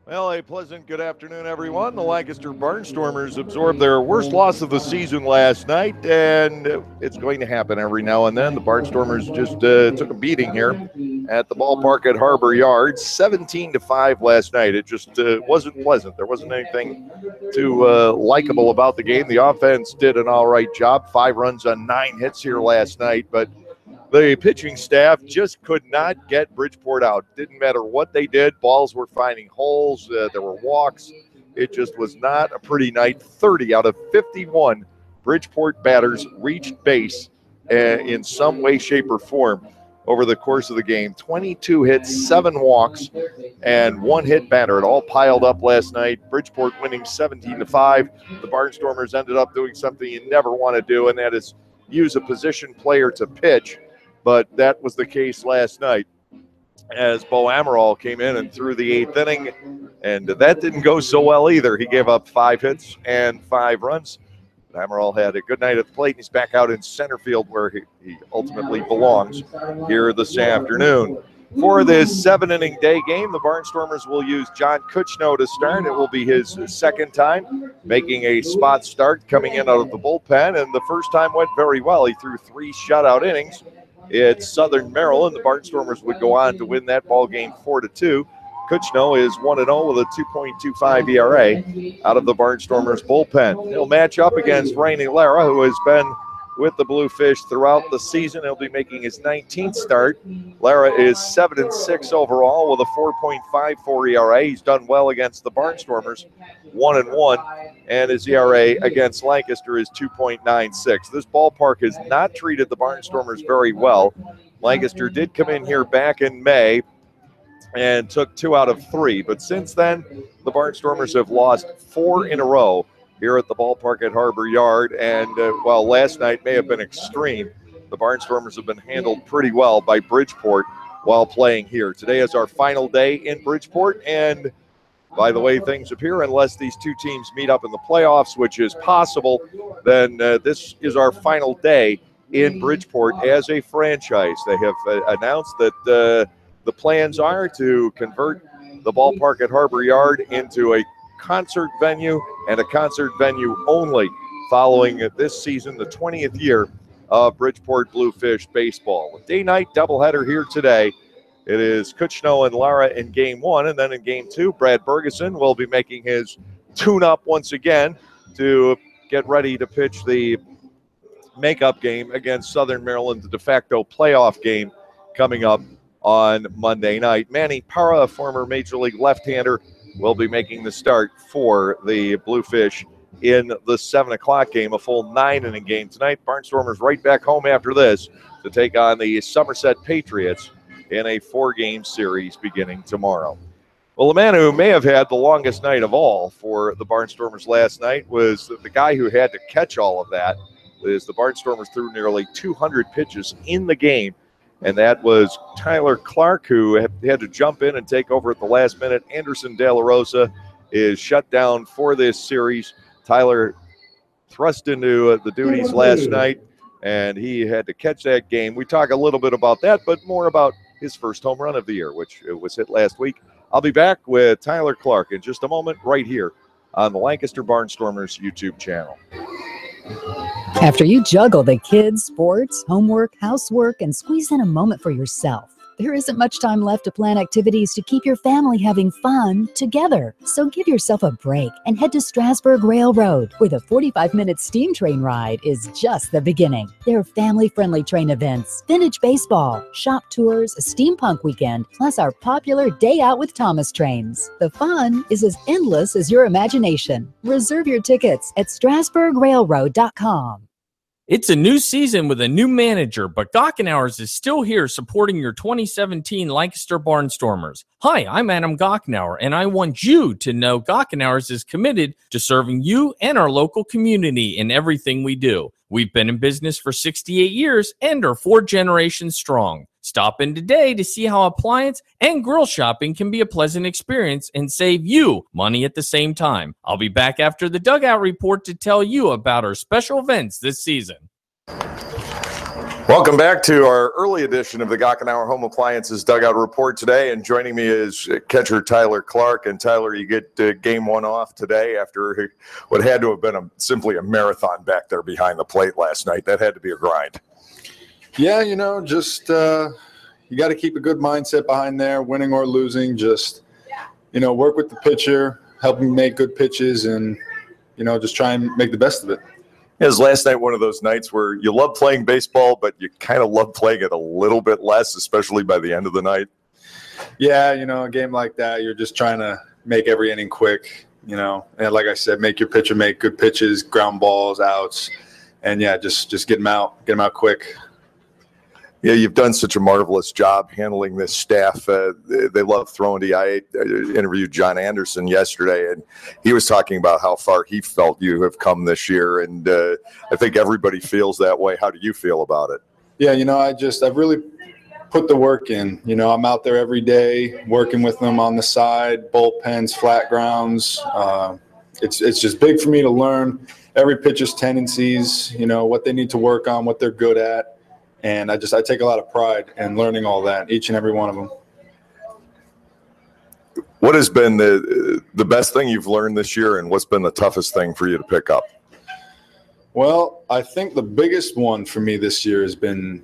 Well, a pleasant good afternoon, everyone. The Lancaster Barnstormers absorbed their worst loss of the season last night, and it's going to happen every now and then. The Barnstormers just took a beating here at the ballpark at Harbor Yard, 17-5 last night. It just wasn't pleasant. There wasn't anything too likable about the game. The offense did an all right job, 5 runs on 9 hits here last night, but the pitching staff just could not get Bridgeport out. Didn't matter what they did. Balls were finding holes. There were walks. It just was not a pretty night. 30 out of 51 Bridgeport batters reached base in some way, shape, or form over the course of the game. 22 hits, 7 walks, and 1 hit batter. It all piled up last night. Bridgeport winning 17-5. The Barnstormers ended up doing something you never want to do, and that is use a position player to pitch. But that was the case last night as Bo Amaral came in and threw the 8th inning, and that didn't go so well either. He gave up 5 hits and 5 runs. Amaral had a good night at the plate, and he's back out in center field where he ultimately belongs here this afternoon. For this 7-inning day game, the Barnstormers will use John Kuchno to start. It will be his second time making a spot start, coming in out of the bullpen, and the first time went very well. He threw 3 shutout innings. It's Southern Maryland. The Barnstormers would go on to win that ball game 4-2. Kuchno is 1-0 with a 2.25 ERA out of the Barnstormers bullpen. He'll match up against Rainey Lara, who has been with the Bluefish throughout the season. He'll be making his 19th start. Lara is 7-6 overall with a 4.54 ERA. He's done well against the Barnstormers, 1-1, and his ERA against Lancaster is 2.96. This ballpark has not treated the Barnstormers very well. Lancaster did come in here back in May and took 2 out of 3, but since then, the Barnstormers have lost 4 in a row here at the ballpark at Harbor Yard, and while last night may have been extreme, the Barnstormers have been handled pretty well by Bridgeport while playing here. Today is our final day in Bridgeport, and by the way things appear, unless these two teams meet up in the playoffs, which is possible, then this is our final day in Bridgeport as a franchise. They have announced that the plans are to convert the ballpark at Harbor Yard into a concert venue and a concert venue only following this season, the 20th year of Bridgeport Bluefish baseball. A day-night doubleheader here today. It is Kuchno and Lara in game 1, and then in game 2, Brad Bergeson will be making his tune-up once again to get ready to pitch the makeup game against Southern Maryland, the de facto playoff game coming up on Monday night. Manny Parra, a former Major League left-hander, will be making the start for the Bluefish in the 7 o'clock game, a full 9-inning game tonight. Barnstormers right back home after this to take on the Somerset Patriots in a 4-game series beginning tomorrow. Well, the man who may have had the longest night of all for the Barnstormers last night was the guy who had to catch all of that. Is the Barnstormers threw nearly 200 pitches in the game, and that was Tyler Clark, who had to jump in and take over at the last minute. Anderson De La Rosa is shut down for this series. Tyler thrust into the duties last night, and he had to catch that game. We talk a little bit about that, but more about his first home run of the year, which was hit last week. I'll be back with Tyler Clark in just a moment right here on the Lancaster Barnstormers YouTube channel. After you juggle the kids, sports, homework, housework, and squeeze in a moment for yourself, there isn't much time left to plan activities to keep your family having fun together. So give yourself a break and head to Strasburg Railroad, where the 45-minute steam train ride is just the beginning. There are family-friendly train events, vintage baseball, shop tours, a steampunk weekend, plus our popular Day Out with Thomas trains. The fun is as endless as your imagination. Reserve your tickets at strasburgrailroad.com. It's a new season with a new manager, but Gockenauers is still here supporting your 2017 Lancaster Barnstormers. Hi, I'm Adam Gockenauer, and I want you to know Gockenauers is committed to serving you and our local community in everything we do. We've been in business for 68 years and are 4 generations strong. Stop in today to see how appliance and grill shopping can be a pleasant experience and save you money at the same time. I'll be back after the Dugout Report to tell you about our special events this season. Welcome back to our early edition of the Gockenauer Home Appliances Dugout Report today. And joining me is catcher Tyler Clark. And Tyler, you get game one off today after what had to have been simply a marathon back there behind the plate last night. That had to be a grind. Yeah, just you got to keep a good mindset behind there, winning or losing. Just, work with the pitcher, help him make good pitches, and, just try and make the best of it. Is last night one of those nights where you love playing baseball, but you kind of love playing it a little bit less, especially by the end of the night? Yeah, a game like that, you're just trying to make every inning quick, and like I said, make your pitcher make good pitches, ground balls, outs, and yeah, just get them out quick. Yeah, you've done such a marvelous job handling this staff. They love throwing to you. I interviewed John Anderson yesterday, and he was talking about how far he felt you have come this year, and I think everybody feels that way. How do you feel about it? Yeah, I've really put the work in. I'm out there every day working with them on the side, bullpens, flat grounds. It's just big for me to learn every pitcher's tendencies, what they need to work on, what they're good at. And I take a lot of pride in learning all that, each and every one of them. What has been the best thing you've learned this year, and what's been the toughest thing for you to pick up? Well, I think the biggest one for me this year has been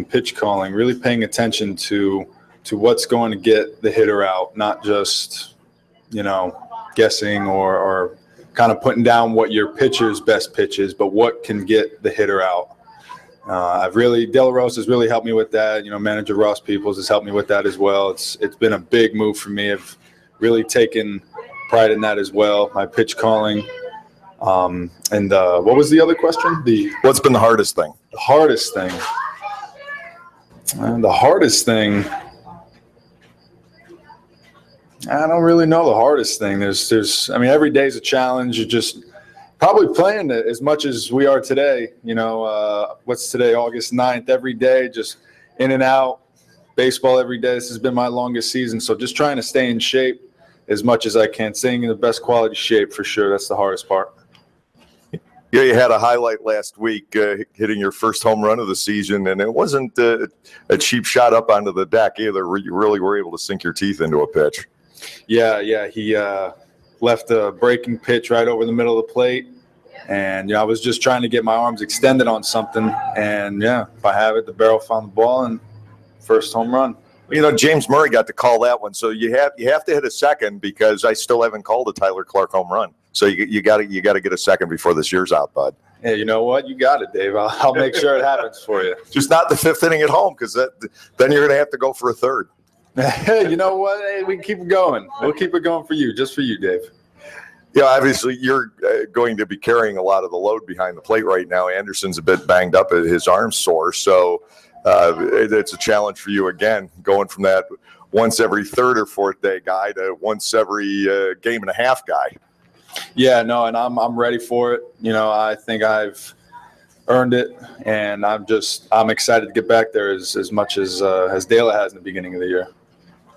pitch calling, really paying attention to what's going to get the hitter out, not just, guessing or kind of putting down what your pitcher's best pitch is, but what can get the hitter out. De La Rosa has really helped me with that. Manager Ross Peoples has helped me with that as well. It's been a big move for me. I've really taken pride in that as well. My pitch calling. And what was the other question? What's been the hardest thing? The hardest thing. The hardest thing. I don't really know the hardest thing. Every day is a challenge. You're just probably playing it as much as we are today. What's today, August 9th? Every day, just in and out, baseball every day. This has been my longest season, so just trying to stay in shape as much as I can, staying in the best quality shape for sure. That's the hardest part. Yeah, you had a highlight last week hitting your first home run of the season, and it wasn't a cheap shot up onto the deck either. You really were able to sink your teeth into a pitch. Yeah, he left a breaking pitch right over the middle of the plate. And, I was just trying to get my arms extended on something. And, if I have it, the barrel found the ball and first home run. James Murray got to call that one. So you have to hit a second, because I still haven't called a Tyler Clark home run. So you got to get a second before this year's out, bud. Yeah, you know what? You got it, Dave. I'll make sure it happens for you. Just not the fifth inning at home, because then you're going to have to go for a third. Hey, you know what? Hey, we can keep it going. We'll keep it going for you, just for you, Dave. Yeah, obviously you're going to be carrying a lot of the load behind the plate right now. Anderson's a bit banged up, his arm's sore, so it's a challenge for you again, going from that once every third or fourth day guy to once every game and a half guy. Yeah, no, and I'm ready for it. I think I've earned it, and I'm excited to get back there as much as Dela has in the beginning of the year.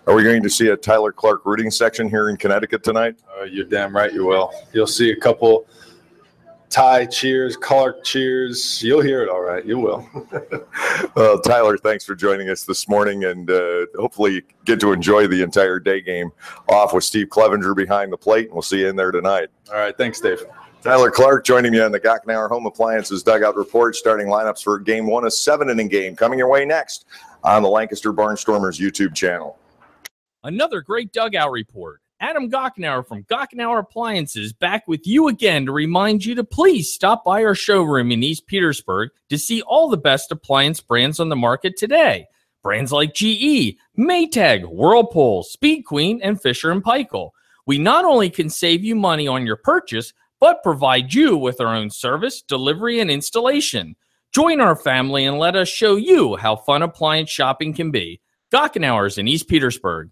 Are we going to see a Tyler Clark rooting section here in Connecticut tonight? You're damn right you will. You'll see a couple Ty cheers, Clark cheers. You'll hear it all right. You will. Well, Tyler, thanks for joining us this morning, and hopefully you get to enjoy the entire day game off with Steve Clevenger behind the plate, and we'll see you in there tonight. All right. Thanks, Dave. Tyler Clark joining me on the Gockenauer Home Appliances Dugout Report. Starting lineups for game one, a 7-inning game, coming your way next on the Lancaster Barnstormers YouTube channel. Another great dugout report. Adam Gockenauer from Gockenauer Appliances back with you again to remind you to please stop by our showroom in East Petersburg to see all the best appliance brands on the market today. Brands like GE, Maytag, Whirlpool, Speed Queen, and Fisher & Paykel. We not only can save you money on your purchase, but provide you with our own service, delivery, and installation. Join our family and let us show you how fun appliance shopping can be. Gockenauer's in East Petersburg.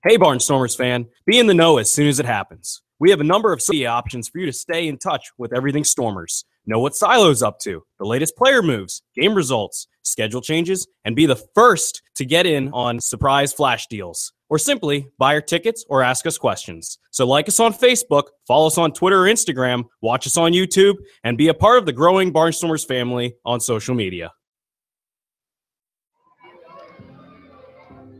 Hey, Barnstormers fan, be in the know as soon as it happens. We have a number of media options for you to stay in touch with everything Stormers. Know what Silo's up to, the latest player moves, game results, schedule changes, and be the first to get in on surprise flash deals. Or simply buy our tickets or ask us questions. So like us on Facebook, follow us on Twitter or Instagram, watch us on YouTube, and be a part of the growing Barnstormers family on social media.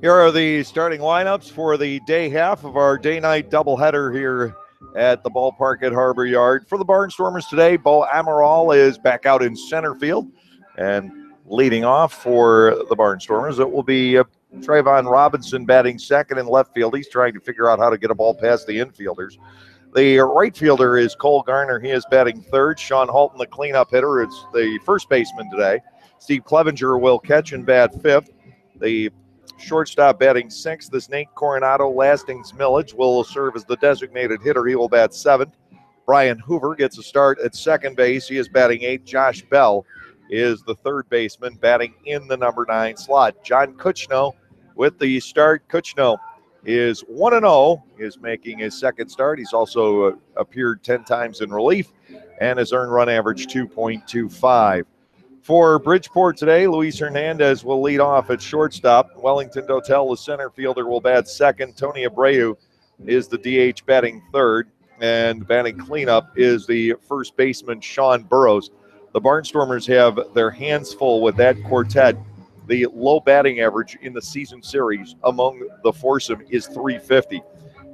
Here are the starting lineups for the day half of our day-night doubleheader here at the ballpark at Harbor Yard. For the Barnstormers today, Bo Amaral is back out in center field. And leading off for the Barnstormers, it will be Trayvon Robinson batting second in left field. He's trying to figure out how to get a ball past the infielders. The right fielder is Cole Garner. He is batting third. Sean Halton, the cleanup hitter, is the first baseman today. Steve Clevenger will catch and bat fifth. The shortstop batting sixth is Nate Coronado. Lastings Millage will serve as the designated hitter. He will bat seventh. Brian Hoover gets a start at second base. He is batting eighth. Josh Bell is the third baseman batting in the number 9 slot. John Kuchno with the start. Kuchno is 1-0, is making his second start. He's also appeared 10 times in relief and has earned run average 2.25. For Bridgeport today, Luis Hernandez will lead off at shortstop. Wellington Dotel, the center fielder, will bat second. Tony Abreu is the DH batting third. And batting cleanup is the first baseman, Sean Burrows. The Barnstormers have their hands full with that quartet. The low batting average in the season series among the foursome is .350.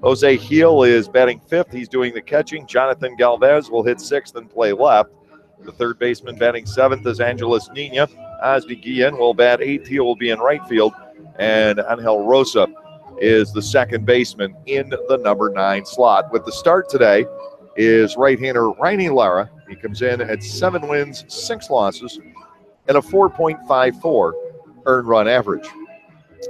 Jose Heel is batting fifth. He's doing the catching. Jonathan Galvez will hit sixth and play left. The third baseman batting seventh is Angeles Nina. Osdi Guillen will bat eighth. He will be in right field. And Angel Rosa is the second baseman in the number 9 slot. With the start today is right-hander Rainy Lara. He comes in at 7 wins, 6 losses, and a 4.54 earned run average.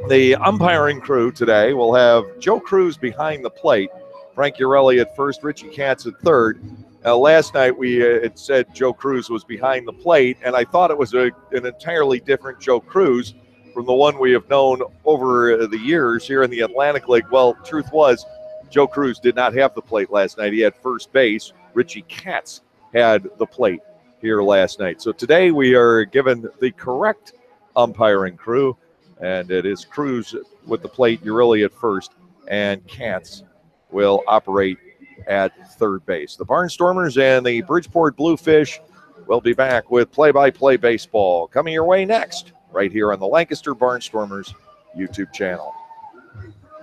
The umpiring crew today will have Joe Cruz behind the plate, Frank Urelli at first, Richie Katz at third. Last night we had said Joe Cruz was behind the plate, and I thought it was an entirely different Joe Cruz from the one we have known over the years here in the Atlantic League. Well, truth was, Joe Cruz did not have the plate last night. He had first base. Richie Katz had the plate here last night. So today we are given the correct umpiring crew, and it is Cruz with the plate, Urelli at first, and Katz will operate at third base. The Barnstormers and the Bridgeport Bluefish will be back with play-by-play baseball coming your way next, right here on the Lancaster Barnstormers YouTube channel.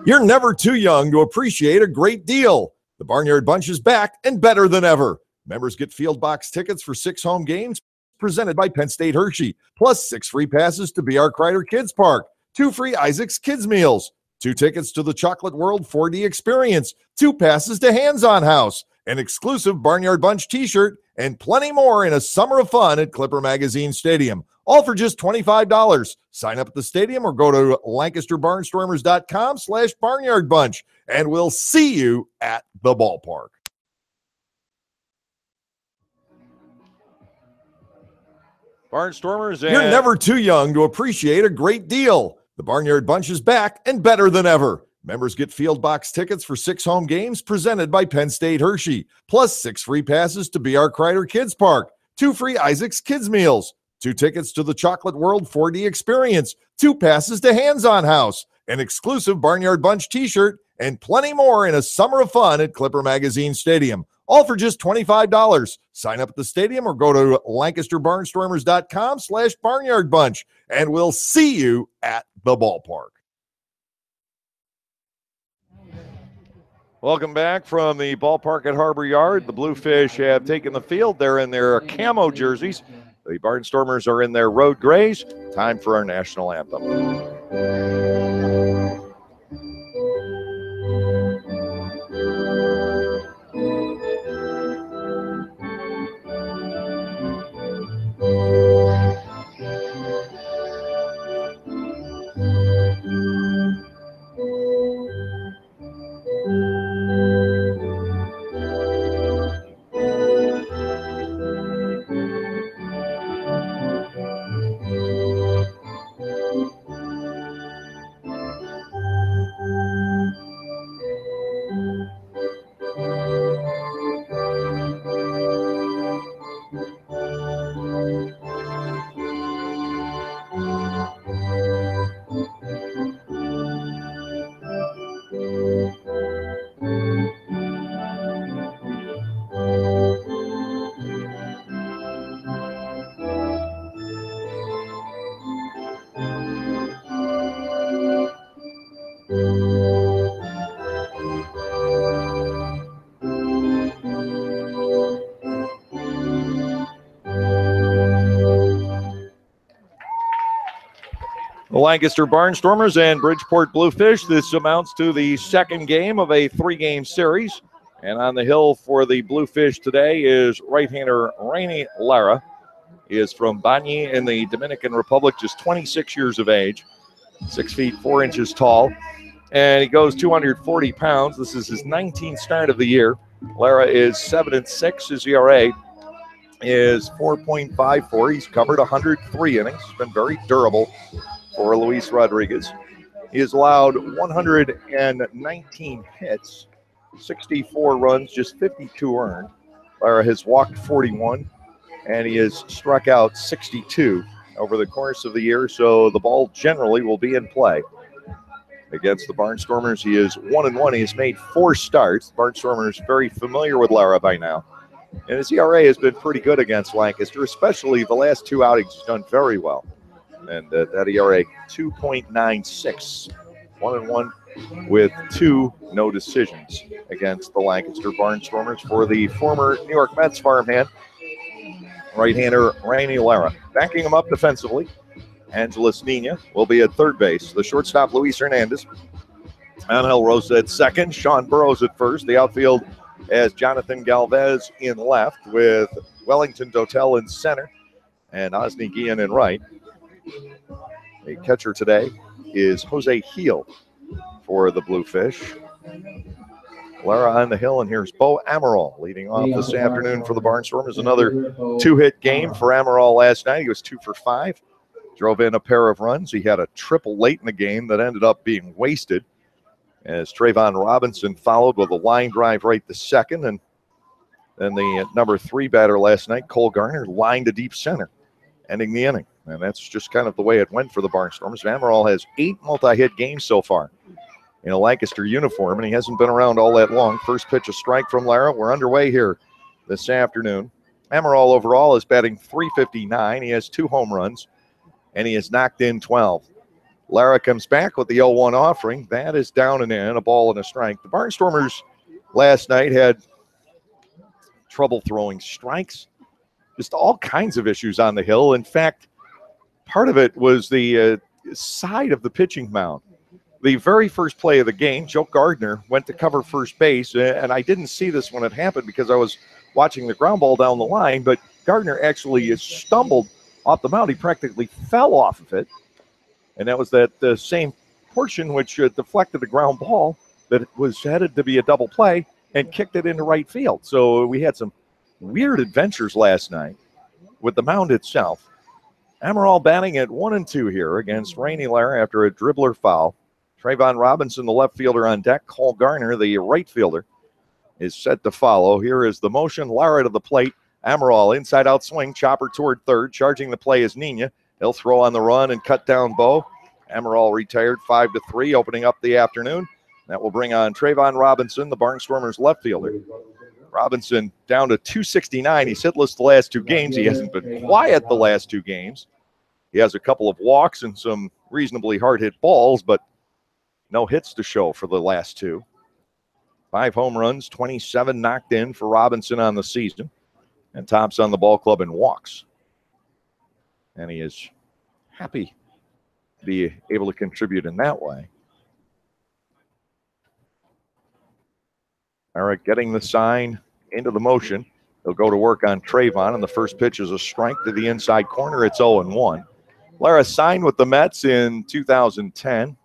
You're never too young to appreciate a great deal. The Barnyard Bunch is back and better than ever. Members get field box tickets for 6 home games presented by Penn State Hershey, plus 6 free passes to B.R. Kreider Kids Park, 2 free Isaac's Kids Meals, 2 tickets to the Chocolate World 4D Experience, 2 passes to Hands-On House, an exclusive Barnyard Bunch t-shirt, and plenty more in a summer of fun at Clipper Magazine Stadium. All for just $25. Sign up at the stadium or go to LancasterBarnstormers.com/barnyardbunch, and we'll see you at the ballpark. Barnstormers, you're never too young to appreciate a great deal. The Barnyard Bunch is back and better than ever. Members get field box tickets for 6 home games presented by Penn State Hershey, plus 6 free passes to B.R. Kreider Kids Park, 2 free Isaac's Kids Meals, 2 tickets to the Chocolate World 4D Experience, 2 passes to Hands-On House, an exclusive Barnyard Bunch t-shirt, and plenty more in a summer of fun at Clipper Magazine Stadium. All for just $25. Sign up at the stadium or go to LancasterBarnstormers.com/barnyardbunch, and we'll see you at the ballpark. Welcome back from the ballpark at Harbor Yard. The Bluefish have taken the field. They're in their camo jerseys. The Barnstormers are in their road grays. Time for our national anthem. Lancaster Barnstormers and Bridgeport Bluefish. This amounts to the second game of a 3-game series. And on the hill for the Bluefish today is right-hander Rainey Lara. He is from Bani in the Dominican Republic, just 26 years of age, 6 feet 4 inches tall, and he goes 240 pounds. This is his 19th start of the year. Lara is 7-6. His ERA is 4.54. He's covered 103 innings. He's been very durable for Luis Rodriguez. He has allowed 119 hits, 64 runs, just 52 earned. Lara has walked 41, and he has struck out 62 over the course of the year, so the ball generally will be in play. Against the Barnstormers, he is 1-1. He has made 4 starts. The Barnstormers very familiar with Lara by now. And his ERA has been pretty good against Lancaster, especially the last 2 outings. He's done very well. And that ERA, 2.96. 1-1 with 2 no decisions against the Lancaster Barnstormers for the former New York Mets farmhand, right-hander Rainey Lara. Backing him up defensively, Angeles Nina will be at third base. The shortstop, Luis Hernandez. Angel Rosa at second. Sean Burrows at first. The outfield as Jonathan Galvez in left, with Wellington Dotel in center and Osni Guillen in right. The catcher today is Jose Heel for the Bluefish. Lara on the hill, and here's Bo Amaral leading off this afternoon for the Barnstormers. Another 2-hit game for Amaral last night. He was 2 for 5. Drove in a pair of runs. He had a triple late in the game that ended up being wasted as Trayvon Robinson followed with a line drive right to second. And then the number 3 batter last night, Cole Garner, lined to deep center, ending the inning. And that's just kind of the way it went for the Barnstormers. Amaral has 8 multi-hit games so far in a Lancaster uniform, and he hasn't been around all that long. First pitch, a strike from Lara. We're underway here this afternoon. Amaral overall is batting .359. He has 2 home runs, and he has knocked in 12. Lara comes back with the 0-1 offering. That is down and in, a ball and a strike. The Barnstormers last night had trouble throwing strikes, just all kinds of issues on the hill. In fact, part of it was the side of the pitching mound. The very first play of the game, Joe Gardner went to cover first base, and I didn't see this when it happened because I was watching the ground ball down the line, but Gardner actually stumbled off the mound. He practically fell off of it, and that was that same portion which deflected the ground ball that was headed to be a double play and kicked it into right field. So we had some weird adventures last night with the mound itself. Amaral batting at 1-2 here against Rainey Lara after a dribbler foul. Trayvon Robinson, the left fielder, on deck. Cole Garner, the right fielder, is set to follow. Here is the motion. Lara to the plate. Amaral, inside-out swing. Chopper toward third. Charging the play is Nina. He'll throw on the run and cut down Bo. Amaral retired 5-3, opening up the afternoon. That will bring on Trayvon Robinson, the Barnstormers left fielder. Robinson down to .269. He's hitless the last 2 games. He hasn't been quiet the last 2 games. He has a couple of walks and some reasonably hard-hit balls, but no hits to show for the last 2. 5 home runs, 27 knocked in for Robinson on the season, and tops on the ball club in walks. And he is happy to be able to contribute in that way. Eric getting the sign into the motion. He'll go to work on Trayvon, and the first pitch is a strike to the inside corner. It's 0-1. Lara signed with the Mets in 2010.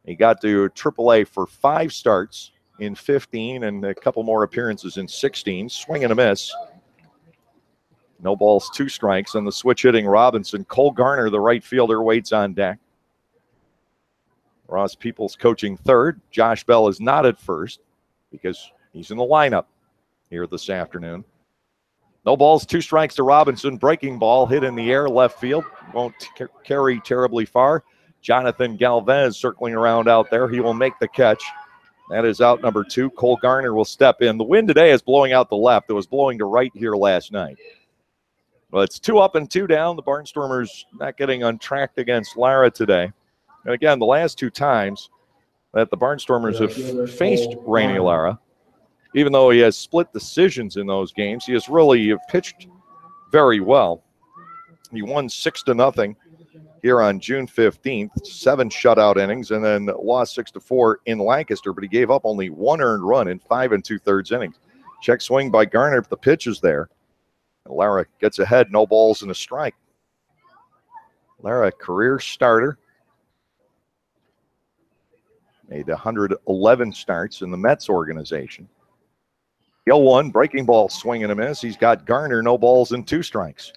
He got to AAA for 5 starts in 15 and a couple more appearances in 16. Swing and a miss. No balls, 2 strikes. On the switch hitting Robinson, Cole Garner, the right fielder, waits on deck. Ross Peoples coaching third. Josh Bell is not at first because he's in the lineup here this afternoon. No balls, 2 strikes to Robinson. Breaking ball hit in the air, left field. Won't carry terribly far. Jonathan Galvez circling around out there. He will make the catch. That is out number 2. Cole Garner will step in. The wind today is blowing out the left. It was blowing to right here last night. Well, it's 2 up and 2 down. The Barnstormers not getting untracked against Lara today. And again, the last 2 times that the Barnstormers have faced Rainey Lara, even though he has split decisions in those games, he has really pitched very well. He won 6-0 here on June 15th. 7 shutout innings, and then lost 6-4 in Lancaster, but he gave up only 1 earned run in 5 2/3 innings. Check swing by Garner, the pitch is there. And Lara gets ahead, no balls and a strike. Lara, career starter. Made 111 starts in the Mets organization. 0-1, breaking ball, swing and a miss. He's got Garner, no balls and 2 strikes.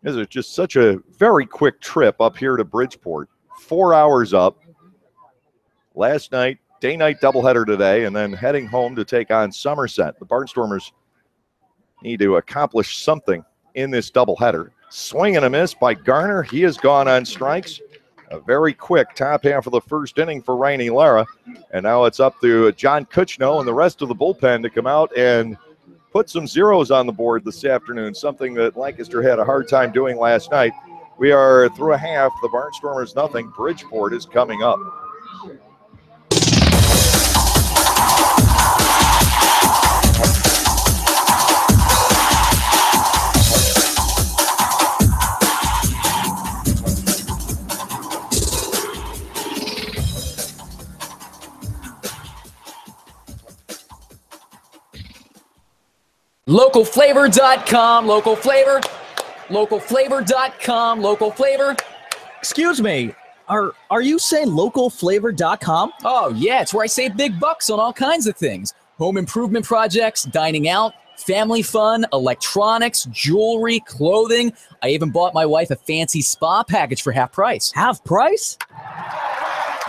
This is just such a very quick trip up here to Bridgeport. 4 hours up. Last night, day-night doubleheader today, and then heading home to take on Somerset. The Barnstormers need to accomplish something in this doubleheader. Swing and a miss by Garner. He is gone on strikes. A very quick top half of the first inning for Rainey Lara. And now it's up to John Kuchno and the rest of the bullpen to come out and put some zeros on the board this afternoon, something that Lancaster had a hard time doing last night. We are through a half. The Barnstormers nothing. Bridgeport is coming up. Localflavor.com, local flavor, localflavor.com, local flavor. Excuse me, are you saying localflavor.com? Oh, yeah, it's where I save big bucks on all kinds of things. Home improvement projects, dining out, family fun, electronics, jewelry, clothing. I even bought my wife a fancy spa package for half price. Half price?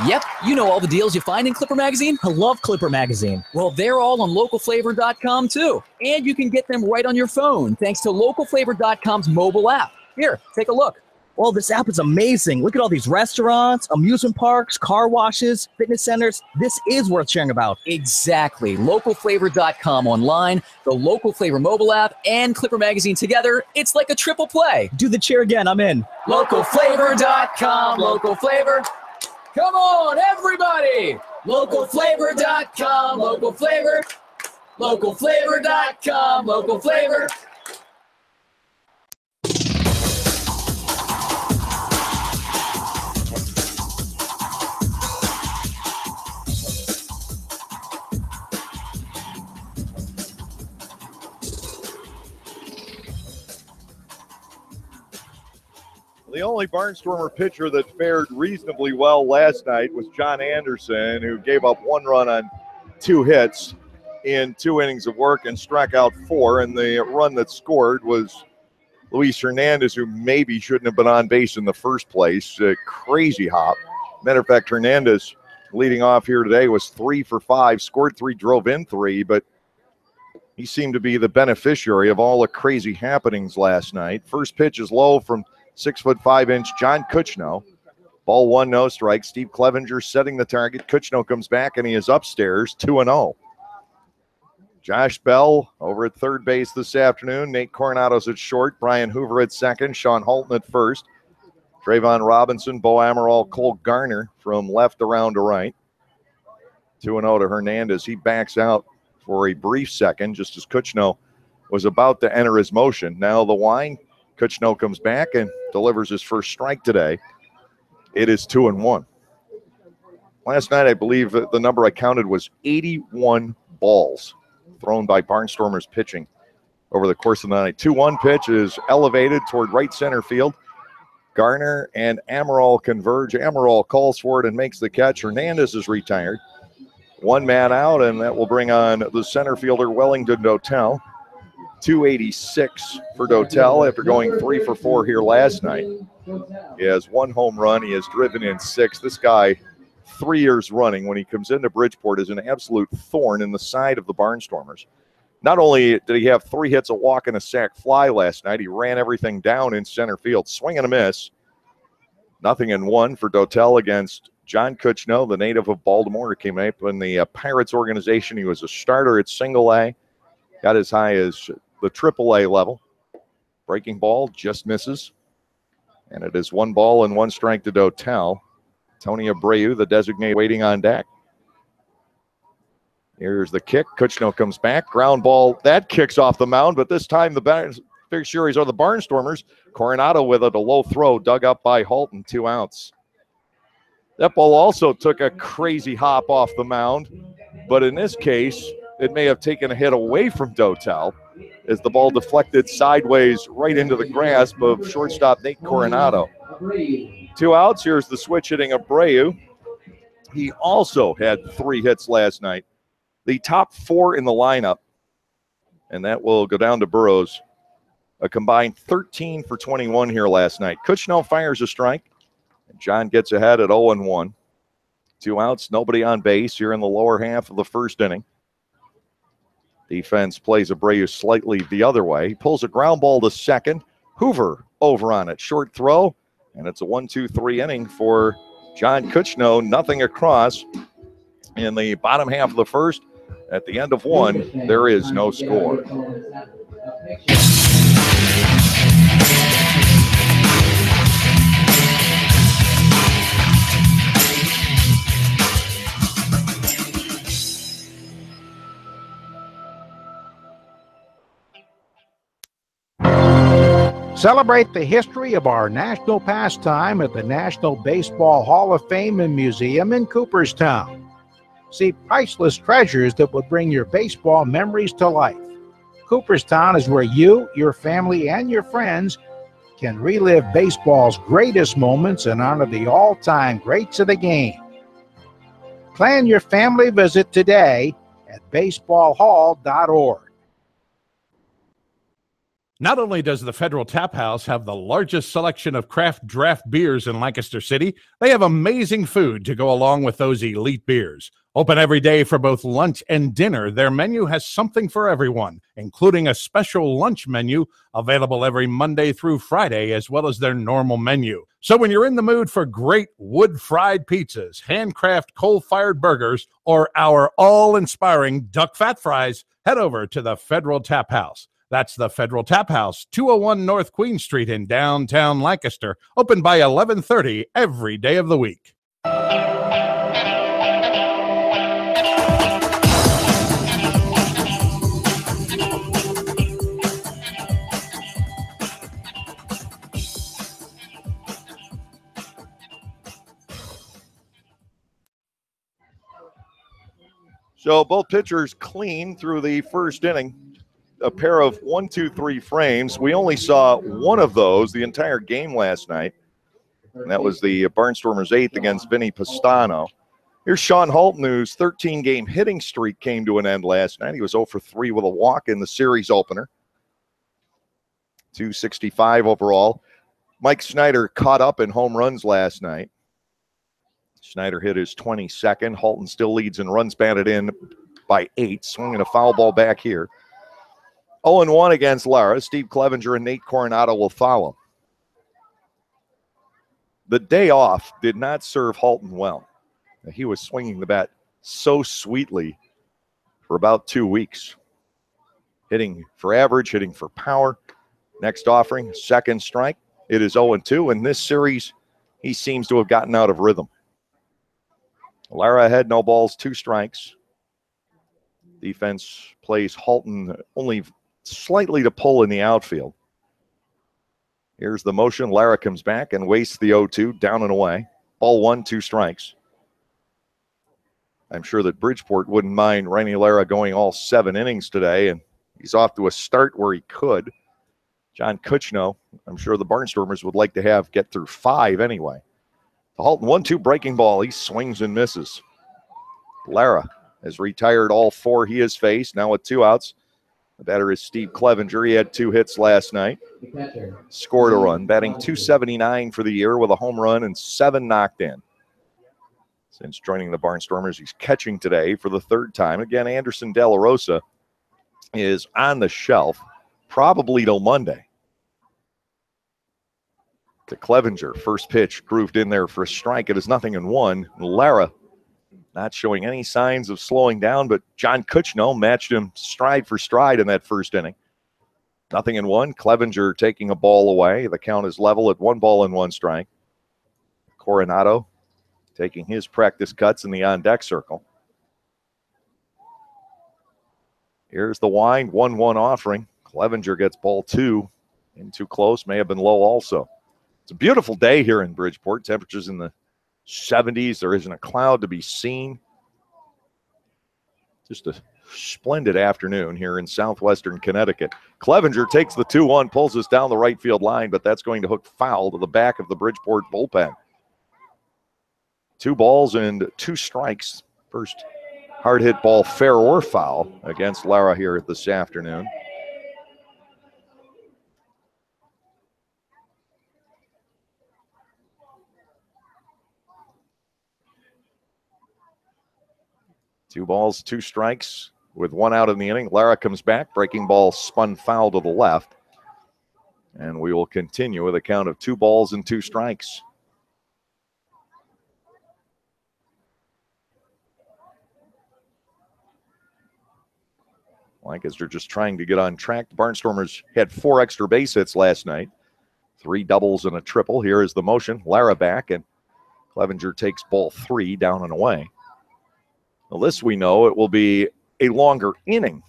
Yep, you know all the deals you find in Clipper Magazine. I love Clipper Magazine. Well, they're all on localflavor.com too. And you can get them right on your phone thanks to localflavor.com's mobile app. Here, take a look. Well, this app is amazing. Look at all these restaurants, amusement parks, car washes, fitness centers. This is worth sharing about. Exactly. Localflavor.com online, the Local Flavor mobile app, and Clipper Magazine together. It's like a triple play. Do the cheer again. I'm in. Localflavor.com, local flavor. Come on, everybody! Localflavor.com, local flavor. Localflavor.com, local flavor. The only Barnstormer pitcher that fared reasonably well last night was John Anderson, who gave up 1 run on 2 hits in 2 innings of work and struck out 4. And the run that scored was Luis Hernandez, who maybe shouldn't have been on base in the first place. A crazy hop. Matter of fact, Hernandez leading off here today was 3 for 5, scored 3, drove in 3, but he seemed to be the beneficiary of all the crazy happenings last night. First pitch is low from 6'5" John Kuchno. Ball 1, no strike. Steve Clevenger setting the target. Kuchno comes back and he is upstairs 2-0. Josh Bell over at third base this afternoon. Nate Coronado's at short. Brian Hoover at second. Sean Holton at first. Trayvon Robinson, Bo Amaral, Cole Garner from left around to right. 2-0 to Hernandez. He backs out for a brief second just as Kuchno was about to enter his motion. Now the wind. Kuchno comes back and delivers his first strike today. It is 2-1. Last night, I believe the number I counted was 81 balls thrown by Barnstormers pitching over the course of the night. 2-1 pitch is elevated toward right center field. Garner and Amaral converge. Amaral calls for it and makes the catch. Hernandez is retired. 1 man out, and that will bring on the center fielder, Wellington Dotel. 286 for Dotel after going 3 for 4 here last night. He has 1 home run. He has driven in 6. This guy, 3 years running, when he comes into Bridgeport, is an absolute thorn in the side of the Barnstormers. Not only did he have 3 hits, a walk, and a sac fly last night, he ran everything down in center field. Swing and a miss. 0-1 for Dotel against John Kuchno, the native of Baltimore, came up in the Pirates organization. He was a starter at single A. Got as high as the AAA level. Breaking ball just misses. And it is 1 ball and 1 strike to Dotel. Tony Abreu, the designated, waiting on deck. Here's the kick. Kuchno comes back. Ground ball. That kicks off the mound, but this time the Beneficiaries are the Barnstormers. Coronado with it, a low throw dug up by Halton, 2 outs. That ball also took a crazy hop off the mound, but in this case, it may have taken a hit away from Dotel as the ball deflected sideways right into the grasp of shortstop Nate Coronado. 2 outs. Here's the switch hitting Abreu. He also had 3 hits last night. The top 4 in the lineup, and that will go down to Burrows. A combined 13 for 21 here last night. Kuchno fires a strike, and John gets ahead at 0-1. 2 outs, nobody on base here in the lower half of the first inning. Defense plays Abreu slightly the other way. He pulls a ground ball to second. Hoover over on it. Short throw, and it's a 1-2-3 inning for John Kuchno. Nothing across in the bottom half of the first. At the end of 1, there is no score. Celebrate the history of our national pastime at the National Baseball Hall of Fame and Museum in Cooperstown. See priceless treasures that will bring your baseball memories to life. Cooperstown is where you, your family, and your friends can relive baseball's greatest moments and honor the all-time greats of the game. Plan your family visit today at baseballhall.org. Not only does the Federal Tap House have the largest selection of craft draft beers in Lancaster City, they have amazing food to go along with those elite beers. Open every day for both lunch and dinner, their menu has something for everyone, including a special lunch menu available every Monday through Friday, as well as their normal menu. So when you're in the mood for great wood-fried pizzas, handcraft coal-fired burgers, or our all-inspiring duck fat fries, head over to the Federal Tap House. That's the Federal Tap House, 201 North Queen Street in downtown Lancaster, open by 11:30 every day of the week. So both pitchers clean through the first inning. A pair of 1-2-3 frames. We only saw one of those the entire game last night, and that was the Barnstormers' 8th against Vinny Pastano. Here's Sean Halton, whose 13-game hitting streak came to an end last night. He was 0 for 3 with a walk in the series opener. 265 overall. Mike Snyder caught up in home runs last night. Snyder hit his 22nd. Halton still leads in runs batted in by 8. Swinging a foul ball back here. 0-1 against Lara. Steve Clevenger and Nate Coronado will follow. The day off did not serve Halton well. He was swinging the bat so sweetly for about 2 weeks. Hitting for average, hitting for power. Next offering, second strike. It is 0-2. In this series, he seems to have gotten out of rhythm. Lara ahead, no balls, 2 strikes. Defense plays Halton only slightly to pull in the outfield. Here's the motion. Lara comes back and wastes the 0-2, down and away. Ball 1, 2 strikes. I'm sure that Bridgeport wouldn't mind Rainy Lara going all 7 innings today, and he's off to a start where he could. John Kuchno, I'm sure the Barnstormers would like to have get through 5 anyway. The Halton 1-2 breaking ball. He swings and misses. Lara has retired all 4 he has faced, now with 2 outs. The batter is Steve Clevenger. He had 2 hits last night. Scored a run, batting .279 for the year with a home run and 7 knocked in. Since joining the Barnstormers, he's catching today for the 3rd time. Again, Anderson De La Rosa is on the shelf, probably till Monday. To Clevenger, first pitch grooved in there for a strike. It is 0-1. Lara not showing any signs of slowing down, but John Kuchno matched him stride for stride in that first inning. 0-1. Clevenger taking a ball away. The count is level at 1 ball and 1 strike. Coronado taking his practice cuts in the on-deck circle. Here's the wind, 1-1 offering. Clevenger gets ball 2 In too close, may have been low also. It's a beautiful day here in Bridgeport. Temperatures in the 70s. There isn't a cloud to be seen. Just a splendid afternoon here in southwestern Connecticut. Clevenger takes the 2-1, pulls us down the right field line, but that's going to hook foul to the back of the Bridgeport bullpen. 2 balls and 2 strikes. First hard hit ball, fair or foul, against Lara here this afternoon. Two balls, 2 strikes with 1 out in the inning. Lara comes back. Breaking ball spun foul to the left. And we will continue with a count of 2 balls and 2 strikes. Lancaster just trying to get on track. The Barnstormers had 4 extra base hits last night. 3 doubles and a triple. Here is the motion. Lara back, and Clevenger takes ball 3 down and away. Well, this we know it will be a longer inning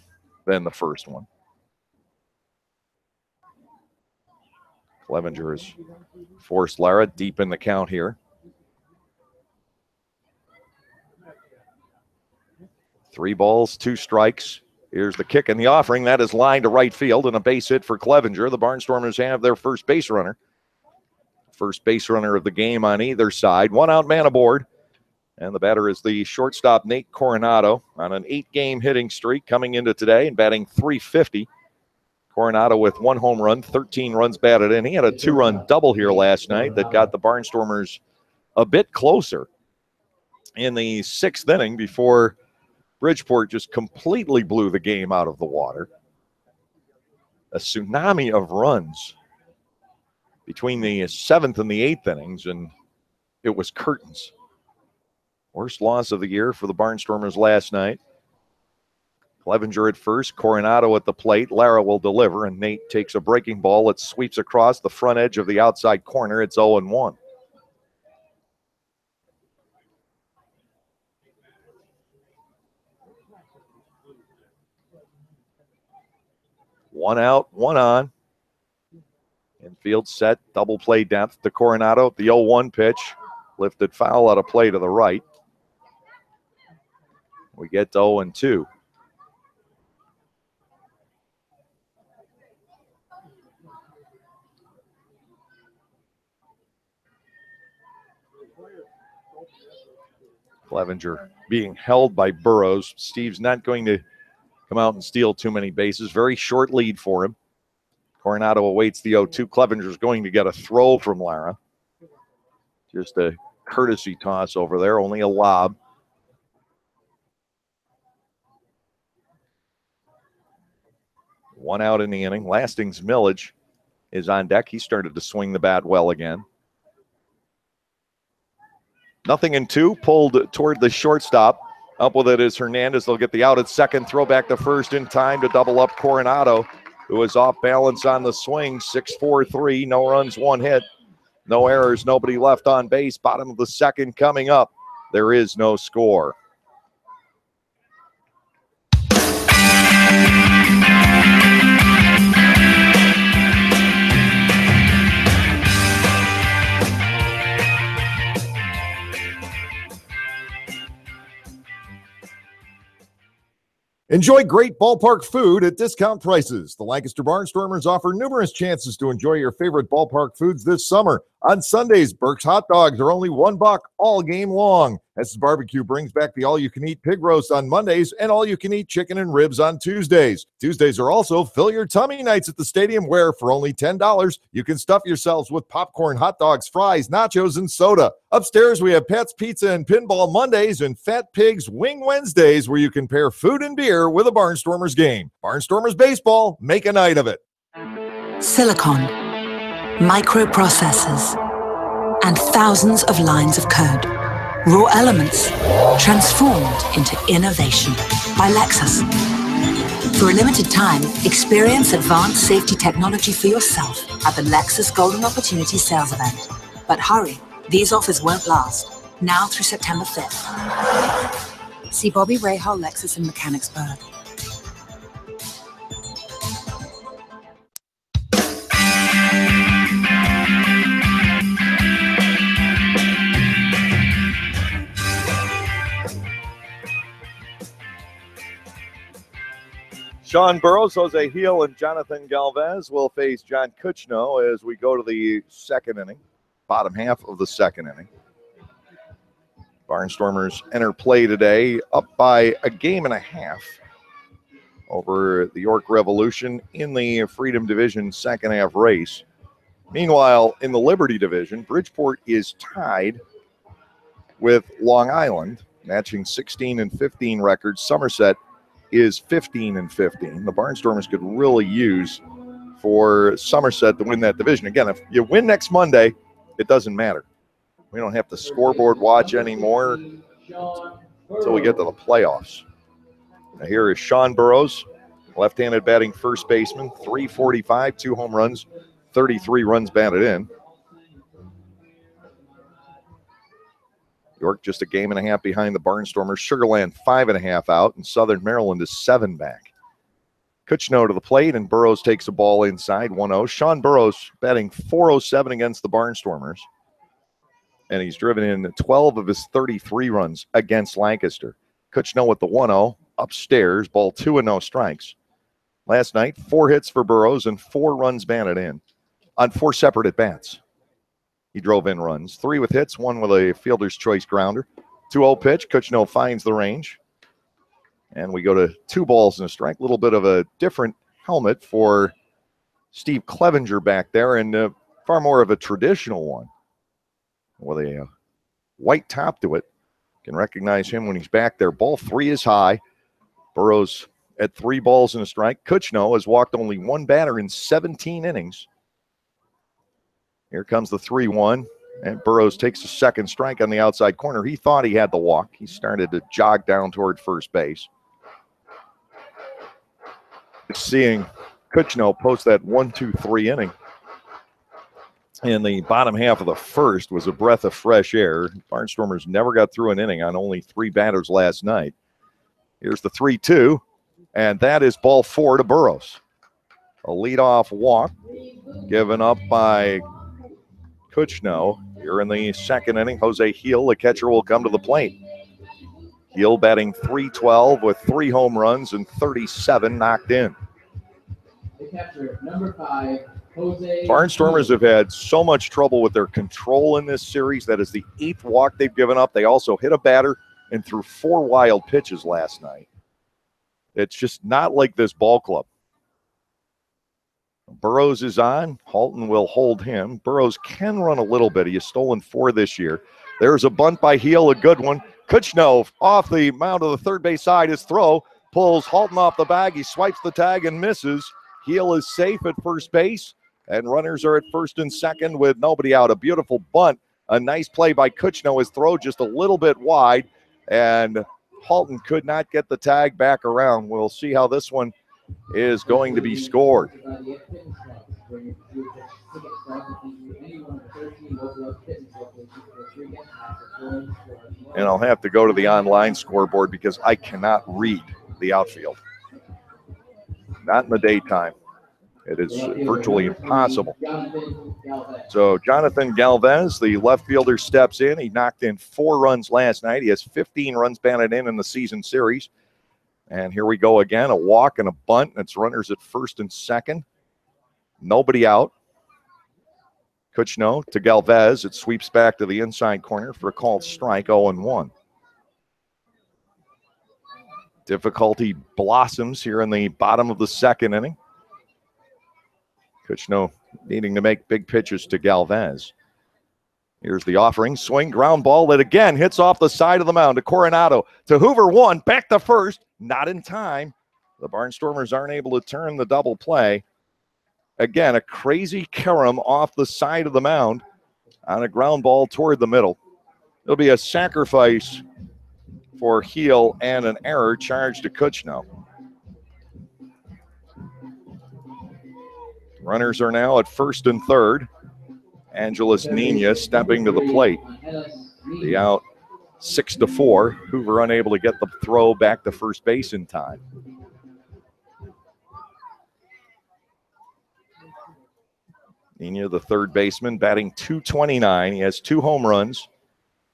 than the first one. Clevenger has forced Lara deep in the count here. 3 balls, 2 strikes. Here's the kick and the offering. That is lined to right field and a base hit for Clevenger. The Barnstormers have their first base runner. First base runner of the game on either side. 1 out, man aboard. And the batter is the shortstop, Nate Coronado, on an 8-game hitting streak coming into today and batting .350. Coronado with 1 home run, 13 runs batted in. He had a 2-run double here last night that got the Barnstormers a bit closer in the 6th inning before Bridgeport just completely blew the game out of the water. A tsunami of runs between the 7th and the 8th innings, and it was curtains. Worst loss of the year for the Barnstormers last night. Clevenger at first, Coronado at the plate. Lara will deliver, and Nate takes a breaking ball. It sweeps across the front edge of the outside corner. It's 0-1. One out, 1 on. Infield set, double play depth to Coronado. The 0-1 pitch, lifted foul out of play to the right. We get to 0-2. Clevenger being held by Burrows. Steve's not going to come out and steal too many bases. Very short lead for him. Coronado awaits the 0-2. Clevenger's going to get a throw from Lara. Just a courtesy toss over there, only a lob. One out in the inning. Lasting's Millage is on deck. He started to swing the bat well again. 0-2, pulled toward the shortstop. Up with it is Hernandez. They'll get the out at second. Throw back to first in time to double up Coronado, who was off balance on the swing. 6-4-3, no runs, 1 hit. No errors, nobody left on base. Bottom of the 2nd coming up. There is no score. Enjoy great ballpark food at discount prices. The Lancaster Barnstormers offer numerous chances to enjoy your favorite ballpark foods this summer. On Sundays, Burke's hot dogs are only $1 all game long. Hess's Barbecue brings back the all-you-can-eat pig roast on Mondays and all-you-can-eat chicken and ribs on Tuesdays. Tuesdays are also Fill Your Tummy nights at the stadium, where for only $10, you can stuff yourselves with popcorn, hot dogs, fries, nachos, and soda. Upstairs, we have Pat's Pizza and Pinball Mondays and Fat Pig's Wing Wednesdays, where you can pair food and beer with a Barnstormers game. Barnstormers baseball, make a night of it. Silicon, microprocessors, and thousands of lines of code. Raw elements transformed into innovation by Lexus. For a limited time, experience advanced safety technology for yourself at the Lexus Golden Opportunity Sales Event. But hurry, these offers won't last. Now through September 5th. See Bobby Rahal, Lexus in Mechanicsburg. Sean Burrows, Jose Heel, and Jonathan Galvez will face John Kuchno as we go to the second inning, bottom half of the second inning. Barnstormers enter play today up by a game and a half over the York Revolution in the Freedom Division second half race. Meanwhile, in the Liberty Division, Bridgeport is tied with Long Island, matching 16-15 records. Somerset is 15-15. The Barnstormers could really use for Somerset to win that division. Again, if you win next Monday, it doesn't matter. We don't have to scoreboard watch anymore until we get to the playoffs. Now here is Sean Burrows, left-handed batting first baseman, 345, 2 home runs, 33 runs batted in. York just a game and a half behind the Barnstormers. Sugarland 5.5 out, and Southern Maryland is 7 back. Kuchno to the plate, and Burrows takes a ball inside, 1-0. Sean Burrows batting .407 against the Barnstormers, and he's driven in 12 of his 33 runs against Lancaster. Kuchno with the 1-0 upstairs, ball 2 and no strikes. Last night, 4 hits for Burrows and 4 runs batted in on 4 separate at-bats. He drove in runs, 3 with hits, 1 with a fielder's choice grounder. 2-0 pitch, Kuchno finds the range. And we go to 2 balls and a strike. A little bit of a different helmet for Steve Clevenger back there, and far more of a traditional one with a white top to it. You can recognize him when he's back there. Ball 3 is high. Burrows at 3 balls and a strike. Kuchno has walked only 1 batter in 17 innings. Here comes the 3-1, and Burrows takes a second strike on the outside corner. He thought he had the walk. He started to jog down toward first base. Seeing Kuchno post that 1-2-3 inning in the bottom half of the first was a breath of fresh air. Barnstormers never got through an inning on only 3 batters last night. Here's the 3-2, and that is ball 4 to Burrows. A leadoff walk given up by Kuchno. Here in the second inning, Jose Heel, the catcher, will come to the plate. Heel batting .312 with 3 home runs and 37 knocked in. Barnstormers have had so much trouble with their control in this series. That is the 8th walk they've given up. They also hit a batter and threw 4 wild pitches last night. It's just not like this ball club. Burrows is on. Halton will hold him. Burrows can run a little bit. He has stolen 4 this year. There's a bunt by Heel, a good one. Kuchno off the mound of the third base side. His throw pulls Halton off the bag. He swipes the tag and misses. Heel is safe at first base, and runners are at first and second with nobody out. A beautiful bunt. A nice play by Kuchno. His throw just a little bit wide, and Halton could not get the tag back around. We'll see how this one is going to be scored. And I'll have to go to the online scoreboard because I cannot read the outfield. Not in the daytime. It is virtually impossible. So Jonathan Galvez, the left fielder, steps in. He knocked in 4 runs last night. He has 15 runs batted in the season series. And here we go again, a walk and a bunt. It's runners at first and second. Nobody out. Kuchno to Galvez. It sweeps back to the inside corner for a called strike, 0-1. Difficulty blossoms here in the bottom of the second inning. Kuchno needing to make big pitches to Galvez. Here's the offering. Swing, ground ball that again hits off the side of the mound to Coronado. To Hoover, 1, back to first. Not in time. The Barnstormers aren't able to turn the double play. Again, a crazy carom off the side of the mound on a ground ball toward the middle. It'll be a sacrifice for Heel and an error charged to Kuchno. Runners are now at first and third. Angeles Nina stepping to the plate. The out 6-4. Hoover unable to get the throw back to first base in time. Nina, the third baseman, batting .229. He has 2 home runs,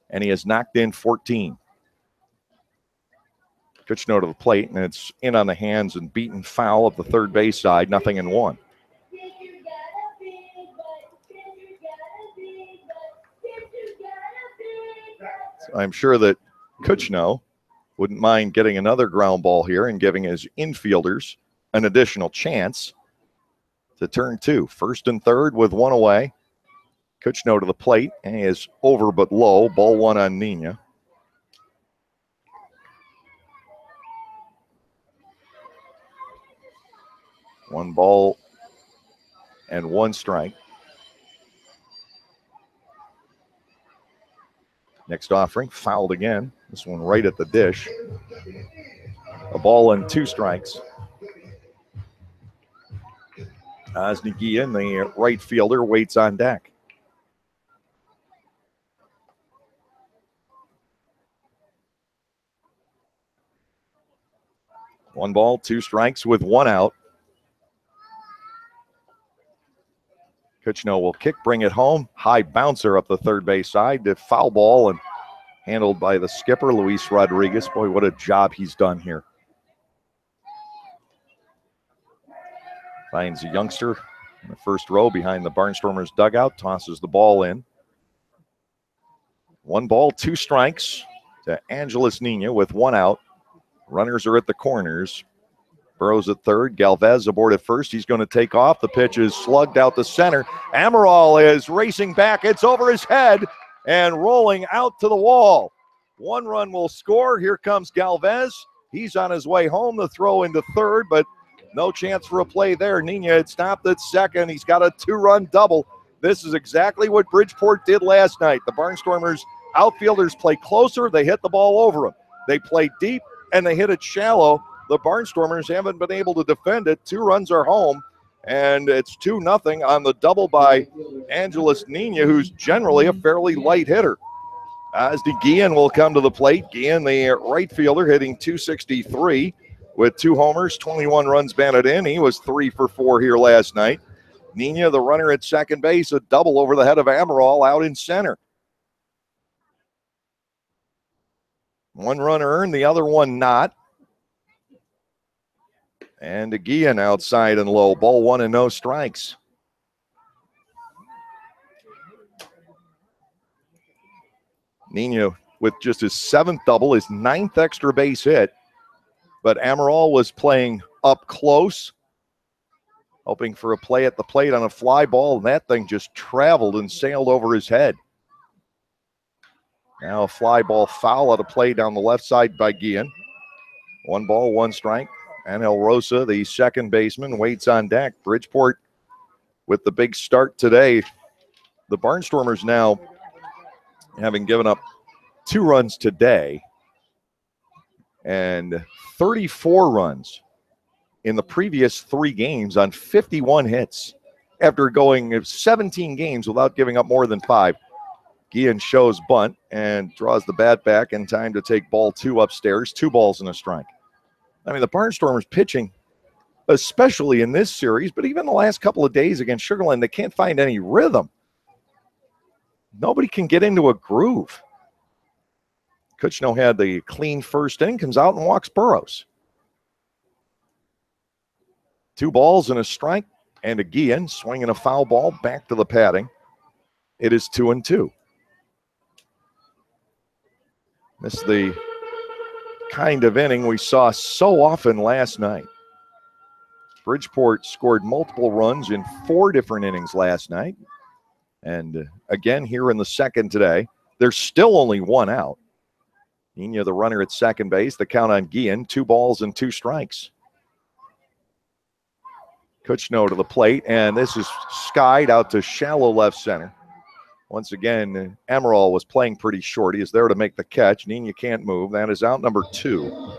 and he has knocked in 14. Kuchno to the plate, and it's in on the hands and beaten foul of the third base side, 0-1. So I'm sure that Kuchno wouldn't mind getting another ground ball here and giving his infielders an additional chance to turn two. First and third with one away. Kuchno to the plate, and he is over but low. Ball one on Nina. One ball and one strike. Next offering, fouled again. This one right at the dish. A ball and two strikes. Osnigian, the right fielder, waits on deck. One ball, two strikes with one out. Kuchno will kick, bring it home. High bouncer up the third base side to foul ball and handled by the skipper, Luis Rodriguez. Boy, what a job he's done here. Finds a youngster in the first row behind the Barnstormers dugout, tosses the ball in. One ball, two strikes to Angeles Nina with one out. Runners are at the corners. Burrows at third. Galvez aboard at first. He's going to take off. The pitch is slugged out the center. Amaral is racing back. It's over his head and rolling out to the wall. One run will score. Here comes Galvez. He's on his way home. The throw into third, but no chance for a play there. Nina had stopped at second. He's got a two-run double. This is exactly what Bridgeport did last night. The Barnstormers outfielders play closer. They hit the ball over them. They play deep, and they hit it shallow. The Barnstormers haven't been able to defend it. Two runs are home, and it's 2-0 on the double by Angeles Nina, who's generally a fairly light hitter. Osdi Guillen will come to the plate. Guillen, the right fielder, hitting .263 with 2 homers, 21 runs batted in. He was 3 for 4 here last night. Nina, the runner at second base, a double over the head of Amaral out in center. One run earned, the other one not. And Guillen outside and low. Ball one and no strikes. Nino with just his 7th double, his 9th extra base hit. But Amaral was playing up close, hoping for a play at the plate on a fly ball, and that thing just traveled and sailed over his head. Now a fly ball foul out of play down the left side by Guillen. One ball, one strike. Angel Rosa, the second baseman, waits on deck. Bridgeport with the big start today. The Barnstormers now, having given up 2 runs today and 34 runs in the previous 3 games on 51 hits after going 17 games without giving up more than 5. Guillen shows bunt and draws the bat back in time to take ball 2 upstairs. 2 balls and a strike. I mean, the Barnstormers pitching, especially in this series, but even the last couple of days against Sugar Land, they can't find any rhythm. Nobody can get into a groove. Kuchno had the clean first inning, comes out and walks Burrows. 2 balls and a strike, and a Guillen swinging a foul ball back to the padding. It is 2-2. This is the kind of inning we saw so often last night. Bridgeport scored multiple runs in 4 different innings last night. And again, here in the second today, there's still only 1 out. Nina, the runner at second base, the count on Guillen, 2 balls and 2 strikes. Kuchno to the plate, and this is skied out to shallow left center. Once again, Amaral was playing pretty short. He is there to make the catch. Nina can't move. That is out number 2.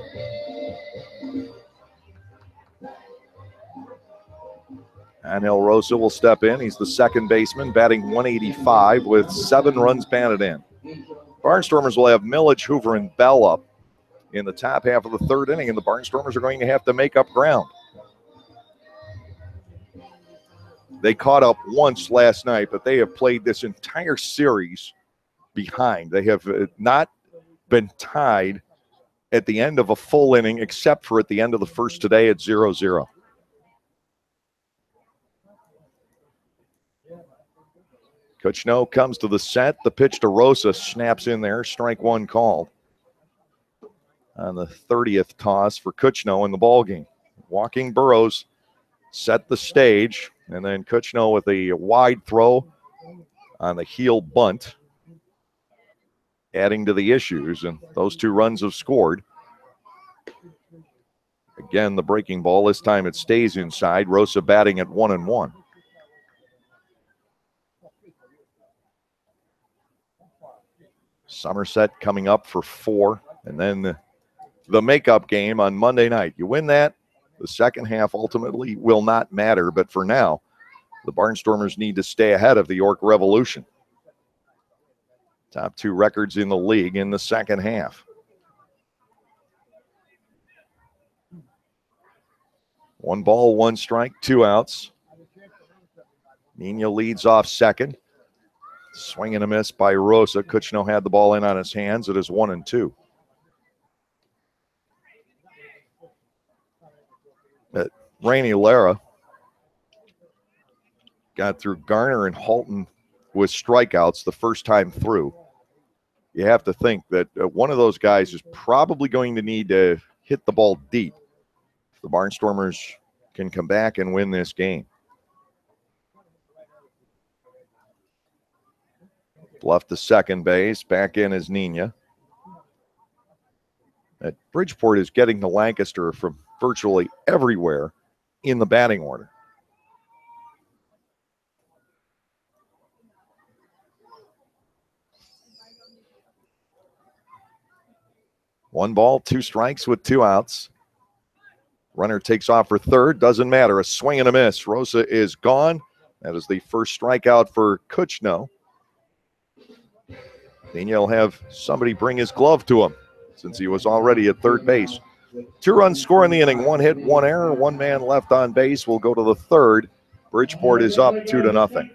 Angel Rosa will step in. He's the second baseman, batting .185 with 7 runs batted in. Barnstormers will have Millich, Hoover, and Bell up in the top half of the 3rd inning, and the Barnstormers are going to have to make up ground. They caught up once last night, but they have played this entire series behind. They have not been tied at the end of a full inning, except for at the end of the first today at 0-0. Kuchno comes to the set. The pitch to Rosa snaps in there. Strike one called on the 30th toss for Kuchno in the ballgame. Walking Burrows set the stage, and then Kuchno with a wide throw on the heel bunt, adding to the issues, and those two runs have scored. Again, the breaking ball. This time it stays inside. Rosa batting at 1-1. Somerset coming up for 4, and then the makeup game on Monday night. You win that, the second half ultimately will not matter, but for now, the Barnstormers need to stay ahead of the York Revolution. Top 2 records in the league in the second half. 1 ball, 1 strike, 2 outs. Nina leads off second. Swing and a miss by Rosa. Kuchno had the ball in on his hands. It is 1-2. Rainey Lara got through Garner and Halton with strikeouts the first time through. You have to think that one of those guys is probably going to need to hit the ball deep if the Barnstormers can come back and win this game. Bluff to second base. Back in is Nina. Bridgeport is getting to Lancaster from virtually everywhere in the batting order. One ball, 2 strikes with 2 outs. Runner takes off for third. Doesn't matter. A swing and a miss. Rosa is gone. That is the first strikeout for Kuchno. Nina will have somebody bring his glove to him since he was already at third base. 2 runs score in the inning. 1 hit, 1 error. 1 man left on base. Will go to the third. Bridgeport is up 2-0.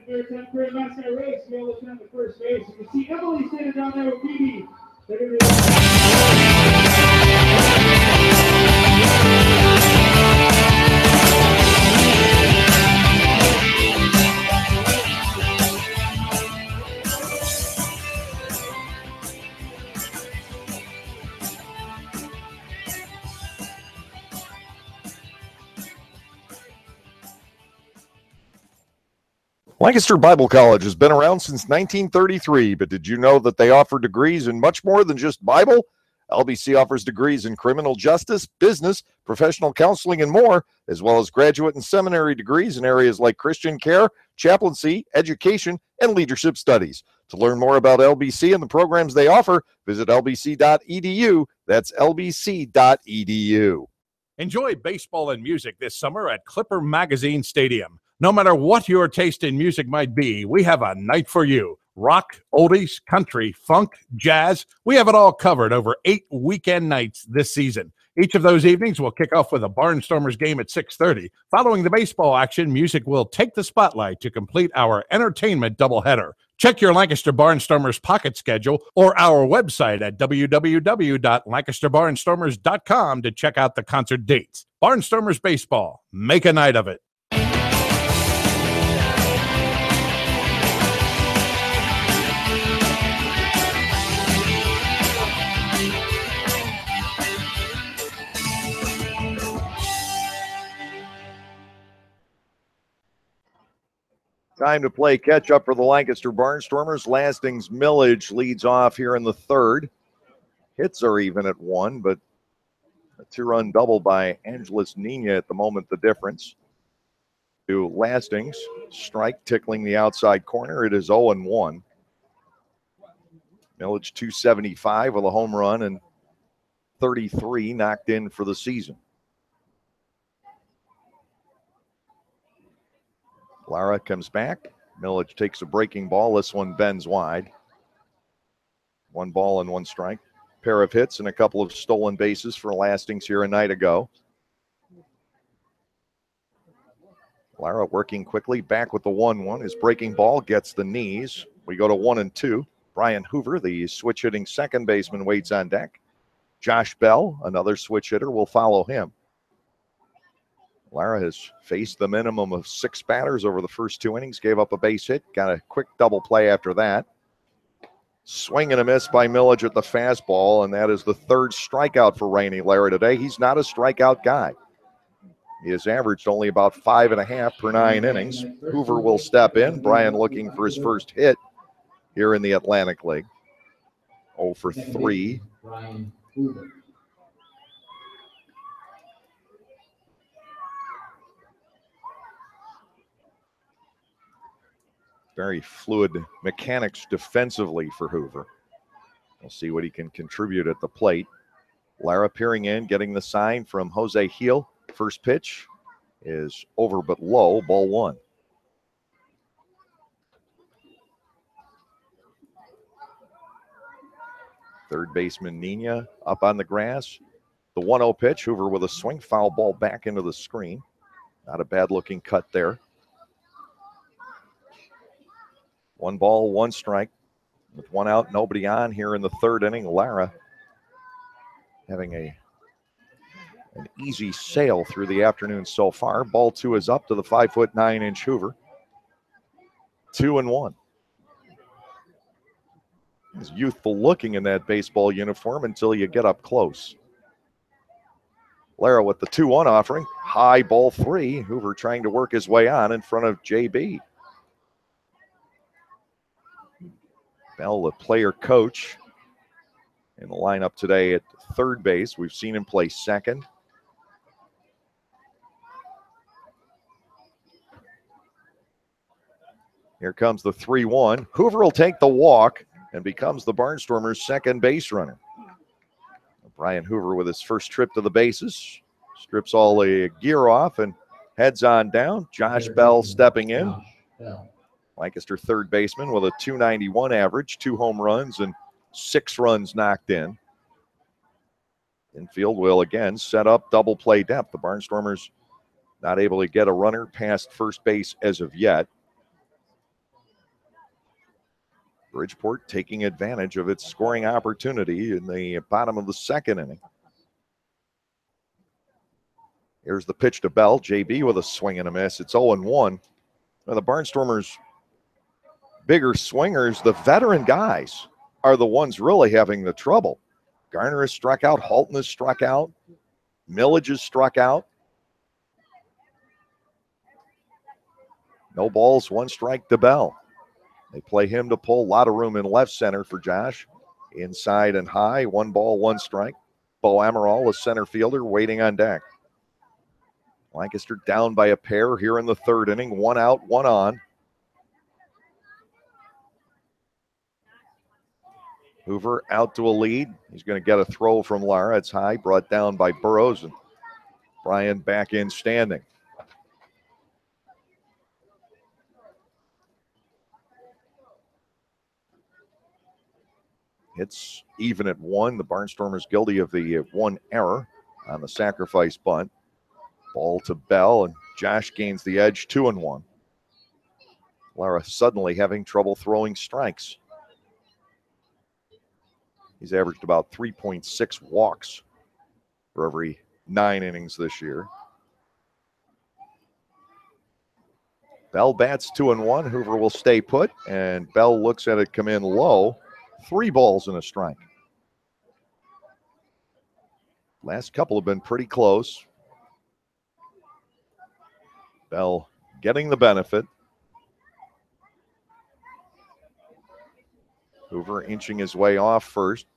Lancaster Bible College has been around since 1933, but did you know that they offer degrees in much more than just Bible? LBC offers degrees in criminal justice, business, professional counseling, and more, as well as graduate and seminary degrees in areas like Christian care, chaplaincy, education, and leadership studies. To learn more about LBC and the programs they offer, visit lbc.edu. That's lbc.edu. Enjoy baseball and music this summer at Clipper Magazine Stadium. No matter what your taste in music might be, we have a night for you. Rock, oldies, country, funk, jazz. We have it all covered over 8 weekend nights this season. Each of those evenings will kick off with a Barnstormers game at 6:30. Following the baseball action, music will take the spotlight to complete our entertainment doubleheader. Check your Lancaster Barnstormers pocket schedule or our website at www.lancasterbarnstormers.com to check out the concert dates. Barnstormers Baseball. Make a night of it. Time to play catch-up for the Lancaster Barnstormers. Lasting's Millage leads off here in the third. Hits are even at 1, but a 2-run double by Angeles Nina at the moment, the difference. To Lasting's, strike tickling the outside corner. It is 0-1. Millage 275 with a home run and 33 knocked in for the season. Lara comes back. Millage takes a breaking ball. This one bends wide. 1 ball and 1 strike. Pair of hits and a couple of stolen bases for Lastings here a night ago. Lara working quickly back with the 1-1. His breaking ball gets the knees. We go to 1-2. Brian Hoover, the switch hitting second baseman, waits on deck. Josh Bell, another switch hitter, will follow him. Lara has faced the minimum of 6 batters over the first 2 innings, gave up a base hit, got a quick double play after that. Swing and a miss by Millage at the fastball, and that is the 3rd strikeout for Rainey Lara today. He's not a strikeout guy. He has averaged only about 5.5 per 9 innings. Hoover will step in. Brian looking for his first hit here in the Atlantic League. 0 for 3. Brian Hoover. Very fluid mechanics defensively for Hoover. We'll see what he can contribute at the plate. Lara peering in, getting the sign from Jose Heel. First pitch is over but low, ball 1. Third baseman Nina up on the grass. The 1-0 pitch, Hoover with a swing, foul ball back into the screen. Not a bad looking cut there. 1 ball, 1 strike. With 1 out, nobody on here in the 3rd inning. Lara having an easy sail through the afternoon so far. Ball 2 is up to the 5'9" Hoover. 2-1. He's youthful looking in that baseball uniform until you get up close. Lara with the 2-1 offering. High ball 3. Hoover trying to work his way on in front of JB. Bell, the player coach, in the lineup today at 3rd base. We've seen him play 2nd. Here comes the 3-1. Hoover will take the walk and becomes the Barnstormers' 2nd base runner. Brian Hoover with his first trip to the bases. Strips all the gear off and heads on down. Josh Bell stepping in. Lancaster 3rd baseman with a .291 average, 2 home runs and 6 runs knocked in. Infield will again set up double play depth. The Barnstormers not able to get a runner past first base as of yet. Bridgeport taking advantage of its scoring opportunity in the bottom of the 2nd inning. Here's the pitch to Bell. JB with a swing and a miss. It's 0-1. Now the Barnstormers' bigger swingers, the veteran guys, are the ones really having the trouble. Garner has struck out. Halton has struck out. Millage has struck out. No balls, 1 strike to Bell. They play him to pull. A lot of room in left center for Josh. Inside and high, 1 ball, 1 strike. Bo Amaral, a center fielder, waiting on deck. Lancaster down by a pair here in the 3rd inning. 1 out, 1 on. Hoover out to a lead. He's going to get a throw from Lara. It's high, brought down by Burrows, and Brian back in standing. It's even at 1. The Barnstormers guilty of the 1 error on the sacrifice bunt. Ball to Bell, and Josh gains the edge, 2-1. Lara suddenly having trouble throwing strikes. He's averaged about 3.6 walks for every 9 innings this year. Bell bats 2-1. Hoover will stay put, and Bell looks at it come in low. 3 balls and a strike. Last couple have been pretty close. Bell getting the benefit. Hoover inching his way off first.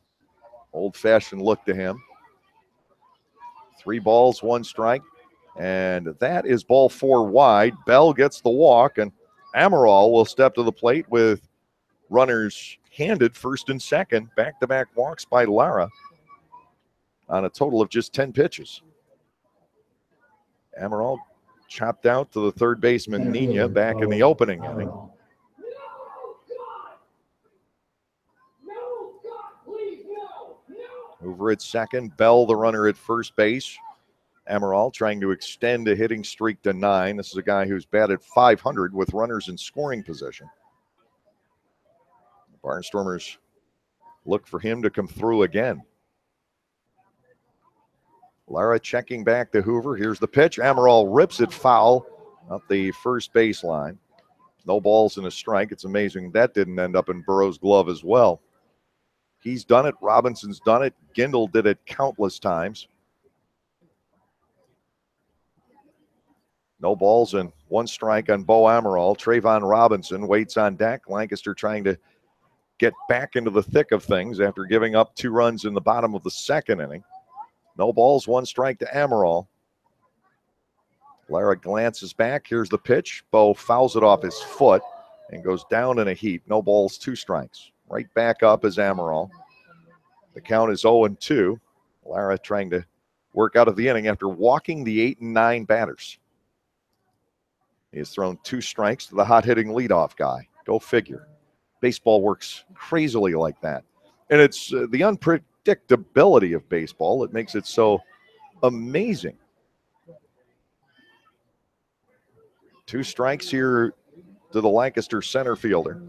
Old-fashioned look to him. 3 balls, 1 strike. And that is ball 4 wide. Bell gets the walk, and Amaral will step to the plate with runners handed 1st and 2nd. Back-to-back walks by Lara on a total of just 10 pitches. Amaral chopped out to the 3rd baseman, Nina, back in the opening inning. Hoover at 2nd, Bell the runner at 1st base. Amaral trying to extend a hitting streak to 9. This is a guy who's batted .500 with runners in scoring position. The Barnstormers look for him to come through again. Lara checking back to Hoover. Here's the pitch. Amaral rips it foul up the first baseline. No balls and a strike. It's amazing that didn't end up in Burrow's glove as well. He's done it. Robinson's done it. Gindel did it countless times. No balls and one strike on Bo Amaral. Trayvon Robinson waits on deck. Lancaster trying to get back into the thick of things after giving up 2 runs in the bottom of the second inning. No balls, 1 strike to Amaral. Lara glances back. Here's the pitch. Bo fouls it off his foot and goes down in a heap. No balls, 2 strikes. Right back up is Amaral. The count is 0-2. Lara trying to work out of the inning after walking the 8 and 9 batters. He has thrown 2 strikes to the hot-hitting leadoff guy. Go figure. Baseball works crazily like that. And it's the unpredictability of baseball that makes it so amazing. 2 strikes here to the Lancaster center fielder.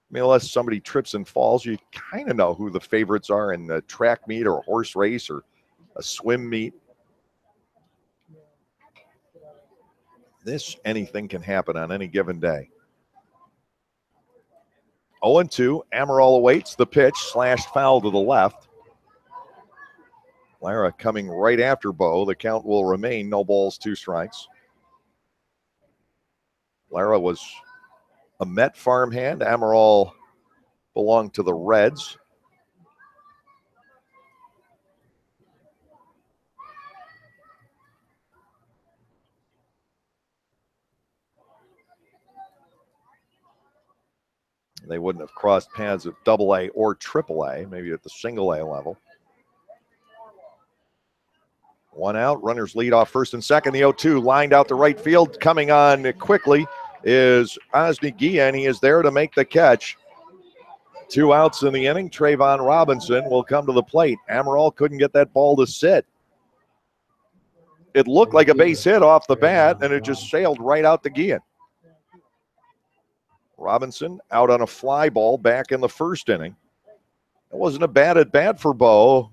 I mean, unless somebody trips and falls, you kind of know who the favorites are in a track meet or a horse race or a swim meet. Anything can happen on any given day. 0-2. Amaral awaits the pitch, slashed foul to the left. Lara coming right after Bo. The count will remain no balls, 2 strikes. Lara was a Met farmhand. Amaral belonged to the Reds. They wouldn't have crossed paths at AA or AAA, maybe at the single A level. 1 out, runners lead off first and second. The 0-2 lined out to right field. Coming on quickly is Osni Guillen. He is there to make the catch. 2 outs in the inning. Trayvon Robinson will come to the plate. Amaral couldn't get that ball to sit. It looked like a base hit off the bat, and it just sailed right out to Guillen. Robinson out on a fly ball back in the first inning. It wasn't a bad at bat for Bo.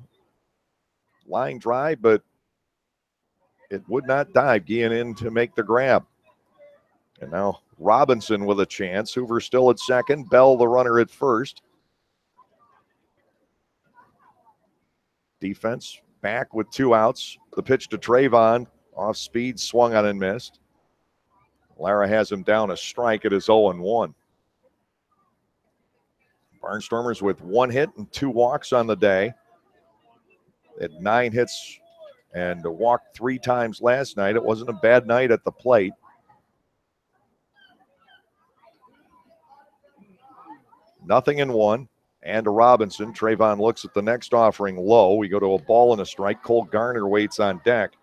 Line drive, but it would not dive. Guillen in to make the grab. And now Robinson with a chance. Hoover still at second. Bell the runner at first. Defense back with 2 outs. The pitch to Trayvon. Off speed, swung on and missed. Lara has him down a strike. It is 0-1. Barnstormers with 1 hit and 2 walks on the day. They had 9 hits and walked 3 times last night. It wasn't a bad night at the plate. Nothing in 1. And to Robinson. Trayvon looks at the next offering low. We go to a ball and a strike. Cole Garner waits on deck.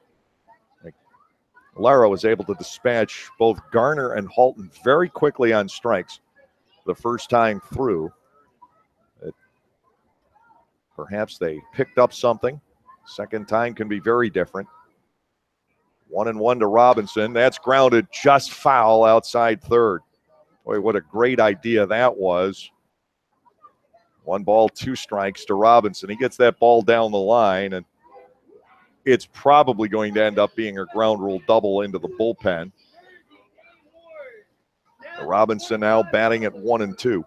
Lara was able to dispatch both Garner and Halton very quickly on strikes the first time through. Perhaps they picked up something. Second time can be very different. 1-1 to Robinson. That's grounded just foul outside third. Boy, what a great idea that was. 1 ball, 2 strikes to Robinson. He gets that ball down the line, and it's probably going to end up being a ground rule double into the bullpen. Robinson now batting at 1-2.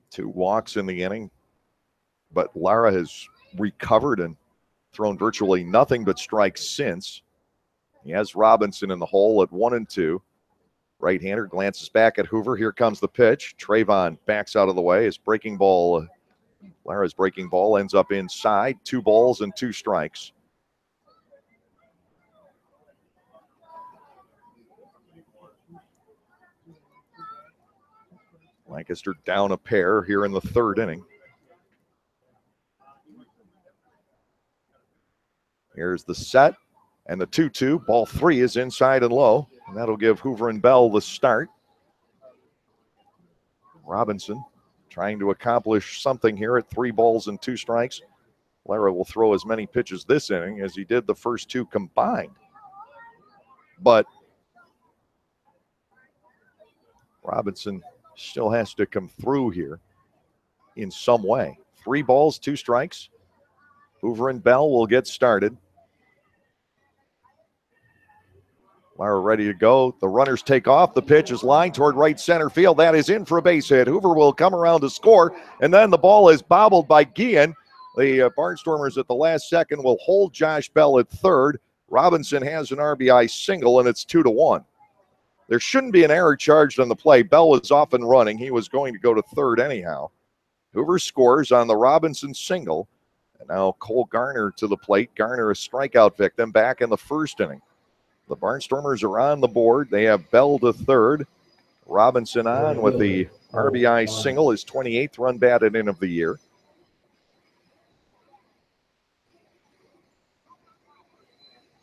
Two walks in the inning, but Lara has recovered and thrown virtually nothing but strikes since. He has Robinson in the hole at 1-2. Right-hander glances back at Hoover. Here comes the pitch. Trayvon backs out of the way. His breaking ball, Lara's breaking ball ends up inside. 2 balls and 2 strikes. Lancaster down a pair here in the 3rd inning. Here's the set and the 2-2. Ball 3 is inside and low, and that'll give Hoover and Bell the start. Robinson trying to accomplish something here at 3 balls and 2 strikes. Lara will throw as many pitches this inning as he did the first 2 combined. But Robinson still has to come through here in some way. 3 balls, 2 strikes. Hoover and Bell will get started. Lara ready to go. The runners take off. The pitch is lined toward right center field. That is in for a base hit. Hoover will come around to score, and then the ball is bobbled by Guillen. The Barnstormers at the last second will hold Josh Bell at third. Robinson has an RBI single, and it's 2-1. There shouldn't be an error charged on the play. Bell was off and running. He was going to go to third anyhow. Hoover scores on the Robinson single. And now Cole Garner to the plate. Garner, a strikeout victim, back in the first inning. The Barnstormers are on the board. They have Bell to third. Robinson on with the RBI single, his 28th run batted in of the year.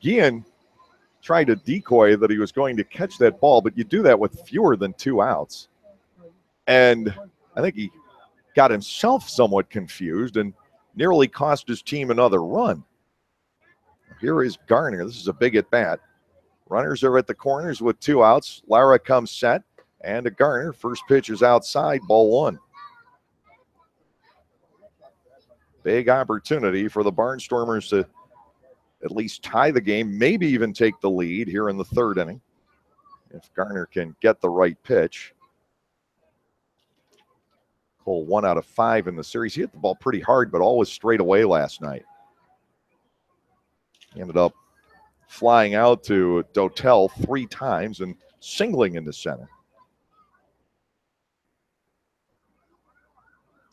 Guillen tried to decoy that he was going to catch that ball, but you do that with fewer than 2 outs. And I think he got himself somewhat confused and nearly cost his team another run. Here is Garner. This is a big at bat. Runners are at the corners with 2 outs. Lara comes set, and to Garner. First pitch is outside, ball 1. Big opportunity for the Barnstormers to at least tie the game, maybe even take the lead here in the third inning, if Garner can get the right pitch. Cole 1 out of 5 in the series. He hit the ball pretty hard, but always straight away last night. He ended up flying out to Dotel 3 times and singling into center.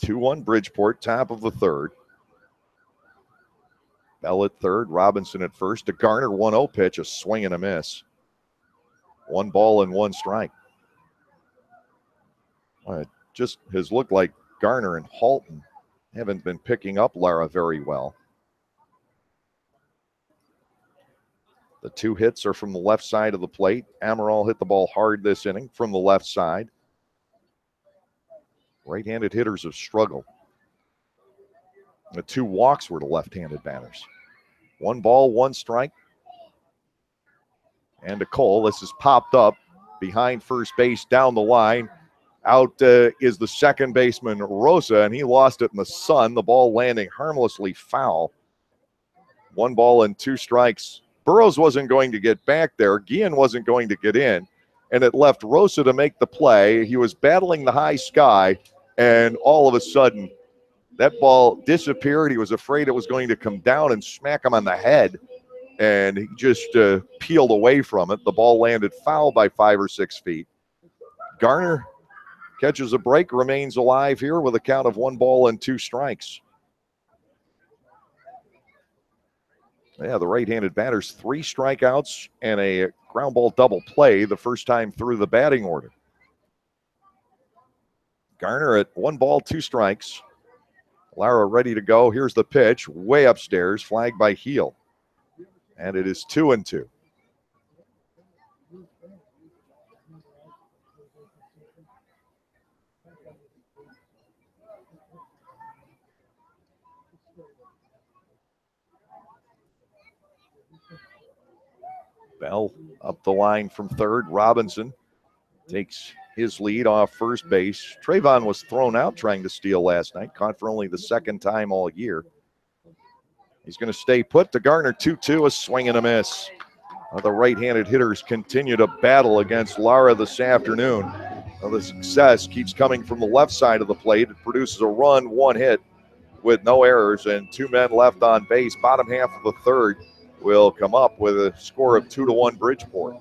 2-1 Bridgeport, top of the third. Bell at third, Robinson at first. To Garner, 1-0 pitch, a swing and a miss. 1 ball and 1 strike. It just has looked like Garner and Halton haven't been picking up Lara very well. The 2 hits are from the left side of the plate. Amaral hit the ball hard this inning from the left side. Right-handed hitters have struggled. The 2 walks were to left-handed batters. 1 ball, 1 strike. And to Cole, this is popped up behind first base down the line. Out is the second baseman, Rosa, and he lost it in the sun. The ball landing harmlessly foul. 1 ball and 2 strikes. Burrows wasn't going to get back there. Guillen wasn't going to get in. And it left Rosa to make the play. He was battling the high sky, and all of a sudden, that ball disappeared. He was afraid it was going to come down and smack him on the head, and he just peeled away from it. The ball landed foul by 5 or 6 feet. Garner catches a break, remains alive here with a count of 1 ball and 2 strikes. Yeah, the right-handed batter's 3 strikeouts and a ground ball double play the first time through the batting order. Garner at 1 ball, 2 strikes. Lara ready to go. Here's the pitch, way upstairs, flagged by Heel. And it is 2-2. Bell up the line from third. Robinson takes his lead off first base. Trayvon was thrown out trying to steal last night, caught for only the 2nd time all year. He's going to stay put. To Garner, 2-2, a swing and a miss. The right-handed hitters continue to battle against Lara this afternoon. The success keeps coming from the left side of the plate. It produces a run, 1 hit with no errors, and 2 men left on base. Bottom half of the third will come up with a score of 2-1 Bridgeport.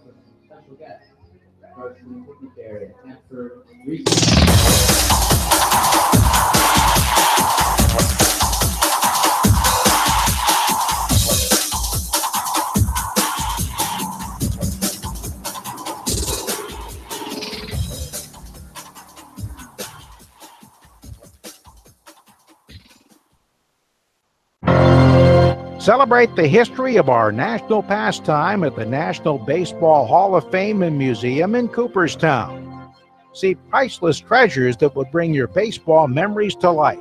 Celebrate the history of our national pastime at the National Baseball Hall of Fame and Museum in Cooperstown. See priceless treasures that will bring your baseball memories to life.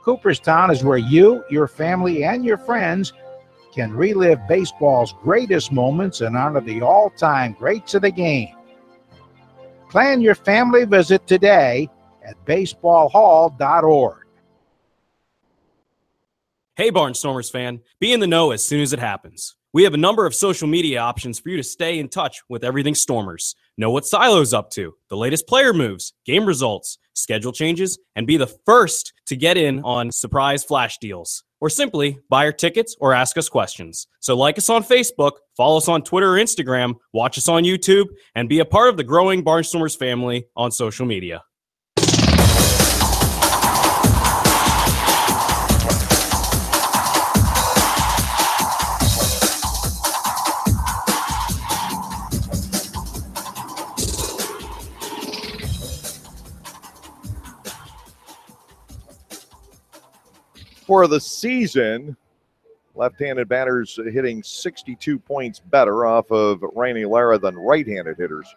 Cooperstown is where you, your family, and your friends can relive baseball's greatest moments and honor the all-time greats of the game. Plan your family visit today at baseballhall.org. Hey, Barnstormers fan, be in the know as soon as it happens. We have a number of social media options for you to stay in touch with everything Stormers. Know what Silo's up to, the latest player moves, game results, schedule changes, and be the first to get in on surprise flash deals. Or simply buy our tickets or ask us questions. So like us on Facebook, follow us on Twitter or Instagram, watch us on YouTube, and be a part of the growing Barnstormers family on social media. For the season, left-handed batters hitting 62 points better off of Rainey Lara than right-handed hitters.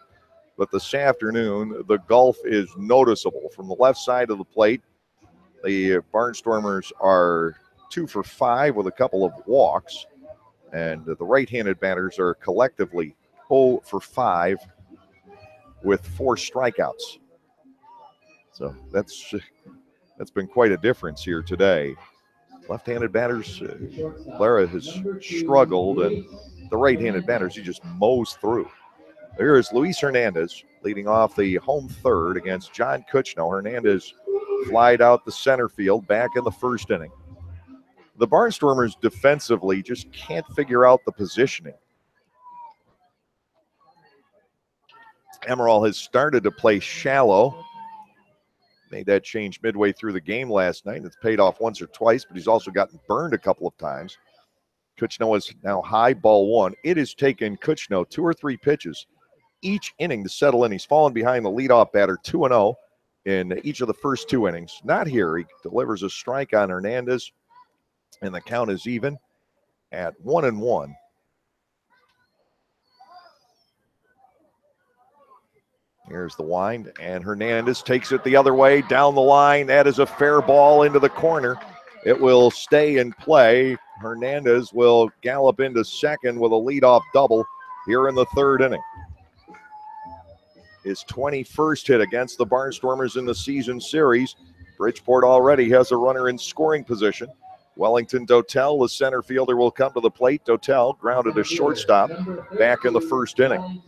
But this afternoon, the gulf is noticeable. From the left side of the plate, the Barnstormers are 2 for 5 with a couple of walks. And the right-handed batters are collectively 0 for 5 with 4 strikeouts. So that's been quite a difference here today. Left-handed batters, Lara has struggled, and the right-handed batters, he just mows through. Here is Luis Hernandez leading off the home third against John Kuchno. Hernandez flied out the center field back in the first inning. The Barnstormers defensively just can't figure out the positioning. Emerald has started to play shallow. Made that change midway through the game last night. It's paid off once or twice, but he's also gotten burned a couple of times. Kuchno is now high, ball 1. It has taken Kuchno 2 or 3 pitches each inning to settle in. He's fallen behind the leadoff batter 2-0 in each of the first 2 innings. Not here. He delivers a strike on Hernandez, and the count is even at 1-1. Here's the wind, and Hernandez takes it the other way down the line. That is a fair ball into the corner. It will stay in play. Hernandez will gallop into second with a leadoff double here in the third inning. His 21st hit against the Barnstormers in the season series. Bridgeport already has a runner in scoring position. Wellington Dotel, the center fielder, will come to the plate. Dotel grounded to shortstop back in the first inning.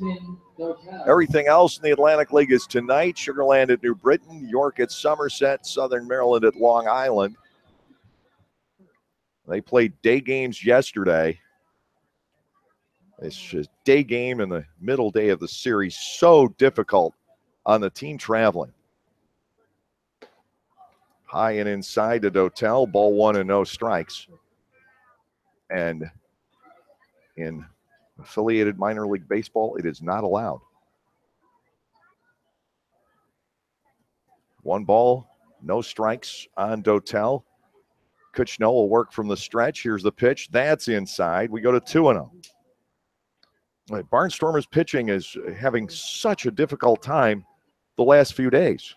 Everything else in the Atlantic League is tonight. Sugar Land at New Britain, York at Somerset, Southern Maryland at Long Island. They played day games yesterday. It's just day game in the middle day of the series. So difficult on the team traveling. High and inside to Dotel, ball 1 and no strikes. And in affiliated minor league baseball, it is not allowed. 1 ball, no strikes on Dotel. Kuchno will work from the stretch. Here's the pitch. That's inside. We go to 2-0. Barnstormers pitching is having such a difficult time the last few days.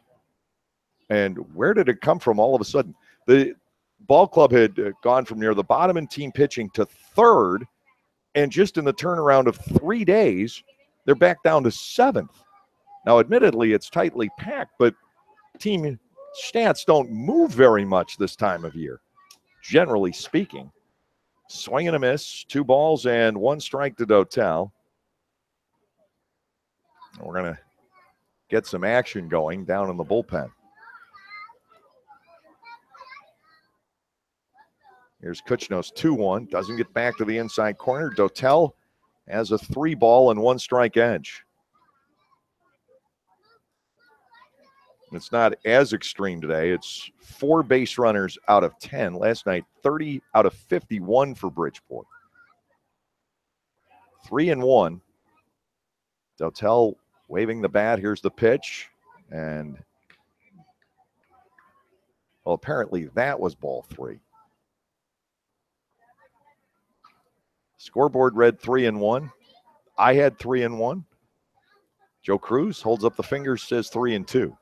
And where did it come from all of a sudden? The ball club had gone from near the bottom in team pitching to third, and just in the turnaround of 3 days, they're back down to 7th. Now, admittedly, it's tightly packed, but team stats don't move very much this time of year, generally speaking. Swing and a miss, 2 balls and 1 strike to Dotel. We're going to get some action going down in the bullpen. Here's Kuchno's 2-1. Doesn't get back to the inside corner. Dotel has a 3 ball and 1 strike edge. It's not as extreme today. It's 4 base runners out of 10. Last night, 30 out of 51 for Bridgeport. 3-1. Dotel waving the bat. Here's the pitch. And, well, apparently that was ball 3. Scoreboard read 3-1. I had 3-1. Joe Cruz holds up the fingers, says 3-2.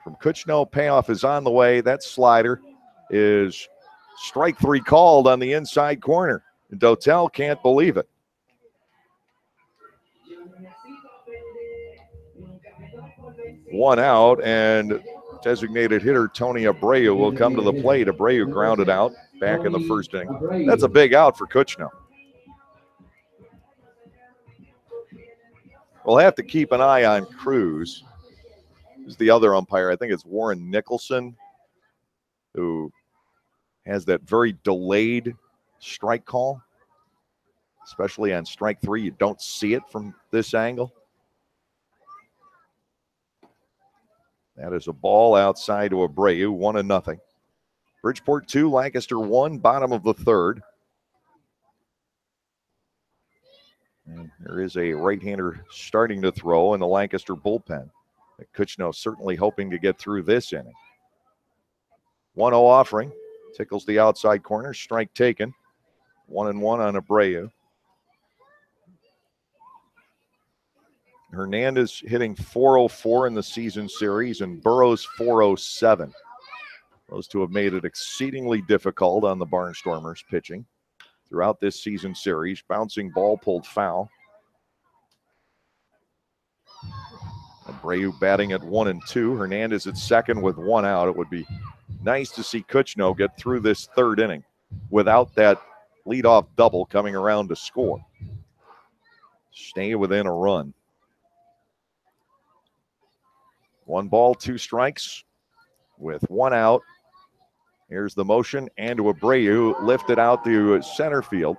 From Kuchno, payoff is on the way. That slider is strike 3 called on the inside corner. And Dotel can't believe it. 1 out, and designated hitter Tony Abreu will come to the plate. Abreu grounded out back in the first inning. That's a big out for Kuchno. We'll have to keep an eye on Cruz. Who's the other umpire? I think it's Warren Nicholson, who has that very delayed strike call, especially on strike 3. You don't see it from this angle. That is a ball outside to Abreu, 1-0. Bridgeport 2, Lancaster 1, bottom of the third. And there is a right-hander starting to throw in the Lancaster bullpen. Kuchno certainly hoping to get through this inning. 1-0 offering. Tickles the outside corner. Strike taken. 1-1 on Abreu. Hernandez hitting .404 in the season series, and Burrows .407. Those two have made it exceedingly difficult on the Barnstormers pitching throughout this season series. Bouncing ball pulled foul. Abreu batting at 1-2. Hernandez at second with 1 out. It would be nice to see Kuchno get through this third inning without that leadoff double coming around to score. Stay within a run. 1 ball, 2 strikes with 1 out. Here's the motion, and to Abreu, lifted out to center field.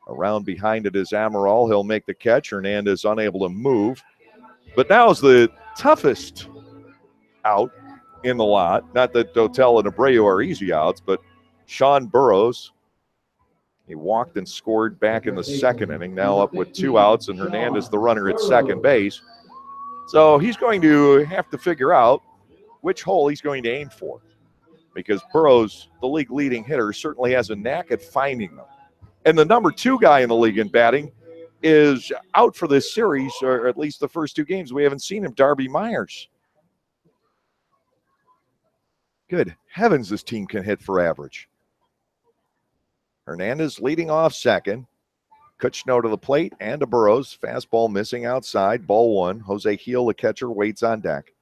Around behind it is Amaral. He'll make the catch. Hernandez unable to move. But now is the toughest out in the lot. Not that Dotel and Abreu are easy outs, but Sean Burrows. He walked and scored back in the second inning, now up with 2 outs, and Hernandez the runner at second base. So he's going to have to figure out which hole he's going to aim for, because Burrows, the league leading hitter, certainly has a knack at finding them. And the number 2 guy in the league in batting is out for this series, or at least the first 2 games. We haven't seen him, Darby Myers. Good heavens, this team can hit for average. Hernandez leading off second. Kuchno to the plate and to Burrows. Fastball missing outside. Ball 1. Jose Heel, the catcher, waits on deck.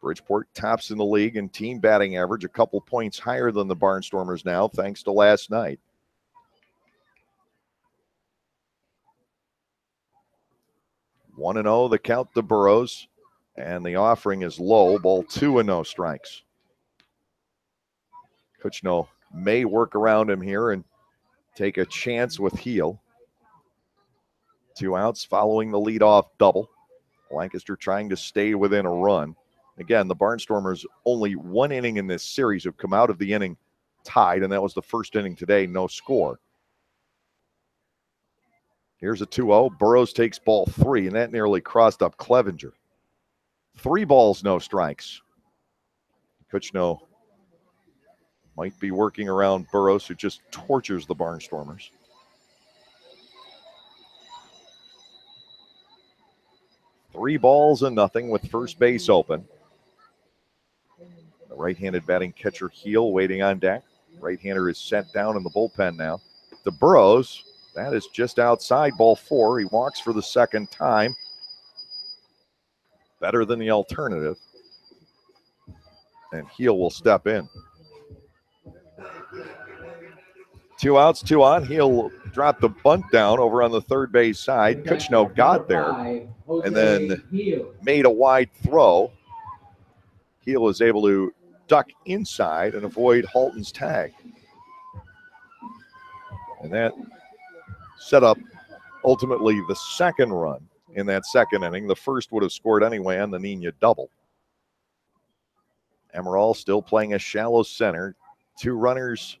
Bridgeport tops in the league in team batting average, a couple points higher than the Barnstormers now, thanks to last night. 1-0, the count to Burrows, and the offering is low. Ball 2 and no strikes. Kuchno may work around him here and take a chance with Heel. 2 outs following the leadoff double. Lancaster trying to stay within a run. Again, the Barnstormers only 1 inning in this series have come out of the inning tied, and that was the first inning today, no score. Here's a 2-0. Burrows takes ball 3, and that nearly crossed up Clevenger. 3 balls, no strikes. Kuchno might be working around Burrows, who just tortures the Barnstormers. Three balls and nothing with first base open. The right-handed batting catcher Heel waiting on deck. Right-hander is sent down in the bullpen now. The Burrows, that is just outside, ball 4. He walks for the second time. Better than the alternative. And Heel will step in. 2 outs, 2 on. Heel dropped the bunt down over on the third base side. Kuchno got there and then made a wide throw. Heel was able to duck inside and avoid Halton's tag. And that set up ultimately the second run in that second inning. The first would have scored anyway on the Nina double. Amaral still playing a shallow center. 2 runners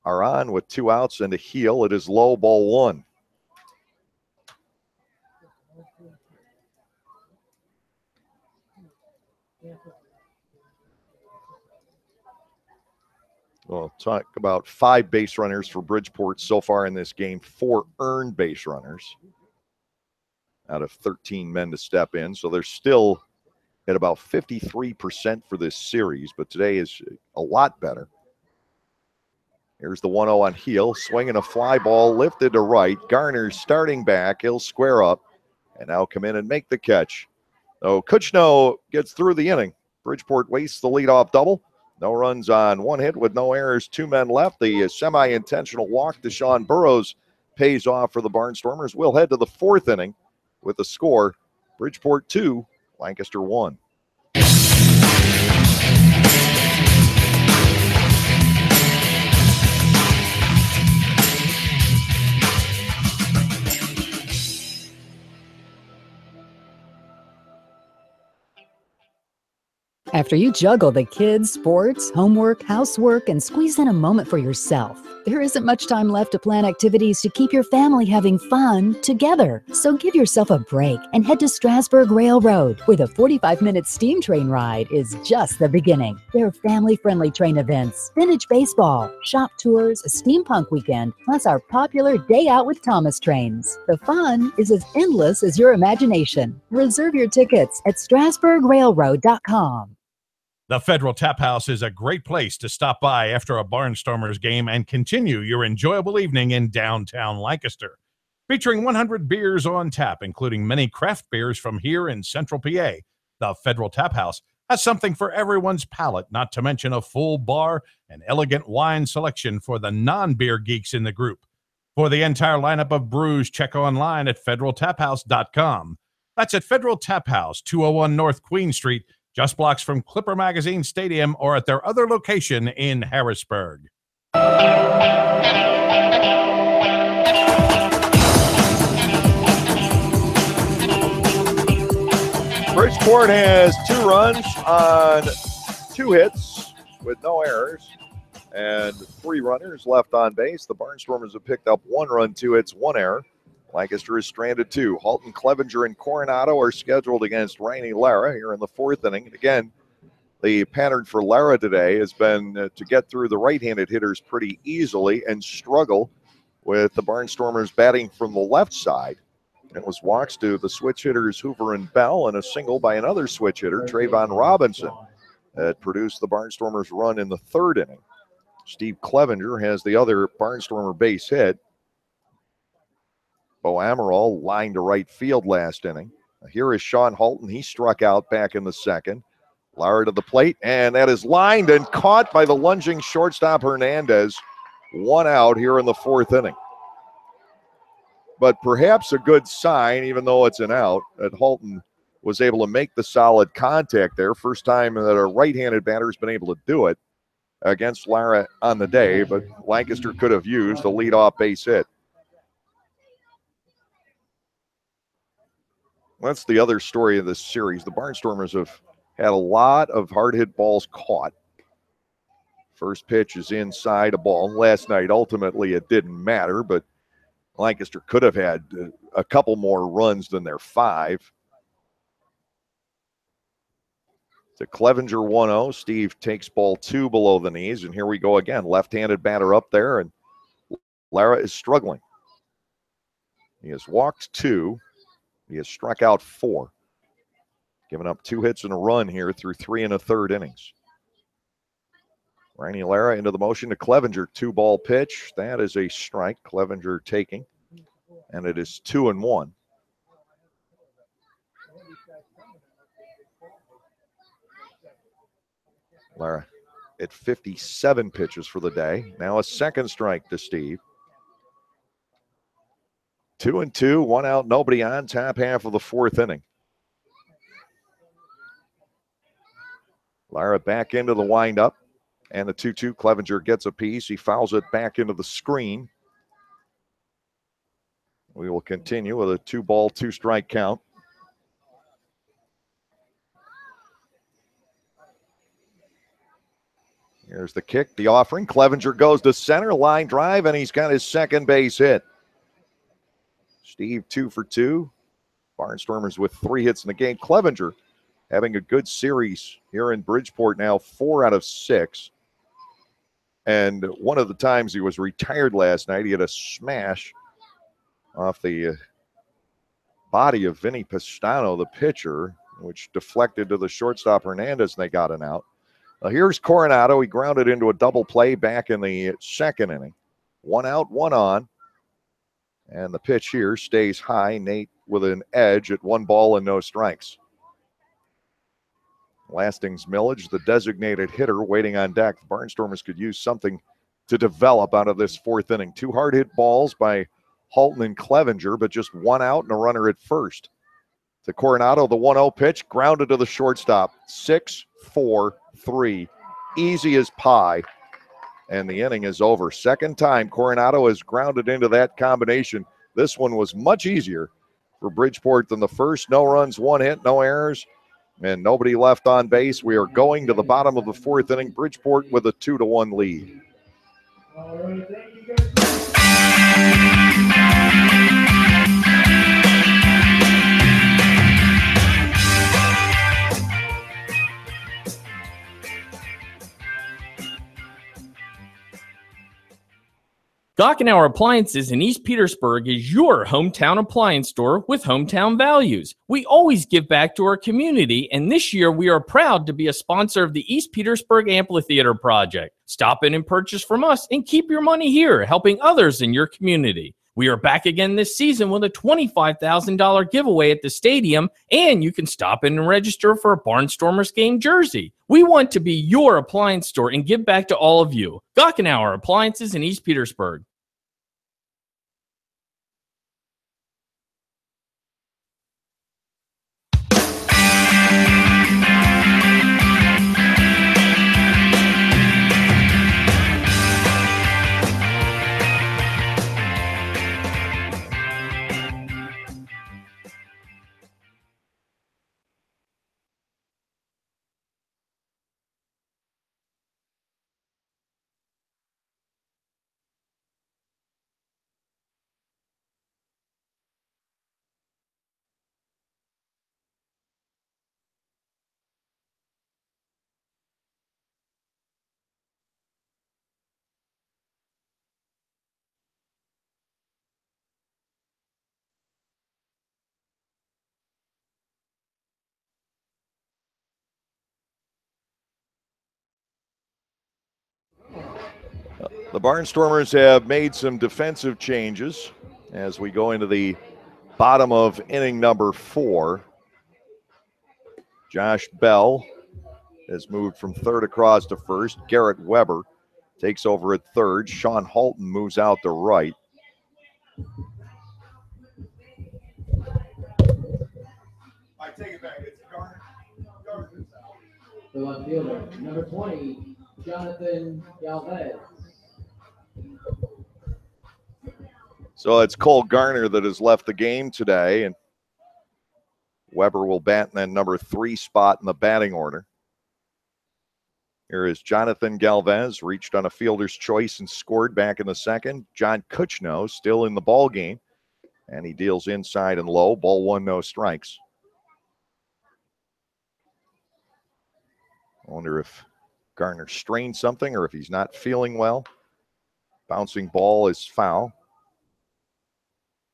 are on with 2 outs and a Heel. It is low, ball 1. We'll talk about 5 base runners for Bridgeport so far in this game. 4 earned base runners out of 13 men to step in. So they're still at about 53% for this series, but today is a lot better. Here's the 1-0 on Heel, swinging a fly ball lifted to right. Garner starting back. He'll square up and now come in and make the catch. So Kuchno gets through the inning. Bridgeport wastes the leadoff double. No runs on one hit with no errors, 2 men left. The semi-intentional walk to Sean Burrows pays off for the Barnstormers. We'll head to the 4th inning with the score, Bridgeport 2, Lancaster 1. After you juggle the kids, sports, homework, housework, and squeeze in a moment for yourself, there isn't much time left to plan activities to keep your family having fun together. So give yourself a break and head to Strasburg Railroad, where the 45-minute steam train ride is just the beginning. There are family-friendly train events, vintage baseball, shop tours, a steampunk weekend, plus our popular Day Out with Thomas trains. The fun is as endless as your imagination. Reserve your tickets at strasburgrailroad.com. The Federal Tap House is a great place to stop by after a Barnstormers game and continue your enjoyable evening in downtown Lancaster. Featuring 100 beers on tap, including many craft beers from here in Central PA, the Federal Tap House has something for everyone's palate, not to mention a full bar and elegant wine selection for the non-beer geeks in the group. For the entire lineup of brews, check online at federaltaphouse.com. That's at Federal Tap House, 201 North Queen Street, just blocks from Clipper Magazine Stadium, or at their other location in Harrisburg. Bridgeport has 2 runs on 2 hits with no errors and 3 runners left on base. The Barnstormers have picked up 1 run, 2 hits, 1 error. Lancaster is stranded 2. Halton, Clevenger, and Coronado are scheduled against Rainey Lara here in the 4th inning. And again, the pattern for Lara today has been to get through the right-handed hitters pretty easily and struggle with the Barnstormers batting from the left side. It was walks to the switch hitters Hoover and Bell and a single by another switch hitter, Trayvon Robinson, that produced the Barnstormers' run in the 3rd inning. Steve Clevenger has the other Barnstormer base hit. Bo Amaral lined to right field last inning. Here is Sean Halton. He struck out back in the 2nd. Lara to the plate, and that is lined and caught by the lunging shortstop Hernandez. 1 out here in the 4th inning. But perhaps a good sign, even though it's an out, that Halton was able to make the solid contact there. First time that a right-handed batter has been able to do it against Lara on the day, but Lancaster could have used a leadoff base hit. That's the other story of this series. The Barnstormers have had a lot of hard hit balls caught. First pitch is inside a ball. Last night, ultimately, it didn't matter, but Lancaster could have had a couple more runs than their 5. To Clevenger 1-0. Steve takes ball 2 below the knees, and here we go again. Left-handed batter up there, and Lara is struggling. He has walked 2. He has struck out 4. Giving up 2 hits and a run here through 3 1/3 innings. Rainey Lara into the motion to Clevenger. 2-ball pitch. That is a strike. Clevenger taking. And it is 2-1. Lara at 57 pitches for the day. Now a 2nd strike to Steve. 2-2, 1 out, nobody on. Top half of the 4th inning. Lara back into the windup. And the 2-2, Clevenger gets a piece. He fouls it back into the screen. We will continue with a 2-ball, 2-strike count. Here's the kick, the offering. Clevenger goes to center, line drive, and he's got his 2nd base hit. Steve 2 for 2. Barnstormers with 3 hits in the game. Clevenger having a good series here in Bridgeport now, 4 out of 6. And one of the times he was retired last night, he had a smash off the body of Vinny Pistano, the pitcher, which deflected to the shortstop Hernandez, and they got an out. Here's Coronado. He grounded into a double play back in the 2nd inning. 1 out, 1 on. And the pitch here stays high. Nate with an edge at 1 ball and no strikes. Lastings Millage, the designated hitter, waiting on deck. The Barnstormers could use something to develop out of this 4th inning. 2 hard hit balls by Halton and Clevenger, but just 1 out and a runner at first. To Coronado, the 1-0 pitch, grounded to the shortstop. 6-4-3, easy as pie, and the inning is over. Second time Coronado has grounded into that combination. This one was much easier for Bridgeport than the first. No runs, 1 hit, no errors, and nobody left on base. We are going to the bottom of the 4th inning. Bridgeport with a 2-1 lead. All right, thank you guys. Gockenauer Appliances in East Petersburg is your hometown appliance store with hometown values. We always give back to our community, and this year we are proud to be a sponsor of the East Petersburg Amphitheater Project. Stop in and purchase from us and keep your money here, helping others in your community. We are back again this season with a $25,000 giveaway at the stadium, and you can stop in and register for a Barnstormers game jersey. We want to be your appliance store and give back to all of you. Gockenauer Appliances in East Petersburg. The Barnstormers have made some defensive changes as we go into the bottom of inning number 4. Josh Bell has moved from third across to first. Garrett Weber takes over at third. Sean Halton moves out to right. I take it back. It's Garner. The left fielder, number 20, Jonathan Galvez. So it's Cole Garner that has left the game today, and Weber will bat in that number 3 spot in the batting order. Here is Jonathan Galvez, reached on a fielder's choice and scored back in the second. John Kuchno still in the ball game, and he deals inside and low. Ball 1, no strikes. I wonder if Garner strained something or if he's not feeling well. Bouncing ball is foul.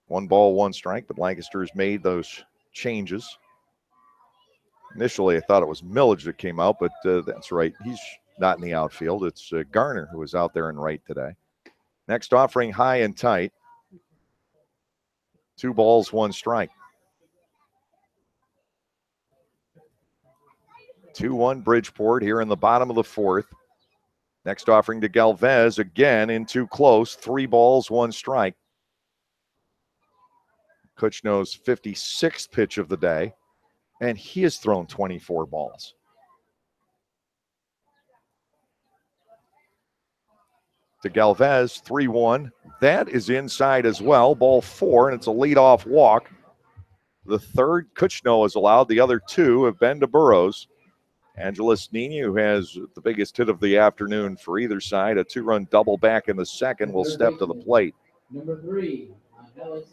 1 ball, 1 strike, but Lancaster has made those changes. Initially, I thought it was Millage that came out, but that's right. He's not in the outfield. It's Garner who is out there in right today. Next offering, high and tight. 2 balls, 1 strike. 2-1 Bridgeport here in the bottom of the 4th. Next offering to Galvez, again in too close. 3 balls, 1 strike. Kuchno's 56th pitch of the day, and he has thrown 24 balls. To Galvez, 3-1. That is inside as well. Ball 4, and it's a leadoff walk. The third Kuchno has allowed. The other 2 have been to Burrows. Angeles Nini, who has the biggest hit of the afternoon for either side, a 2-run double back in the second, will step to the plate. Number 3, Angeles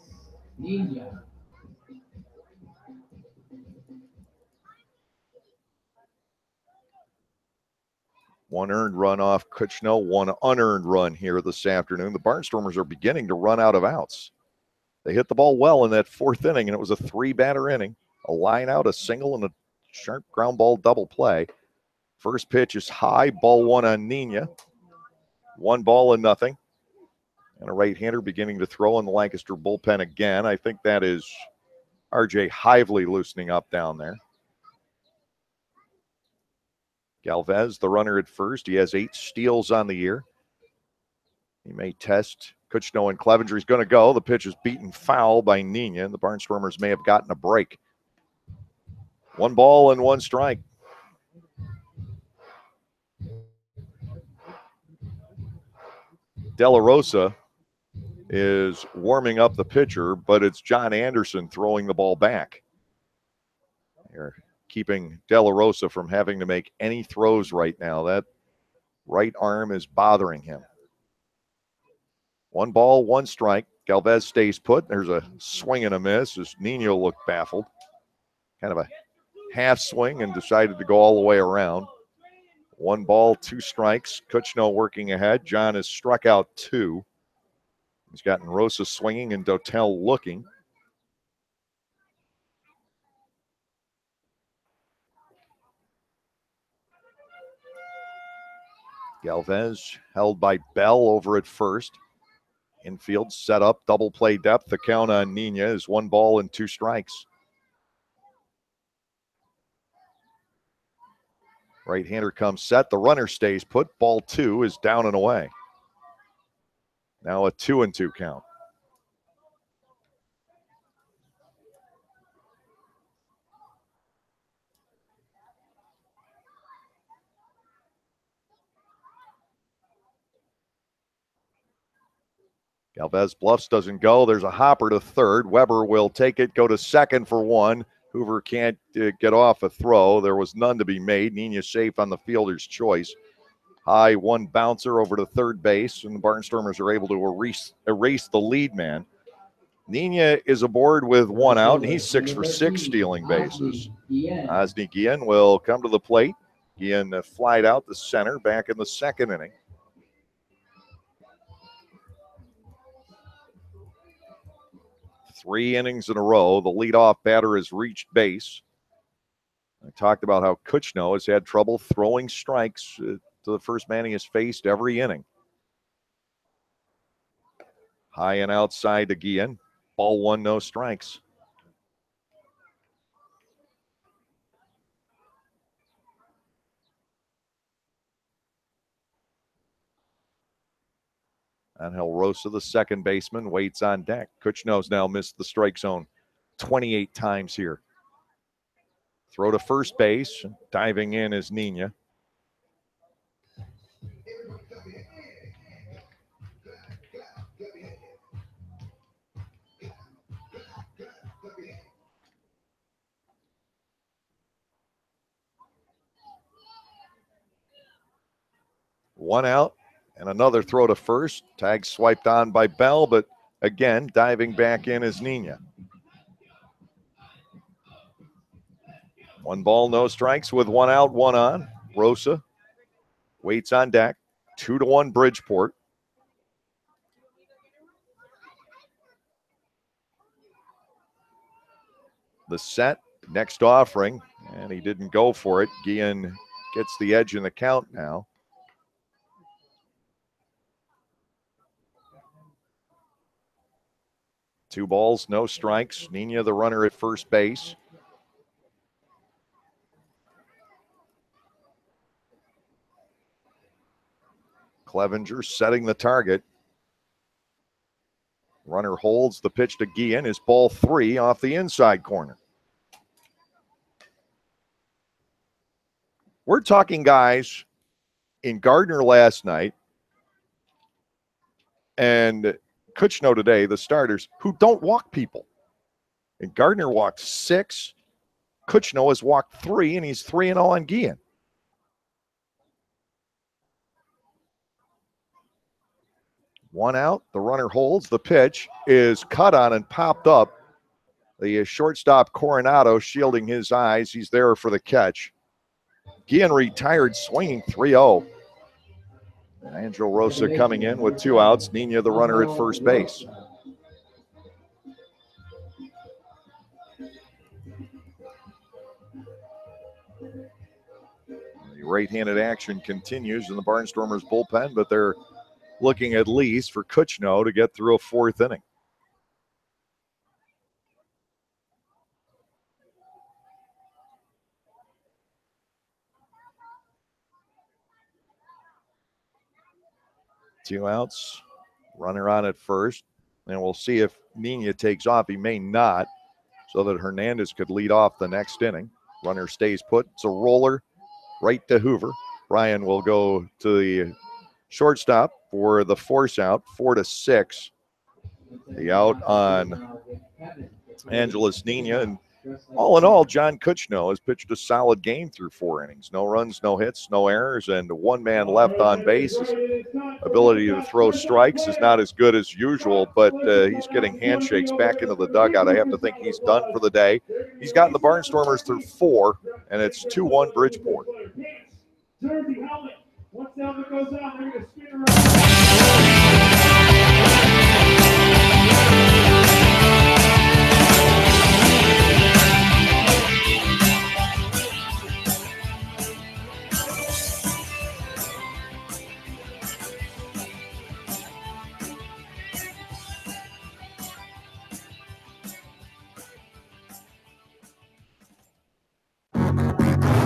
Nini. One earned run off Kuchno, 1 unearned run here this afternoon. The Barnstormers are beginning to run out of outs. They hit the ball well in that 4th inning, and it was a 3-batter inning. A line out, a single, and a sharp ground ball double play. First pitch is high, ball 1 on Nina. 1 ball and nothing. And a right-hander beginning to throw in the Lancaster bullpen again. I think that is R.J. Hively loosening up down there. Galvez, the runner at first. He has 8 steals on the year. He may test Kuchno and Clevenger. He's going to go. The pitch is beaten foul by Nina, and the Barnstormers may have gotten a break. 1 ball and 1 strike. De La Rosa is warming up the pitcher, but it's John Anderson throwing the ball back. They're keeping De La Rosa from having to make any throws right now. That right arm is bothering him. 1 ball, 1 strike. Galvez stays put. There's a swing and a miss as Nino looked baffled. Kind of a half swing and decided to go all the way around. 1 ball, 2 strikes. Kuchno working ahead. John has struck out 2. He's gotten Rosa swinging and Dotel looking. Galvez held by Bell over at first. Infield set up, double play depth. The count on Nina is 1 ball and 2 strikes. Right-hander comes set. The runner stays put. Ball 2 is down and away. Now a 2-2 count. Galvez bluffs, doesn't go. There's a hopper to third. Weber will take it, go to second for 1. Hoover can't get off a throw. There was none to be made. Nina safe on the fielder's choice. High 1 bouncer over to third base, and the Barnstormers are able to erase the lead man. Nina is aboard with 1 out, and he's 6 for 6 stealing bases. Osni Guillen will come to the plate. Guillen flied out the center back in the 2nd inning. Three innings in a row. The leadoff batter has reached base. I talked about how Kuchno has had trouble throwing strikes to the first man he has faced every inning. High and outside to Guillen. Ball 1, no strikes. Angel Rosa, the second baseman, waits on deck. Kuchno's now missed the strike zone 28 times here. Throw to first base. Diving in is Nina. One out and another throw to first. Tag swiped on by Bell, but again, diving back in is Nina. 1 ball, no strikes with 1 out, 1 on. Rosa waits on deck. 2-1 Bridgeport. The set, next offering, and he didn't go for it. Guillen gets the edge in the count now. Two balls, no strikes. Nina, the runner at first base. Clevenger setting the target. Runner holds the pitch to Guillen. Is ball 3 off the inside corner. We're talking guys in Gardner last night and Kuchno today, the starters, who don't walk people. And Gardner walked 6. Kuchno has walked 3, and he's 3-0 on Guillen. One out, the runner holds. The pitch is cut on and popped up. The shortstop Coronado shielding his eyes. He's there for the catch. Guillen retired swinging 3-0. Angel Rosa coming in with 2 outs. Nina, the runner at first base. The right-handed action continues in the Barnstormers bullpen, but they're looking at least for Kuchno to get through a 4th inning. 2 outs. Runner on at first. And we'll see if Nina takes off. He may not, so that Hernandez could lead off the next inning. Runner stays put. It's a roller right to Hoover. Brian will go to the shortstop for the force out, 4-6. The out on Angeles Nina. And all in all, John Kuchno has pitched a solid game through 4 innings. No runs, no hits, no errors, and 1 man left on base. His ability to throw strikes is not as good as usual, but he's getting handshakes back into the dugout. I have to think he's done for the day. He's gotten the Barnstormers through 4, and it's 2-1 Bridgeport. Once the helmet goes on, they're going to spin around.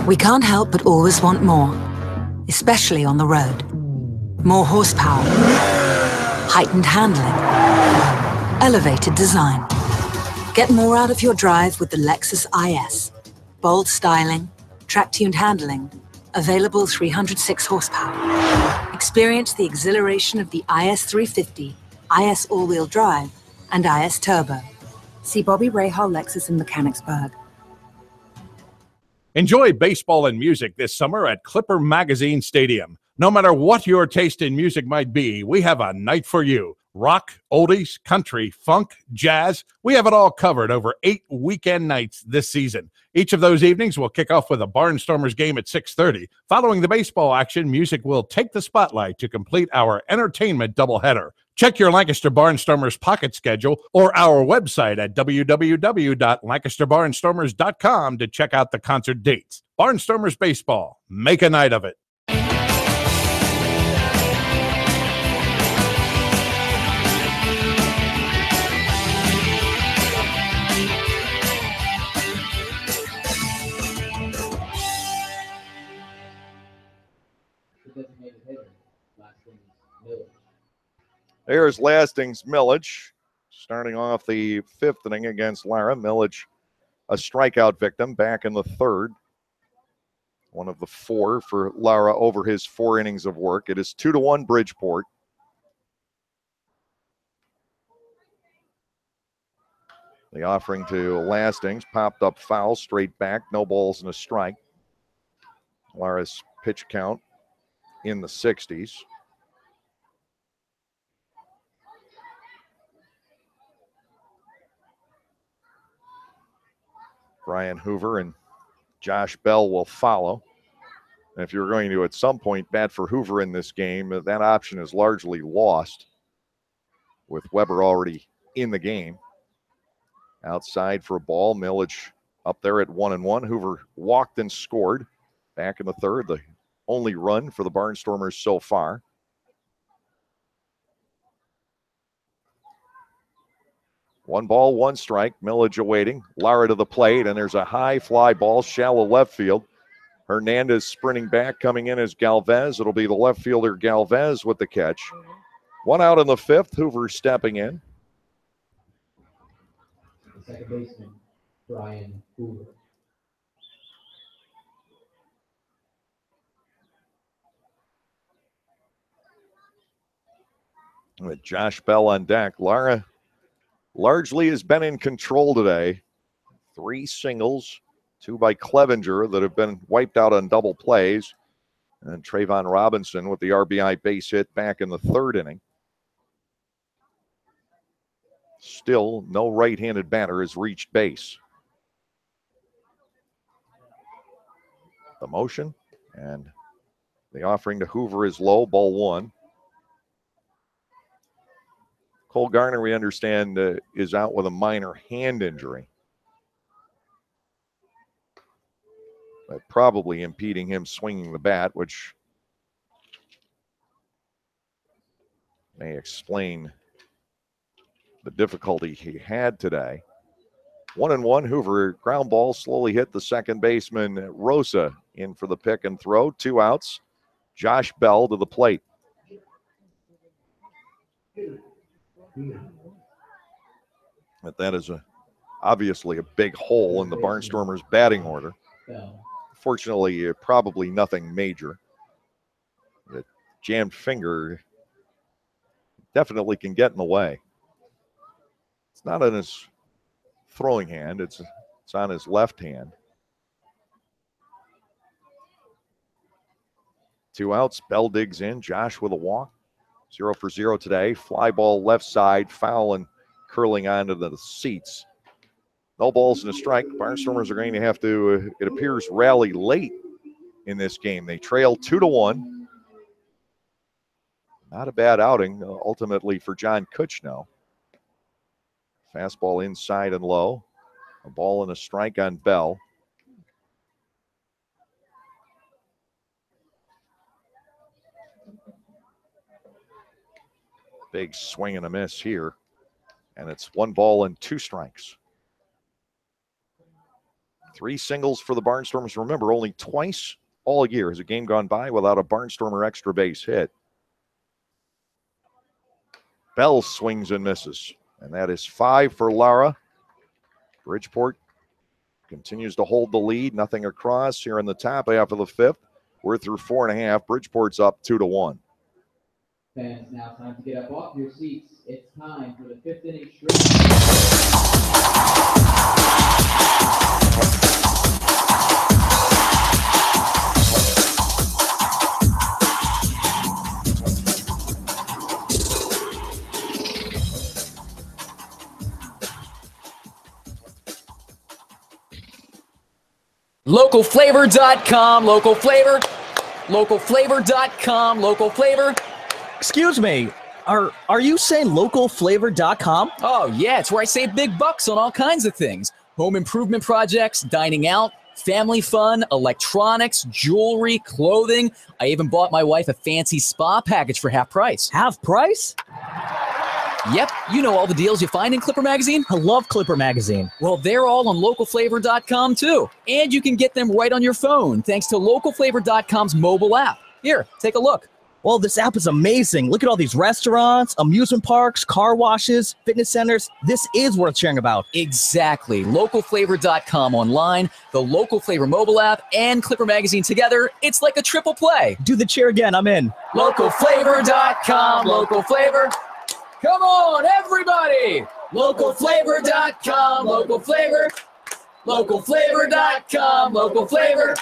We can't help but always want more, especially on the road. More horsepower, heightened handling, elevated design. Get more out of your drive with the Lexus IS. Bold styling, track-tuned handling, available 306 horsepower. Experience the exhilaration of the IS 350, IS all-wheel drive, and IS Turbo. See Bobby Rahal Lexus in Mechanicsburg. Enjoy baseball and music this summer at Clipper Magazine Stadium. No matter what your taste in music might be, we have a night for you. Rock, oldies, country, funk, jazz. We have it all covered over 8 weekend nights this season. Each of those evenings will kick off with a Barnstormers game at 6:30. Following the baseball action, music will take the spotlight to complete our entertainment doubleheader. Check your Lancaster Barnstormers pocket schedule or our website at www.lancasterbarnstormers.com to check out the concert dates. Barnstormers Baseball. Make a night of it. There's Lasting's Millage, starting off the 5th inning against Lara. Millage, a strikeout victim, back in the 3rd. One of the 4 for Lara over his 4 innings of work. It is 2-1 Bridgeport. The offering to Lastings, popped up foul, straight back, no balls and a strike. Lara's pitch count in the 60s. Brian Hoover and Josh Bell will follow. And if you're going to, at some point, bat for Hoover in this game, that option is largely lost with Weber already in the game. Outside for a ball. Millage up there at 1-1. Hoover walked and scored back in the 3rd. The only run for the Barnstormers so far. One ball, one strike. Millage awaiting. Lara to the plate, and there's a high fly ball, shallow left field. Hernandez sprinting back, coming in as Galvez. It'll be the left fielder Galvez with the catch. 1 out in the 5th. Hoover stepping in. The second baseman, Brian Hoover. With Josh Bell on deck, Lara largely has been in control today. 3 singles, 2 by Clevenger that have been wiped out on double plays. And Trayvon Robinson with the RBI base hit back in the 3rd inning. Still, no right-handed batter has reached base. The motion and the offering to Hoover is low, ball 1. Cole Garner, we understand, is out with a minor hand injury. But probably impeding him swinging the bat, which may explain the difficulty he had today. 1-1, Hoover, ground ball, slowly hit the second baseman, Rosa, in for the pick and throw. 2 outs. Josh Bell to the plate. But that is obviously a big hole in the Barnstormers' batting order. Fortunately, probably nothing major. The jammed finger definitely can get in the way. It's not on his throwing hand, it's on his left hand. 2 outs, Bell digs in, Josh with a walk. 0 for 0 today. Fly ball left side, foul and curling onto the seats. No balls and a strike. Barnstormers are going to have to, it appears, rally late in this game. They trail 2-1. Not a bad outing, ultimately, for John Kuchno. Fastball inside and low. A ball and a strike on Bell. Big swing and a miss here. And it's 1 ball and 2 strikes. 3 singles for the Barnstormers. Remember, only twice all year has a game gone by without a Barnstormer extra base hit. Bell swings and misses. And that is 5 for Lara. Bridgeport continues to hold the lead. Nothing across here in the top half of the 5th. We're through 4.5. Bridgeport's up 2-1. Fans, now time to get up off your seats. It's time for the 5th inning stretch. Localflavor.com, local flavor. Localflavor.com, local flavor. Excuse me, are you saying localflavor.com? Oh, yeah, it's where I save big bucks on all kinds of things. Home improvement projects, dining out, family fun, electronics, jewelry, clothing. I even bought my wife a fancy spa package for half price. Half price? Yep, you know all the deals you find in Clipper Magazine. I love Clipper Magazine. Well, they're all on localflavor.com too. And you can get them right on your phone thanks to localflavor.com's mobile app. Here, take a look. Well, this app is amazing. Look at all these restaurants, amusement parks, car washes, fitness centers. This is worth sharing about. Exactly. Localflavor.com online, the Local Flavor mobile app, and Clipper Magazine together. It's like a triple play. Do the cheer again. I'm in. Localflavor.com, local flavor. Come on, everybody! Localflavor.com, local flavor. Localflavor.com, local flavor.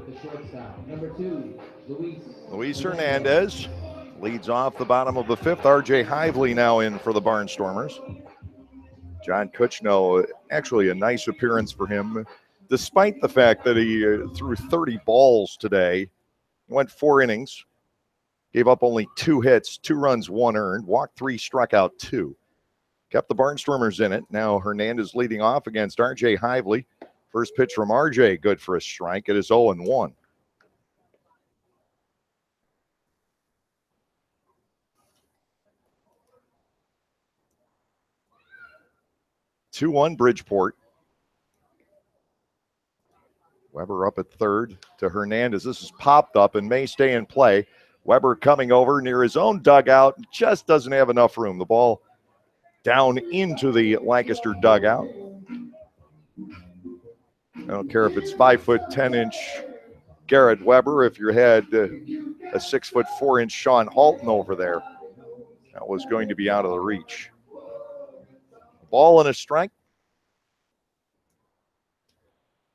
The shortstop, number 2, Luis Hernandez leads off the bottom of the 5th. R.J. Hively now in for the Barnstormers. John Kuchno, actually a nice appearance for him, despite the fact that he threw 30 balls today. He went 4 innings, gave up only 2 hits, 2 runs, 1 earned, walked 3, struck out 2. Kept the Barnstormers in it. Now Hernandez leading off against R.J. Hively. First pitch from R.J., good for a strike. It is 0-1. Bridgeport. Weber up at third to Hernandez. This is popped up and may stay in play. Weber coming over near his own dugout. Just doesn't have enough room. The ball down into the Lancaster dugout. I don't care if it's 5'10" Garrett Weber, if you had a 6'4" Sean Halton over there. That was going to be out of the reach. Ball and a strike.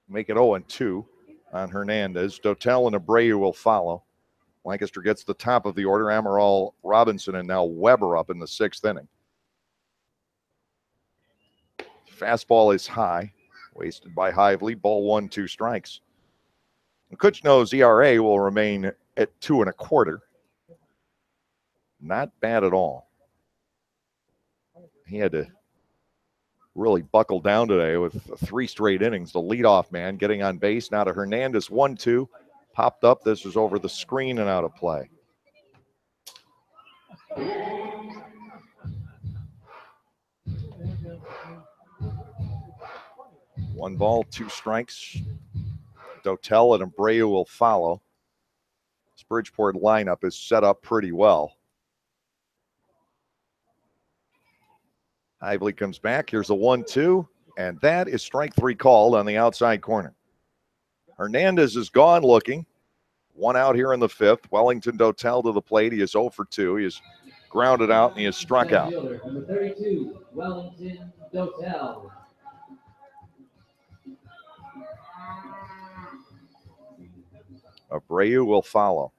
Make it 0-2 on Hernandez. Dotel and Abreu will follow. Lancaster gets the top of the order. Amaral, Robinson, and now Weber up in the 6th inning. Fastball is high. Wasted by Hively. Ball 1, 2 strikes. Kuchno's ERA will remain at 2.25. Not bad at all. He had to really buckle down today with 3 straight innings. The leadoff man getting on base. Now to Hernandez. 1-2. Popped up. This is over the screen and out of play. One ball, 2 strikes. Dotel and Abreu will follow. This Bridgeport lineup is set up pretty well. Hively comes back. Here's a 1-2, and that is strike 3 called on the outside corner. Hernandez is gone looking. 1 out here in the 5th. Wellington Dotel to the plate. He is 0 for 2. He is grounded out and he is struck out. Number 32, Wellington Dotel. Abreu will follow.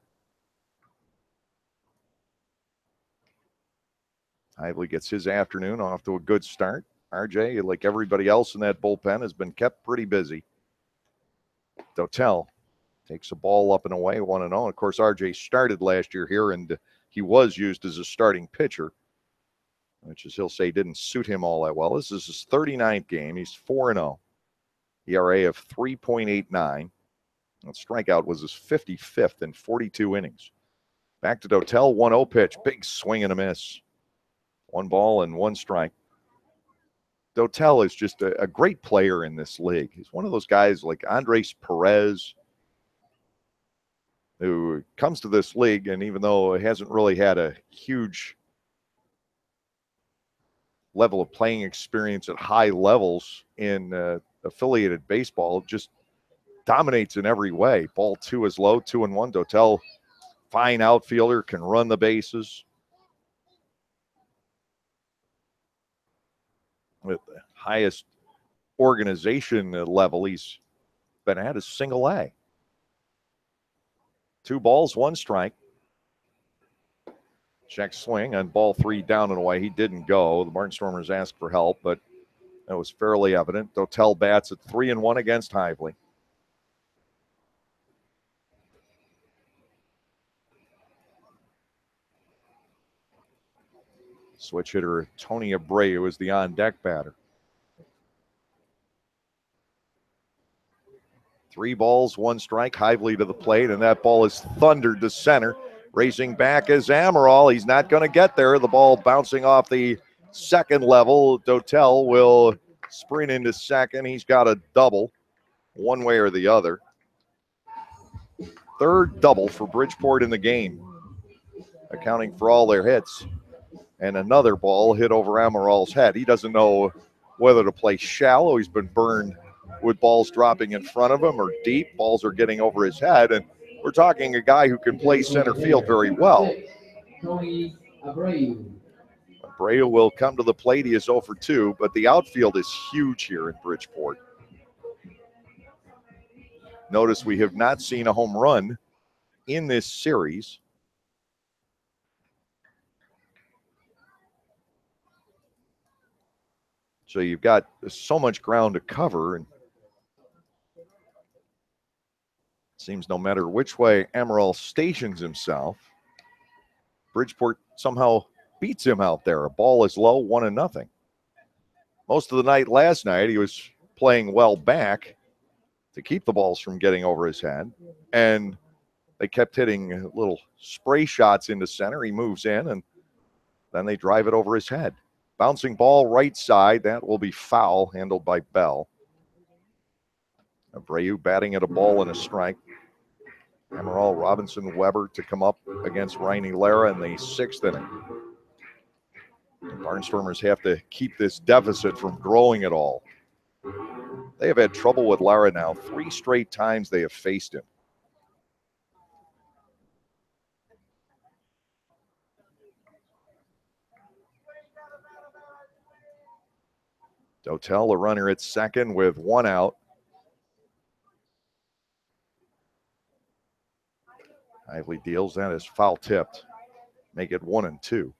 Hively gets his afternoon off to a good start. RJ, like everybody else in that bullpen, has been kept pretty busy. Dotel takes a ball up and away, 1-0. Of course, RJ started last year here, and he was used as a starting pitcher, which, as he'll say, didn't suit him all that well. This is his 39th game. He's 4-0. ERA of 3.89. That strikeout was his 55th in 42 innings. Back to Dotel, 1-0 pitch. Big swing and a miss. 1 ball and 1 strike. Dotel is just a great player in this league. He's one of those guys like Andres Perez, who comes to this league, and even though he hasn't really had a huge level of playing experience at high levels in affiliated baseball, just dominates in every way. Ball 2 is low, 2-1. Dotel, fine outfielder, can run the bases. With the highest organization level he's been at is single A. 2 balls, 1 strike. Check swing on ball 3 down and away. He didn't go. The Barnstormers asked for help, but that was fairly evident. Dotel bats at 3-1 against Hively. Switch hitter Tony Abreu is the on-deck batter. 3 balls, 1 strike. Hively to the plate, and that ball is thundered to center. Racing back is Amaral. He's not going to get there. The ball bouncing off the second level. Dotel will sprint into second. He's got a double, one way or the other. 3rd double for Bridgeport in the game, accounting for all their hits. And another ball hit over Amaral's head. He doesn't know whether to play shallow. He's been burned with balls dropping in front of him or deep. Balls are getting over his head. And we're talking a guy who can play center field very well. Tony Abreu. Abreu will come to the plate. He is 0 for 2, but the outfield is huge here in Bridgeport. Notice we have not seen a home run in this series. So you've got so much ground to cover, and it seems no matter which way Amaral stations himself, Bridgeport somehow beats him out there. A ball is low, 1-0. Most of the night last night, he was playing well back to keep the balls from getting over his head, and they kept hitting little spray shots into center. He moves in, and then they drive it over his head. Bouncing ball right side. That will be foul, handled by Bell. Abreu batting at a ball and a strike. Amaral, Robinson, Weber to come up against Riney Lara in the 6th inning. The Barnstormers have to keep this deficit from growing at all. They have had trouble with Lara now. 3 straight times they have faced him. Dotel, a runner at second with one out. Ively deals. That is foul tipped. Make it 1-2.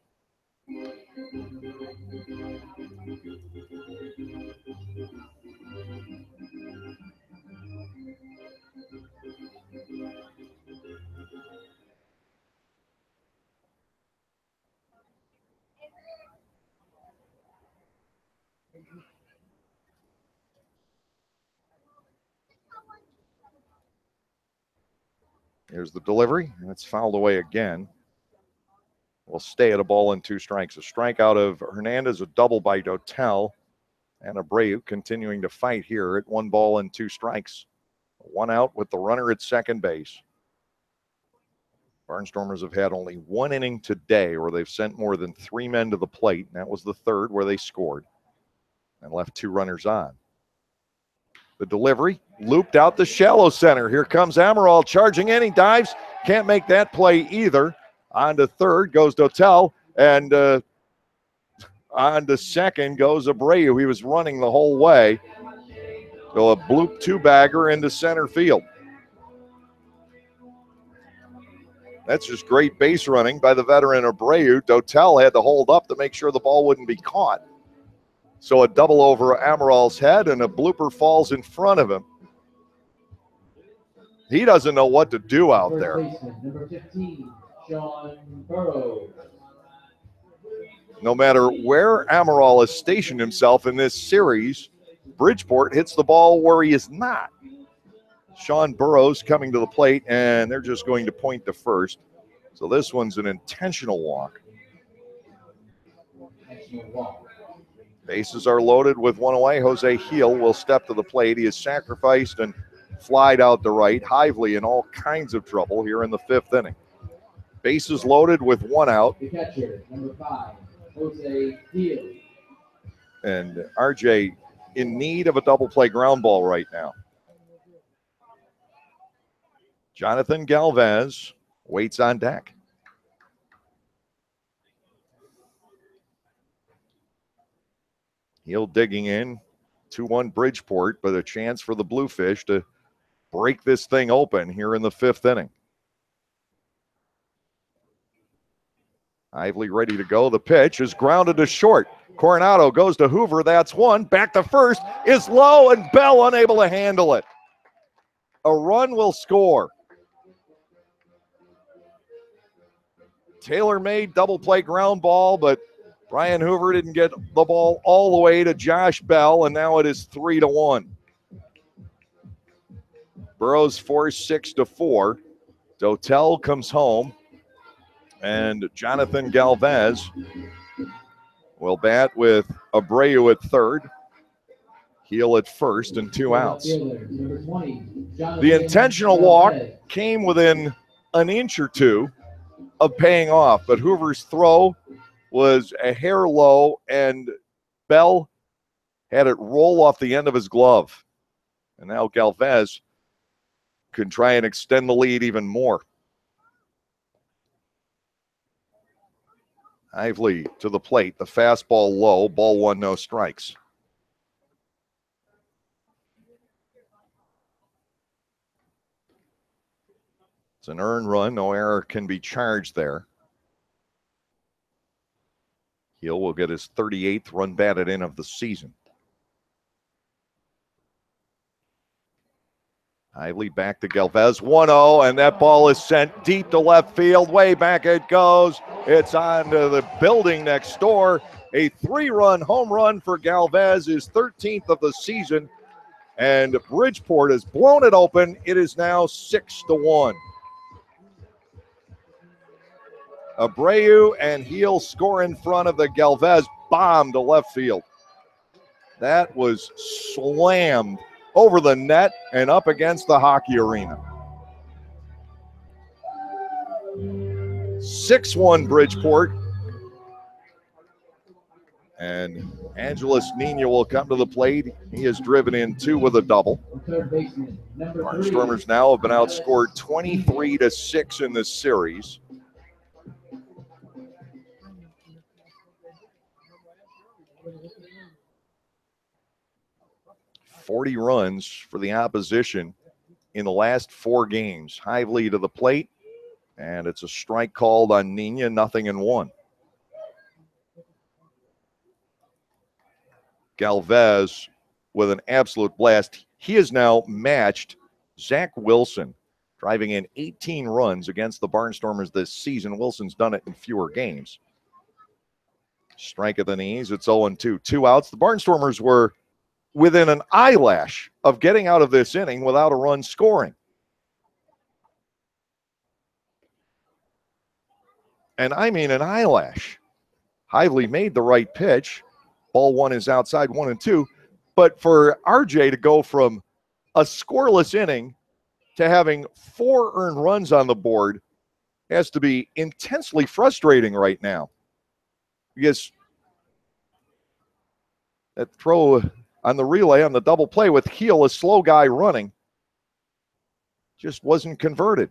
Here's the delivery, and it's fouled away again. We'll stay at a ball and 2 strikes. A strikeout of Hernandez, a double by Dotel, and Abreu continuing to fight here at 1 ball and 2 strikes. 1 out with the runner at second base. Barnstormers have had only 1 inning today where they've sent more than 3 men to the plate, and that was the third where they scored and left 2 runners on. The delivery looped out the shallow center. Here comes Amaral charging in. He dives. Can't make that play either. On to third goes Dotel, and on to second goes Abreu. He was running the whole way. So a bloop 2-bagger into center field. That's just great base running by the veteran Abreu. Dotel had to hold up to make sure the ball wouldn't be caught. So a double over Amaral's head, and a blooper falls in front of him. He doesn't know what to do out there. Number 15, Sean Burrow. No matter where Amaral has stationed himself in this series, Bridgeport hits the ball where he is not. Sean Burrows coming to the plate, and they're just going to point to first. So this one's an intentional walk. Bases are loaded with 1 away. Jose Heel will step to the plate. He is sacrificed and flied out to right. Hively in all kinds of trouble here in the 5th inning. Bases loaded with 1 out. The catcher, number 5, Jose Heel. And RJ in need of a double play ground ball right now. Jonathan Galvez waits on deck. Heel digging in, 2-1 Bridgeport, but a chance for the Bluefish to break this thing open here in the 5th inning. Ively ready to go. The pitch is grounded to short. Coronado goes to Hoover. That's 1. Back to first is low, and Bell unable to handle it. A run will score. Tailor-made double play ground ball, but Brian Hoover didn't get the ball all the way to Josh Bell, and now it is 3-1. Burrows forced 6-4. Dotel comes home, and Jonathan Galvez will bat with Abreu at third, Heel at first, and 2 outs. The intentional walk came within an inch or two of paying off, but Hoover's throw was a hair low, and Bell had it roll off the end of his glove. And now Galvez can try and extend the lead even more. Ively to the plate, the fastball low, ball 1, no strikes. It's an earned run, no error can be charged there. Heel will get his 38th run batted in of the season. Ively back to Galvez, 1-0, and that ball is sent deep to left field. Way back it goes. It's on to the building next door. A 3-run home run for Galvez, his 13th of the season, and Bridgeport has blown it open. It is now 6-1. Abreu and Heel score in front of the Galvez bomb to left field. That was slammed over the net and up against the hockey arena. 6-1 Bridgeport. And Angeles Nina will come to the plate. He has driven in 2 with a double. Barnstormers now have been outscored 23-6 in this series. 40 runs for the opposition in the last 4 games. Hively to the plate, and it's a strike called on Nina, 0-1. Galvez with an absolute blast. He has now matched Zach Wilson, driving in 18 runs against the Barnstormers this season. Wilson's done it in fewer games. Strike at the knees. It's 0-2. 2 outs. The Barnstormers were within an eyelash of getting out of this inning without a run scoring. And I mean an eyelash. Hively made the right pitch. Ball 1 is outside, 1-2. But for RJ to go from a scoreless inning to having 4 earned runs on the board has to be intensely frustrating right now. Because that throw on the relay on the double play with Heel, a slow guy running, just wasn't converted.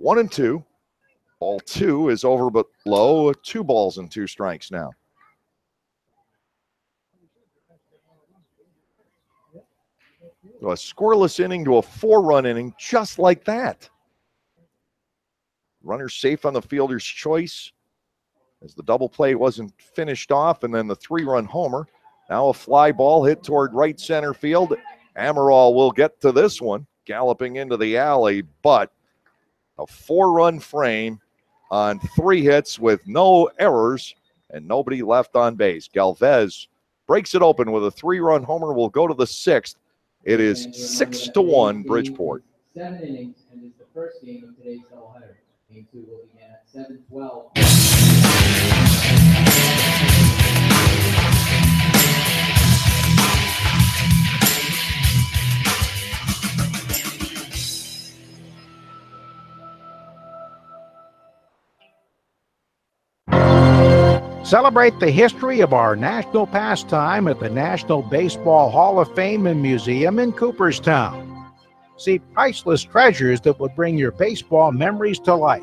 1-2. Ball 2 is over but low. 2 balls and 2 strikes now. So a scoreless inning to a 4-run inning just like that. Runner safe on the fielder's choice as the double play wasn't finished off, and then the 3-run homer. Now a fly ball hit toward right center field. Amaral will get to this one, galloping into the alley, but a 4-run frame on 3 hits with no errors and nobody left on base. Galvez breaks it open with a 3-run homer. Will go to the 6th. It is 6-1 Bridgeport. 7 innings, and is the first game of today's doubleheader. Game 2 will begin at 7:12. Celebrate the history of our national pastime at the National Baseball Hall of Fame and Museum in Cooperstown. See priceless treasures that will bring your baseball memories to life.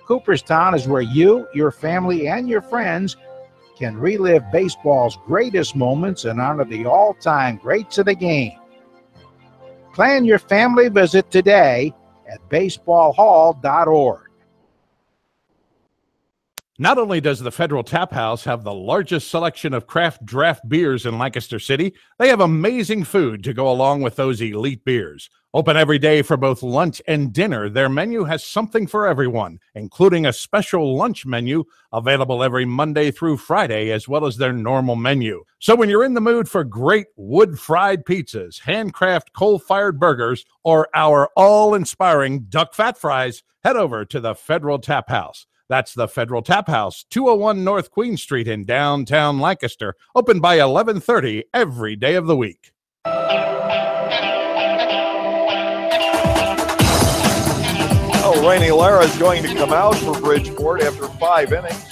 Cooperstown is where you, your family, and your friends can relive baseball's greatest moments and honor the all-time greats of the game. Plan your family visit today at baseballhall.org. Not only does the Federal Tap House have the largest selection of craft draft beers in Lancaster City, they have amazing food to go along with those elite beers. Open every day for both lunch and dinner, their menu has something for everyone, including a special lunch menu available every Monday through Friday, as well as their normal menu. So when you're in the mood for great wood-fried pizzas, handcraft coal-fired burgers, or our all-inspiring duck fat fries, head over to the Federal Tap House. That's the Federal Tap House, 201 North Queen Street in downtown Lancaster, open by 11:30 every day of the week. Oh, Rainey Lara is going to come out for Bridgeport after 5 innings.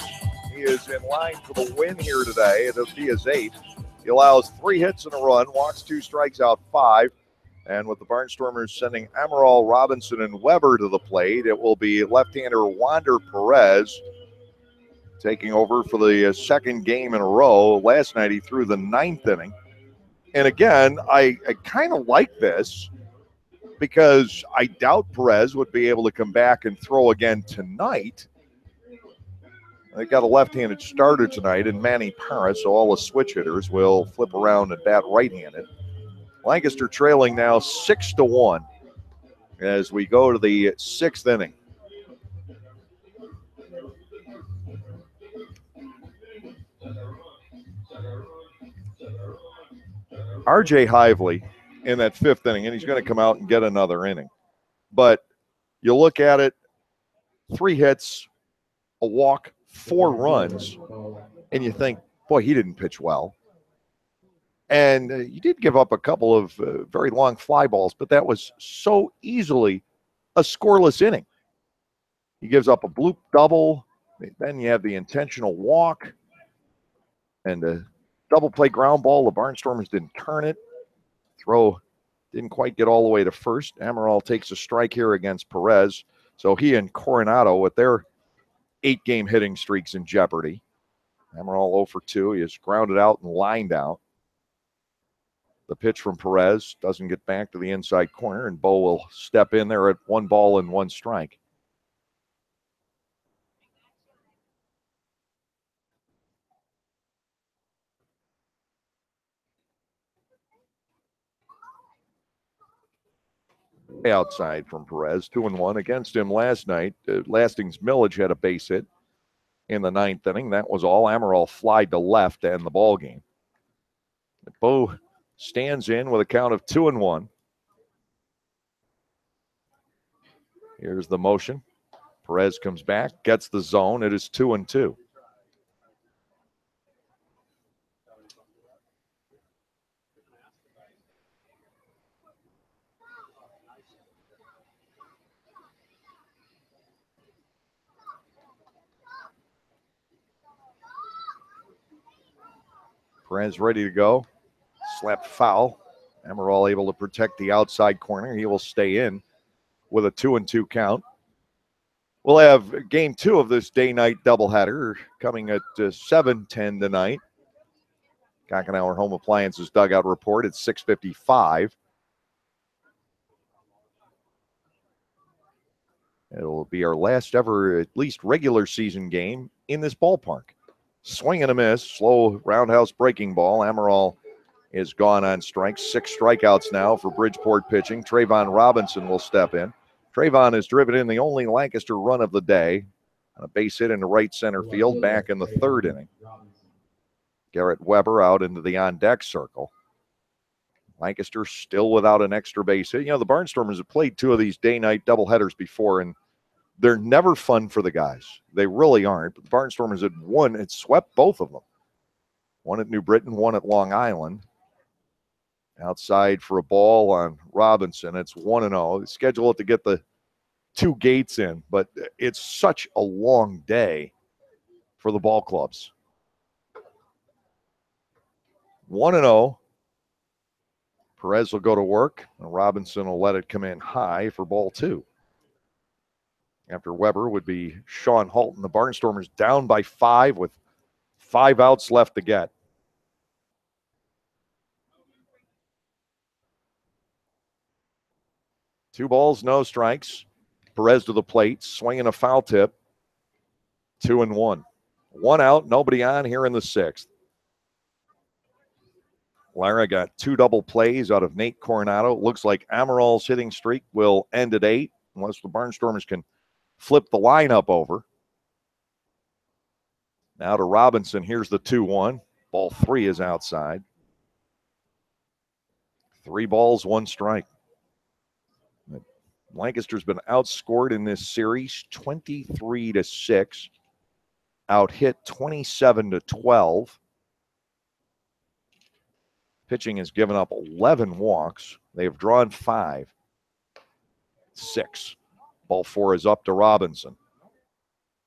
He is in line for the win here today. It'll be his 8th. He allows 3 hits and a run, walks 2, strikes out 5. And with the Barnstormers sending Amaral, Robinson, and Weber to the plate, it will be left-hander Wander Perez taking over for the 2nd game in a row. Last night he threw the 9th inning. And again, I kind of like this because I doubt Perez would be able to come back and throw again tonight. They got a left-handed starter tonight in Manny Parra, so all the switch hitters will flip around and bat right-handed. Lancaster trailing now 6-1 as we go to the 6th inning. RJ Hively in that 5th inning, and he's going to come out and get another inning. But you look at it, 3 hits, a walk, 4 runs, and you think, boy, he didn't pitch well. And you did give up a couple of very long fly balls, but that was so easily a scoreless inning. He gives up a bloop double. Then you have the intentional walk and a double play ground ball. The Barnstormers didn't turn it. Throw didn't quite get all the way to first. Amaral takes a strike here against Perez. So he and Coronado with their 8-game hitting streaks in jeopardy. Amaral 0 for 2. He is grounded out and lined out. The pitch from Perez doesn't get back to the inside corner, and Bo will step in there at 1 ball and 1 strike. Outside from Perez, 2-1 against him last night. Lasting's Millage had a base hit in the 9th inning. That was all. Amaral flied to left to end the ball game. Bo stands in with a count of 2-1. Here's the motion. Perez comes back, gets the zone. It is 2-2. Perez ready to go. Slapped foul. Amaral able to protect the outside corner. He will stay in with a 2-2 count. We'll have game 2 of this day-night doubleheader coming at 7:10 tonight. Gockenauer Home Appliances dugout report at 6:55. It'll be our last ever, at least regular season game in this ballpark. Swing and a miss, slow roundhouse breaking ball. Amaral is gone on strikes. 6 strikeouts now for Bridgeport pitching. Trayvon Robinson will step in. Trayvon has driven in the only Lancaster run of the day on a base hit into right center field back in the 3rd inning. Garrett Weber out into the on-deck circle. Lancaster still without an extra base hit. You know, the Barnstormers have played 2 of these day-night doubleheaders before, and they're never fun for the guys. They really aren't. But the Barnstormers had swept both of them. One at New Britain, one at Long Island. Outside for a ball on Robinson. It's 1-0. They schedule it to get the 2 gates in, but it's such a long day for the ball clubs. 1-0. Perez will go to work, and Robinson will let it come in high for ball 2. After Weber would be Sean Halton. The Barnstormers down by 5 with 5 outs left to get. Two balls, no strikes. Perez to the plate, swinging a foul tip. 2-1. 1 out, nobody on here in the 6th. Lara got 2 double plays out of Nate Coronado. Looks like Amaral's hitting streak will end at 8 unless the Barnstormers can flip the lineup over. Now to Robinson. Here's the 2-1. Ball 3 is outside. 3 balls, 1 strike. Lancaster's been outscored in this series 23-6. Out hit 27-12. Pitching has given up 11 walks. They have drawn 5. 6. Ball 4 is up to Robinson.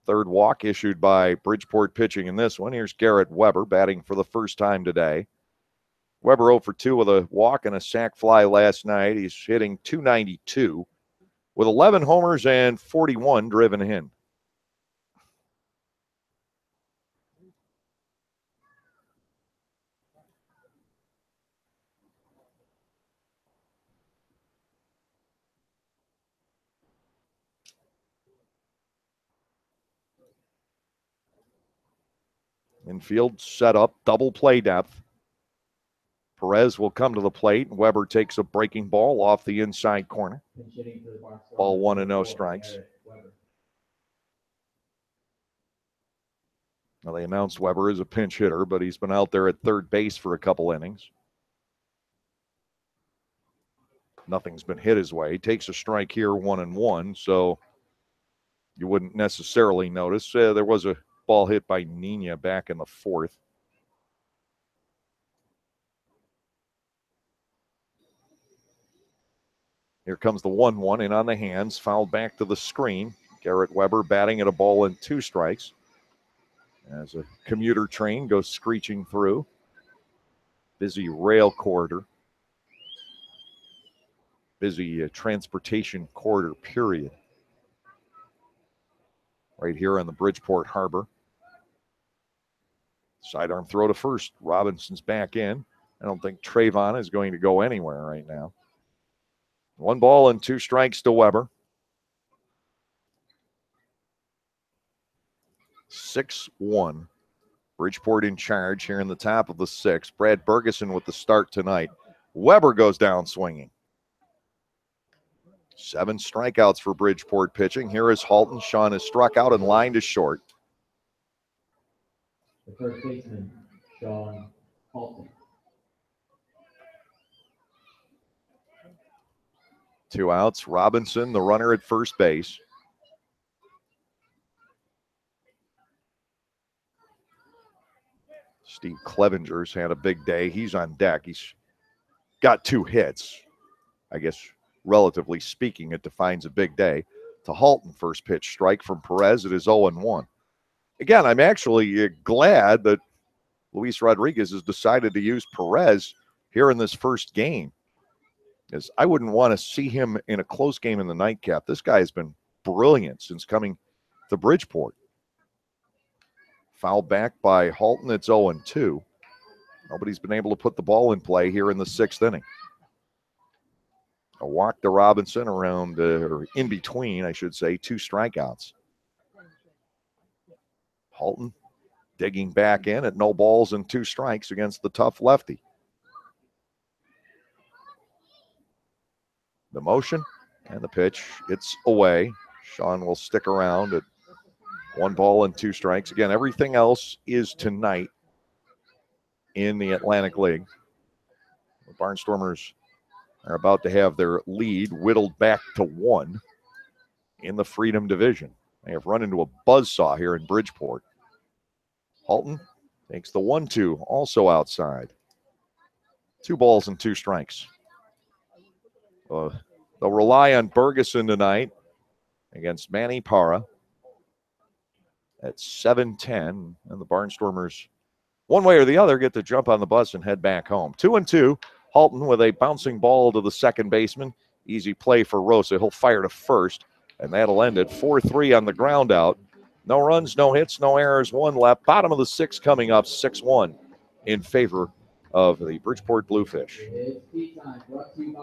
3rd walk issued by Bridgeport pitching in this one. Here's Garrett Weber batting for the first time today. Weber 0 for 2 with a walk and a sac fly last night. He's hitting .292 with 11 homers and 41 driven in. Infield set up, double play depth. Perez will come to the plate. Weber takes a breaking ball off the inside corner. Ball 1 and no strikes. Now they announced Weber as a pinch hitter, but he's been out there at 3rd base for a couple innings. Nothing's been hit his way. He takes a strike here, 1-1, so you wouldn't necessarily notice. There was a ball hit by Nina back in the 4th. Here comes the 1-1 in on the hands, fouled back to the screen. Garrett Weber batting at a ball and 2 strikes. As a commuter train goes screeching through. Busy rail corridor. Busy transportation corridor, period. Right here on the Bridgeport Harbor. Sidearm throw to first. Robinson's back in. I don't think Trayvon is going to go anywhere right now. 1 ball and 2 strikes to Weber. 6-1. Bridgeport in charge here in the top of the 6th. Brad Bergeson with the start tonight. Weber goes down swinging. 7 strikeouts for Bridgeport pitching. Here is Halton. Sean is struck out and lined to short. The first baseman, Sean Halton. 2 outs. Robinson, the runner at first base. Steve Clevenger's had a big day. He's on deck. He's got 2 hits. I guess, relatively speaking, it defines a big day. To Halton, first pitch strike from Perez. It is 0-1. Again, I'm actually glad that Luis Rodriguez has decided to use Perez here in this first game, as I wouldn't want to see him in a close game in the nightcap. This guy has been brilliant since coming to Bridgeport. Foul back by Halton. It's 0-2. Nobody's been able to put the ball in play here in the 6th inning. A walk to Robinson around, or in between, I should say, 2 strikeouts. Halton digging back in at no balls and 2 strikes against the tough lefty. The motion and the pitch, it's away. Sean will stick around at 1 ball and 2 strikes. Again, everything else is tonight in the Atlantic League. The Barnstormers are about to have their lead whittled back to 1 in the Freedom Division. They have run into a buzzsaw here in Bridgeport. Halton takes the 1-2, also outside. 2 balls and 2 strikes. They'll rely on Bergeson tonight against Manny Parra at 7:10, and the Barnstormers, one way or the other, get to jump on the bus and head back home. 2-2. Halton with a bouncing ball to the second baseman. Easy play for Rosa. He'll fire to first, and that'll end it. 4-3 on the ground out. No runs, no hits, no errors, 1 left. Bottom of the 6th coming up, 6-1 in favor of the Bridgeport Bluefish. It's tea time, brought to you by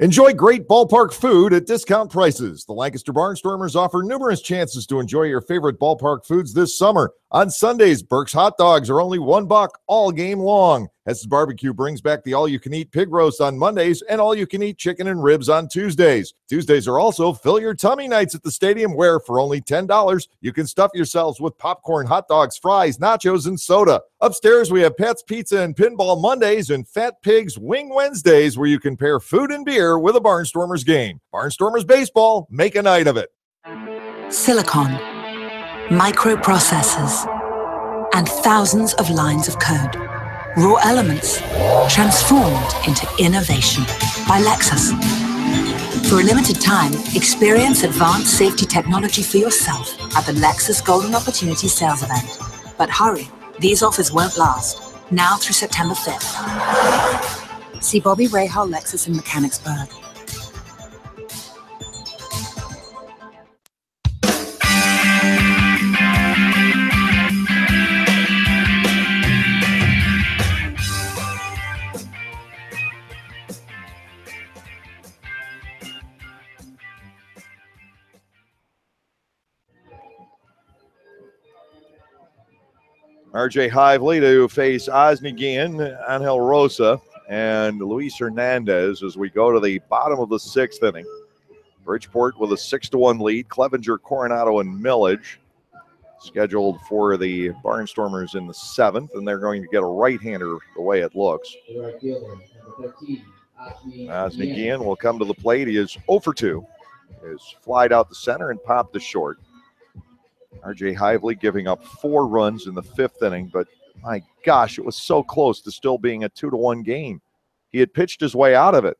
Enjoy great ballpark food at discount prices. The Lancaster Barnstormers offer numerous chances to enjoy your favorite ballpark foods this summer. On Sundays, Burke's hot dogs are only $1 all game long. Hess's Barbecue brings back the all-you-can-eat pig roast on Mondays and all-you-can-eat chicken and ribs on Tuesdays. Tuesdays are also Fill Your Tummy nights at the stadium, where for only $10, you can stuff yourselves with popcorn, hot dogs, fries, nachos, and soda. Upstairs, we have Pat's Pizza and Pinball Mondays and Fat Pig's Wing Wednesdays, where you can pair food and beer with a Barnstormers game. Barnstormers baseball, make a night of it. Silicon, microprocessors, and thousands of lines of code. Raw elements transformed into innovation by Lexus. For a limited time, experience advanced safety technology for yourself at the Lexus Golden Opportunity Sales Event. But hurry, these offers won't last. Now through September 5th. See Bobby Rahal Lexus in Mechanicsburg. RJ Hively to face Osnegian, Angel Rosa, and Luis Hernandez as we go to the bottom of the 6th inning. Bridgeport with a 6-1 lead. Clevenger, Coronado, and Millage scheduled for the Barnstormers in the 7th, and they're going to get a right-hander the way it looks. the right fielder, number 13, Osnegian will come to the plate. He is 0 for 2. Is flied out the center and popped to short. RJ Hively giving up 4 runs in the 5th inning, but my gosh, it was so close to still being a 2-1 game. He had pitched his way out of it.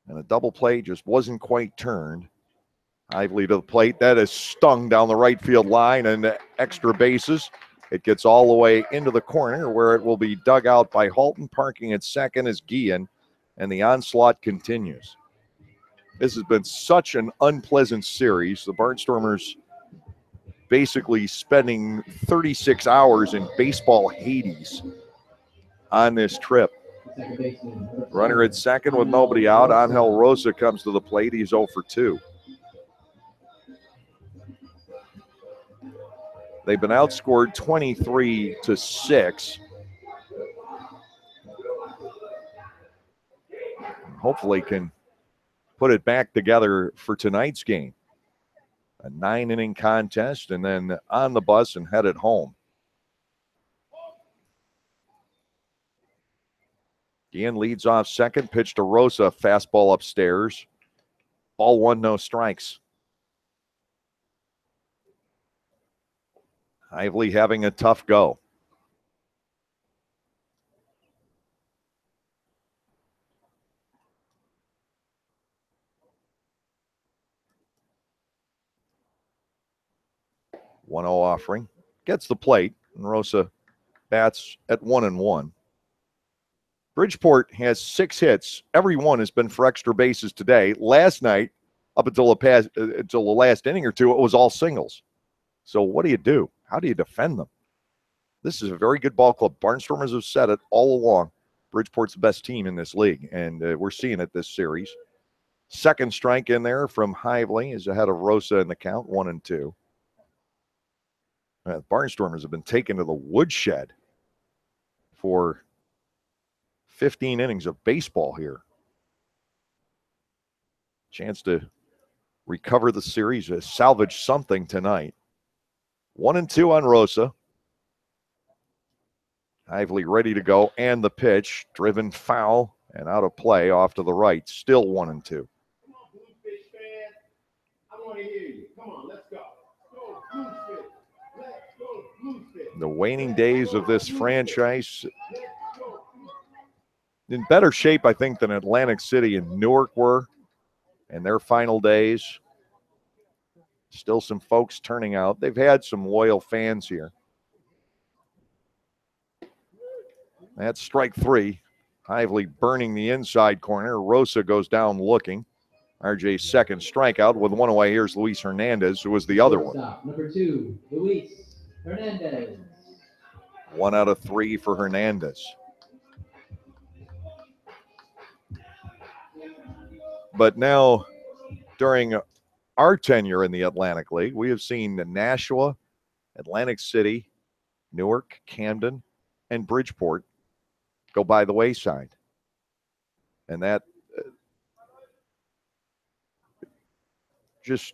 And a double play just wasn't quite turned. Hively to the plate. That is stung down the right field line and extra bases. It gets all the way into the corner where it will be dug out by Halton. Parking at second is Guillen, and the onslaught continues. This has been such an unpleasant series. The Barnstormers basically spending 36 hours in baseball Hades on this trip. Runner at second with nobody out. Angel Rosa comes to the plate. He's 0 for 2. They've been outscored 23-6. Hopefully can put it back together for tonight's game. A 9-inning contest, and then on the bus and headed home. Guillen leads off second. Pitch to Rosa. Fastball upstairs. Ball 1, no strikes. Hively having a tough go. One 0 offering. Gets the plate, and Rosa bats at 1-1. Bridgeport has 6 hits. Every one has been for extra bases today. Last night, up until the last inning or two, it was all singles. So what do? How do you defend them? This is a very good ball club. Barnstormers have said it all along. Bridgeport's the best team in this league, and we're seeing it this series. Second strike in there from Hively is ahead of Rosa in the count, 1-2. The Barnstormers have been taken to the woodshed for 15 innings of baseball here. Chance to recover the series, salvage something tonight. 1-2 on Rosa. Hively ready to go, and the pitch driven foul and out of play off to the right. Still 1-2. The waning days of this franchise in better shape, I think, than Atlantic City and Newark were in their final days. Still some folks turning out. They've had some loyal fans here. That's strike 3. Hively burning the inside corner. Rosa goes down looking. RJ's second strikeout with one away. Here's Luis Hernandez, who was the other one. Number 2, Luis Hernandez. 1 out of 3 for Hernandez. But now, during our tenure in the Atlantic League, we have seen Nashua, Atlantic City, Newark, Camden, and Bridgeport go by the wayside. And that just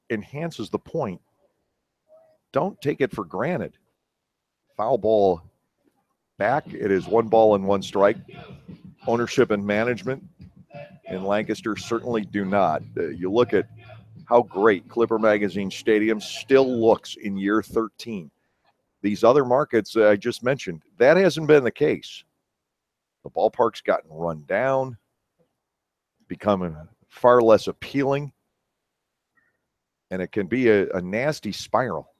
enhances the point. Don't take it for granted. Foul ball back. It is 1 ball and 1 strike. Ownership and management in Lancaster certainly do not. You look at how great Clipper Magazine Stadium still looks in year 13. These other markets I just mentioned, that hasn't been the case. The ballpark's gotten run down, become far less appealing, and it can be a nasty spiral.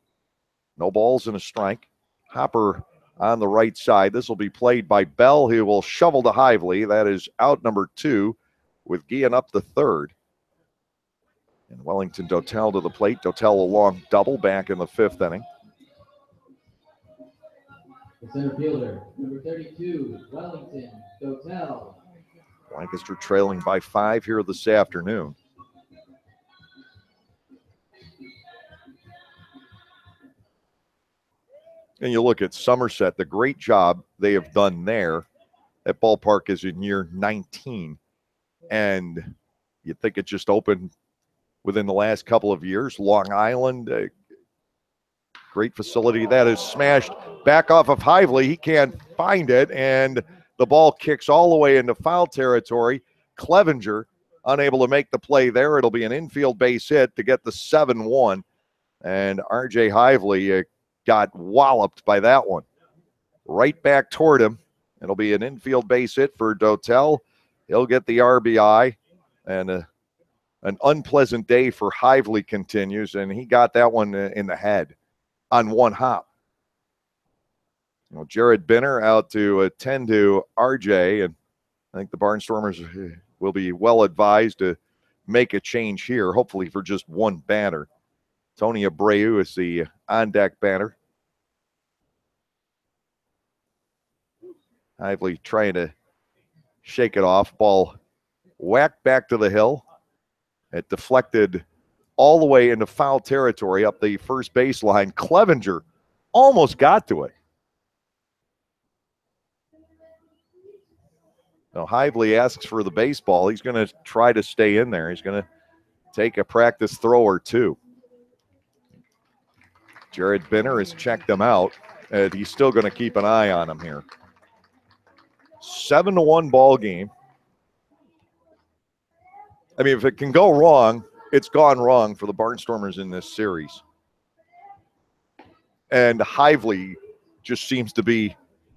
No balls and a strike. Hopper on the right side. This will be played by Bell, who will shovel to Hively. That is out number 2, with Guillen up the third. And Wellington Dotel to the plate. Dotel a long double back in the 5th inning. The center fielder, number 32, Wellington Dotel. Lancaster trailing by 5 here this afternoon. And you look at Somerset, the great job they have done there. That ballpark is in year 19. And you think it just opened within the last couple of years. Long Island, a great facility that is smashed back off of Hively. He can't find it, and the ball kicks all the way into foul territory. Clevenger unable to make the play there. It'll be an infield base hit to get the 7-1. And RJ Hively got walloped by that one. Right back toward him. It'll be an infield base hit for Dotel. He'll get the RBI, and an unpleasant day for Hively continues, and he got that one in the head on 1 hop. Well, Jared Binner out to attend to RJ, and I think the Barnstormers will be well advised to make a change here, hopefully for just one batter. Tony Abreu is the on-deck batter. Hively trying to shake it off. Ball whacked back to the hill. It deflected all the way into foul territory up the first baseline. Clevenger almost got to it. Now Hively asks for the baseball. He's going to try to stay in there. He's going to take a practice throw or two. Jared Binner has checked him out, and he's still going to keep an eye on him here. 7-1 ball game. I mean, if it can go wrong, it's gone wrong for the Barnstormers in this series. And Hively just seems to be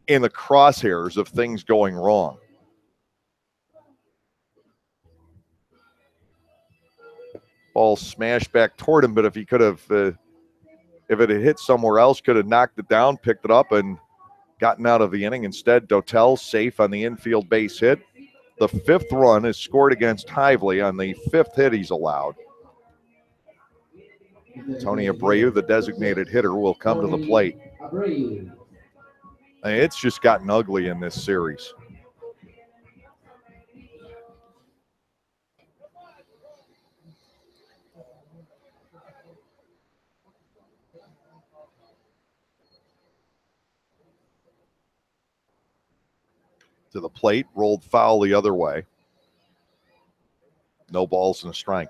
in the crosshairs of things going wrong. Ball smashed back toward him, but if he could have, if it had hit somewhere else, could have knocked it down, picked it up, and gotten out of the inning. Instead, Dotel safe on the infield base hit. The 5th run is scored against Hively on the 5th hit he's allowed. Tony Abreu, the designated hitter, will come to the plate. And it's just gotten ugly in this series. To the plate, rolled foul the other way. No balls and a strike.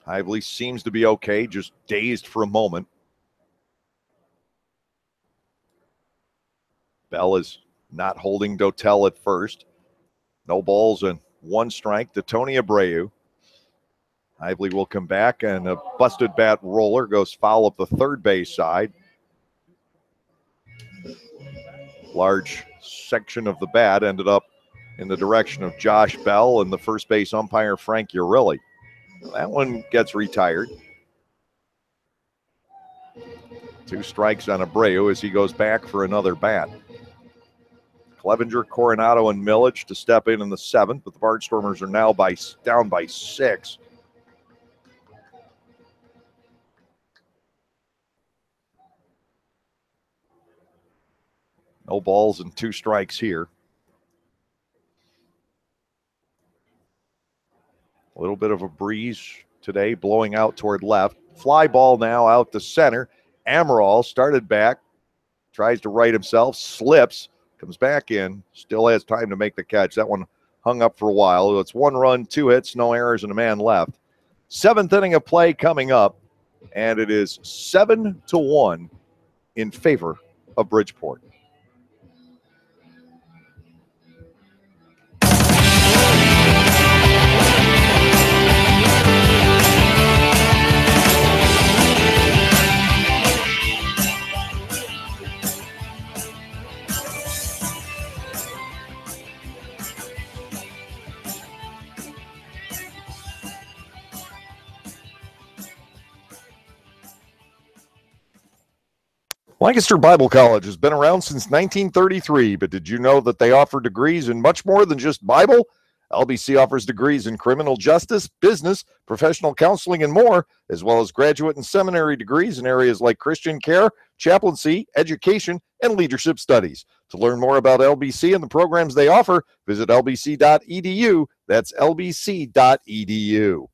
Hively seems to be okay, just dazed for a moment. Bell is not holding Dotel at first. No balls and 1 strike to Tony Abreu. Hively will come back, and a busted bat roller goes foul up the third base side. Large section of the bat ended up in the direction of Josh Bell and the first base umpire, Frank Urilli. That one gets retired. 2 strikes on Abreu as he goes back for another bat. Clevenger, Coronado, and Millich to step in the 7th, but the Barnstormers are now down by 6. No balls and 2 strikes here. A little bit of a breeze today, blowing out toward left. Fly ball now out to center. Amaral started back, tries to right himself, slips, comes back in, still has time to make the catch. That one hung up for a while. It's 1 run, 2 hits, no errors, and a man left. 7th inning of play coming up, and it is 7-1 in favor of Bridgeport. Lancaster Bible College has been around since 1933, but did you know that they offer degrees in much more than just Bible? LBC offers degrees in criminal justice, business, professional counseling, and more, as well as graduate and seminary degrees in areas like Christian care, chaplaincy, education, and leadership studies. To learn more about LBC and the programs they offer, visit lbc.edu. That's lbc.edu.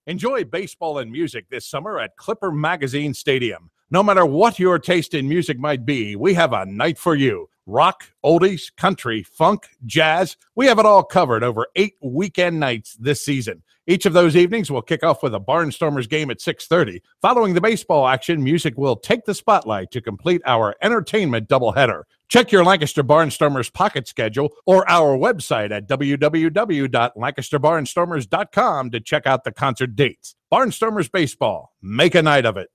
Enjoy baseball and music this summer at Clipper Magazine Stadium. No matter what your taste in music might be, we have a night for you. Rock, oldies, country, funk, jazz. We have it all covered over 8 weekend nights this season. Each of those evenings will kick off with a Barnstormers game at 6:30. Following the baseball action, music will take the spotlight to complete our entertainment doubleheader. Check your Lancaster Barnstormers pocket schedule or our website at www.lancasterbarnstormers.com to check out the concert dates. Barnstormers Baseball. Make a night of it.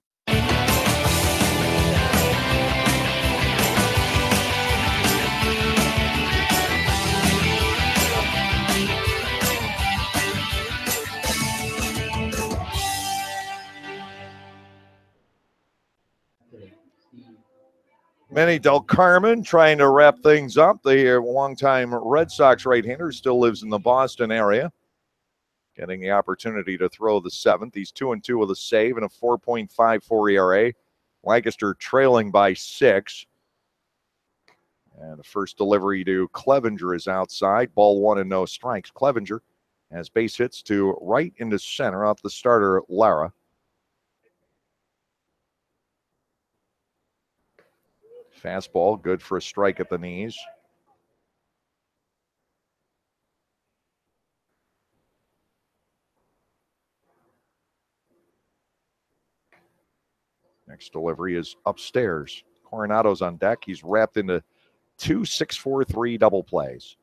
Manny Del Carmen trying to wrap things up. The longtime Red Sox right-hander still lives in the Boston area. Getting the opportunity to throw the seventh. He's 2-2 with a save and a 4.54 ERA. Lancaster trailing by 6. And the first delivery to Clevenger is outside. Ball 1 and no strikes. Clevenger has base hits to right into center off the starter, Lara. Fastball, good for a strike at the knees. Next delivery is upstairs. Coronado's on deck. He's wrapped into 2 6-4-3 double plays.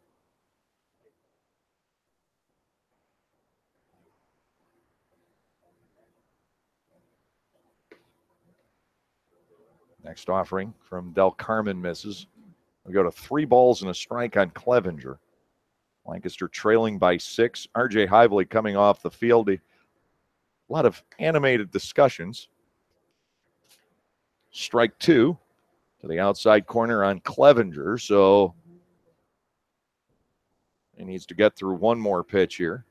Next offering from Del Carmen misses. We go to 3 balls and a strike on Clevenger. Lancaster trailing by 6. R.J. Hively coming off the field. A lot of animated discussions. Strike 2 to the outside corner on Clevenger. So he needs to get through one more pitch here.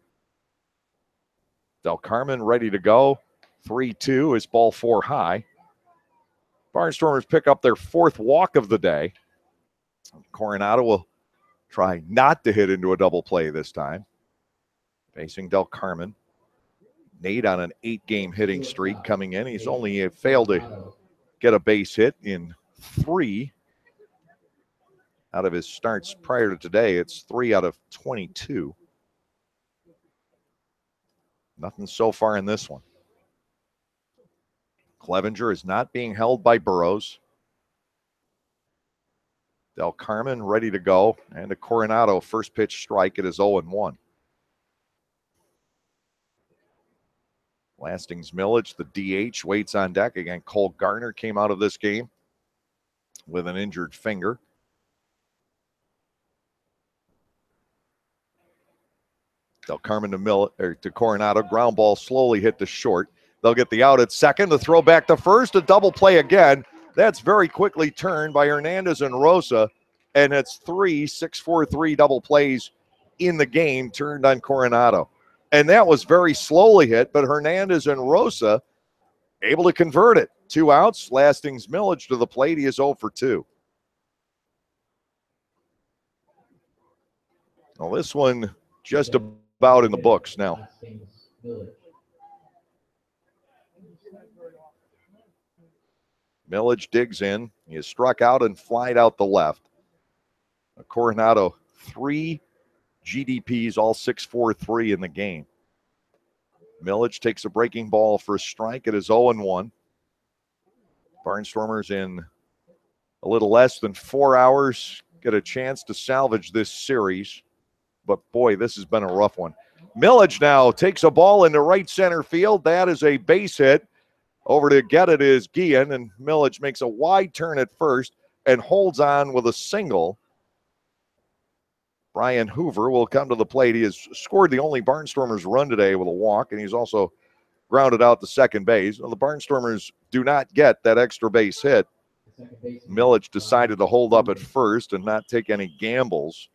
Del Carmen ready to go. 3-2 is ball 4 high. Barnstormers pick up their 4th walk of the day. Coronado will try not to hit into a double play this time. Facing Del Carmen. Nate on an 8-game hitting streak coming in. He's only failed to get a base hit in 3 out of his starts prior to today. It's 3 out of 22. Nothing so far in this one. Clevenger is not being held by Burrows. Del Carmen ready to go. And a Coronado first pitch strike. It is 0-1. Lastings Millage, the DH, waits on deck. Again, Cole Garner came out of this game with an injured finger. Del Carmen to Coronado. Ground ball slowly hit the short. They'll get the out at second. The throw back to first. A double play again. That's very quickly turned by Hernandez and Rosa. And it's 3 6-4-3 double plays in the game turned on Coronado. And that was very slowly hit, but Hernandez and Rosa able to convert it. 2 outs. Lastings Millage to the plate. He is 0 for 2. Well, this one just about in the books now. Millage digs in. He is struck out and flied out the left. Coronado, 3 GDPs, all 6-4-3 in the game. Millage takes a breaking ball for a strike. It is 0-1. Barnstormers in a little less than 4 hours get a chance to salvage this series. But boy, this has been a rough one. Millage now takes a ball into right center field. That is a base hit. Over to get it is Guillen, and Millage makes a wide turn at first and holds on with a single. Brian Hoover will come to the plate. He has scored the only Barnstormers run today with a walk, and he's also grounded out to second base. Well, the Barnstormers do not get that extra base hit. Millage decided to hold up at first and not take any gambles.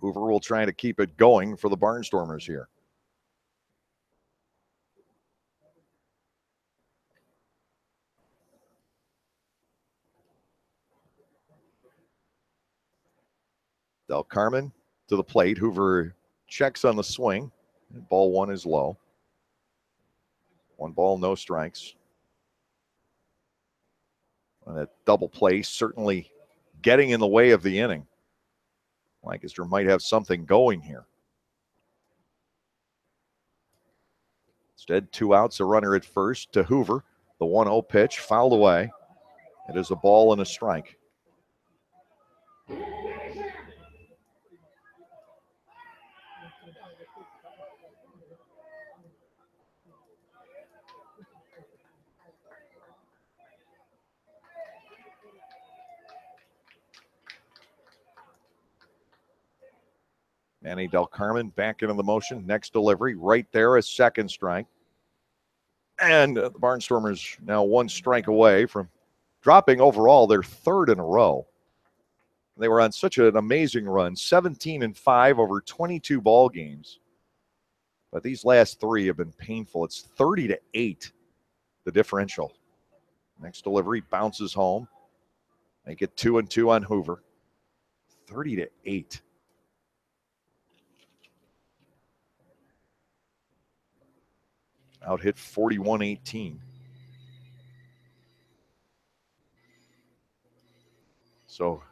Hoover will try to keep it going for the Barnstormers here. Del Carmen to the plate. Hoover checks on the swing. Ball 1 is low. 1 ball, no strikes. And that double play certainly getting in the way of the inning. Lancaster might have something going here. Instead, 2 outs, a runner at first to Hoover. The 1-0 pitch fouled away. It is a ball and a strike. Manny Del Carmen back into the motion. Next delivery right there, a second strike. And the Barnstormers now one strike away from dropping overall their third in a row. They were on such an amazing run, 17-5 over 22 ball games. But these last three have been painful. It's 30-8, the differential. Next delivery bounces home. They get 2-2 on Hoover. 30-8. Out hit 41-18. So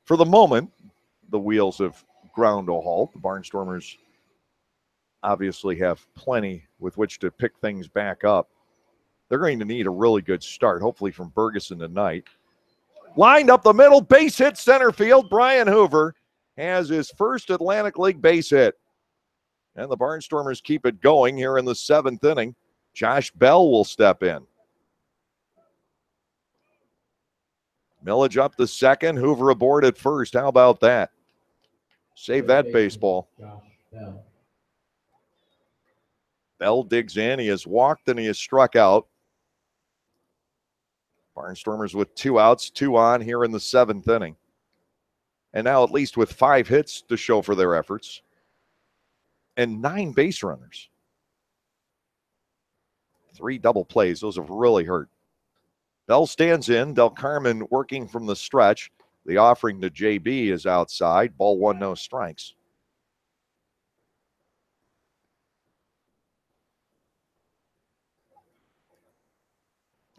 for the moment, the wheels have ground to a halt. The Barnstormers obviously have plenty with which to pick things back up. They're going to need a really good start, hopefully from Bergeson tonight. Lined up the middle, base hit center field. Brian Hoover has his first Atlantic League base hit. And the Barnstormers keep it going here in the seventh inning. Josh Bell will step in. Millage up the second, Hoover aboard at first. How about that? Save that baseball. Bell digs in. He has walked and he has struck out. Barnstormers with 2 outs, 2 on here in the seventh inning. And now at least with 5 hits to show for their efforts. And 9 base runners. 3 double plays. Those have really hurt. Bell stands in. Del Carmen working from the stretch. The offering to JB is outside. Ball 1, no strikes.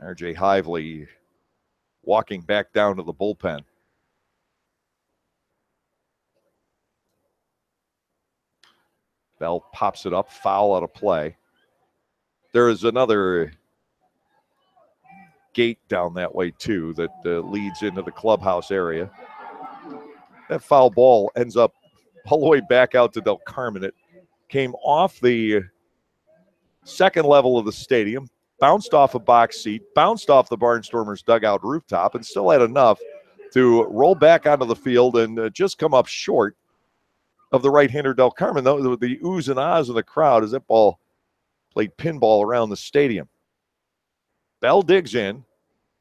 R.J. Hively walking back down to the bullpen. Bell pops it up, foul out of play. There is another gate down that way, too, that leads into the clubhouse area. That foul ball ends up all the way back out to Del Carmen. It came off the second level of the stadium, bounced off a box seat, bounced off the Barnstormers dugout rooftop, and still had enough to roll back onto the field and just come up short of the right-hander Del Carmen. Though the oohs and ahs of the crowd as that ball played pinball around the stadium. Bell digs in,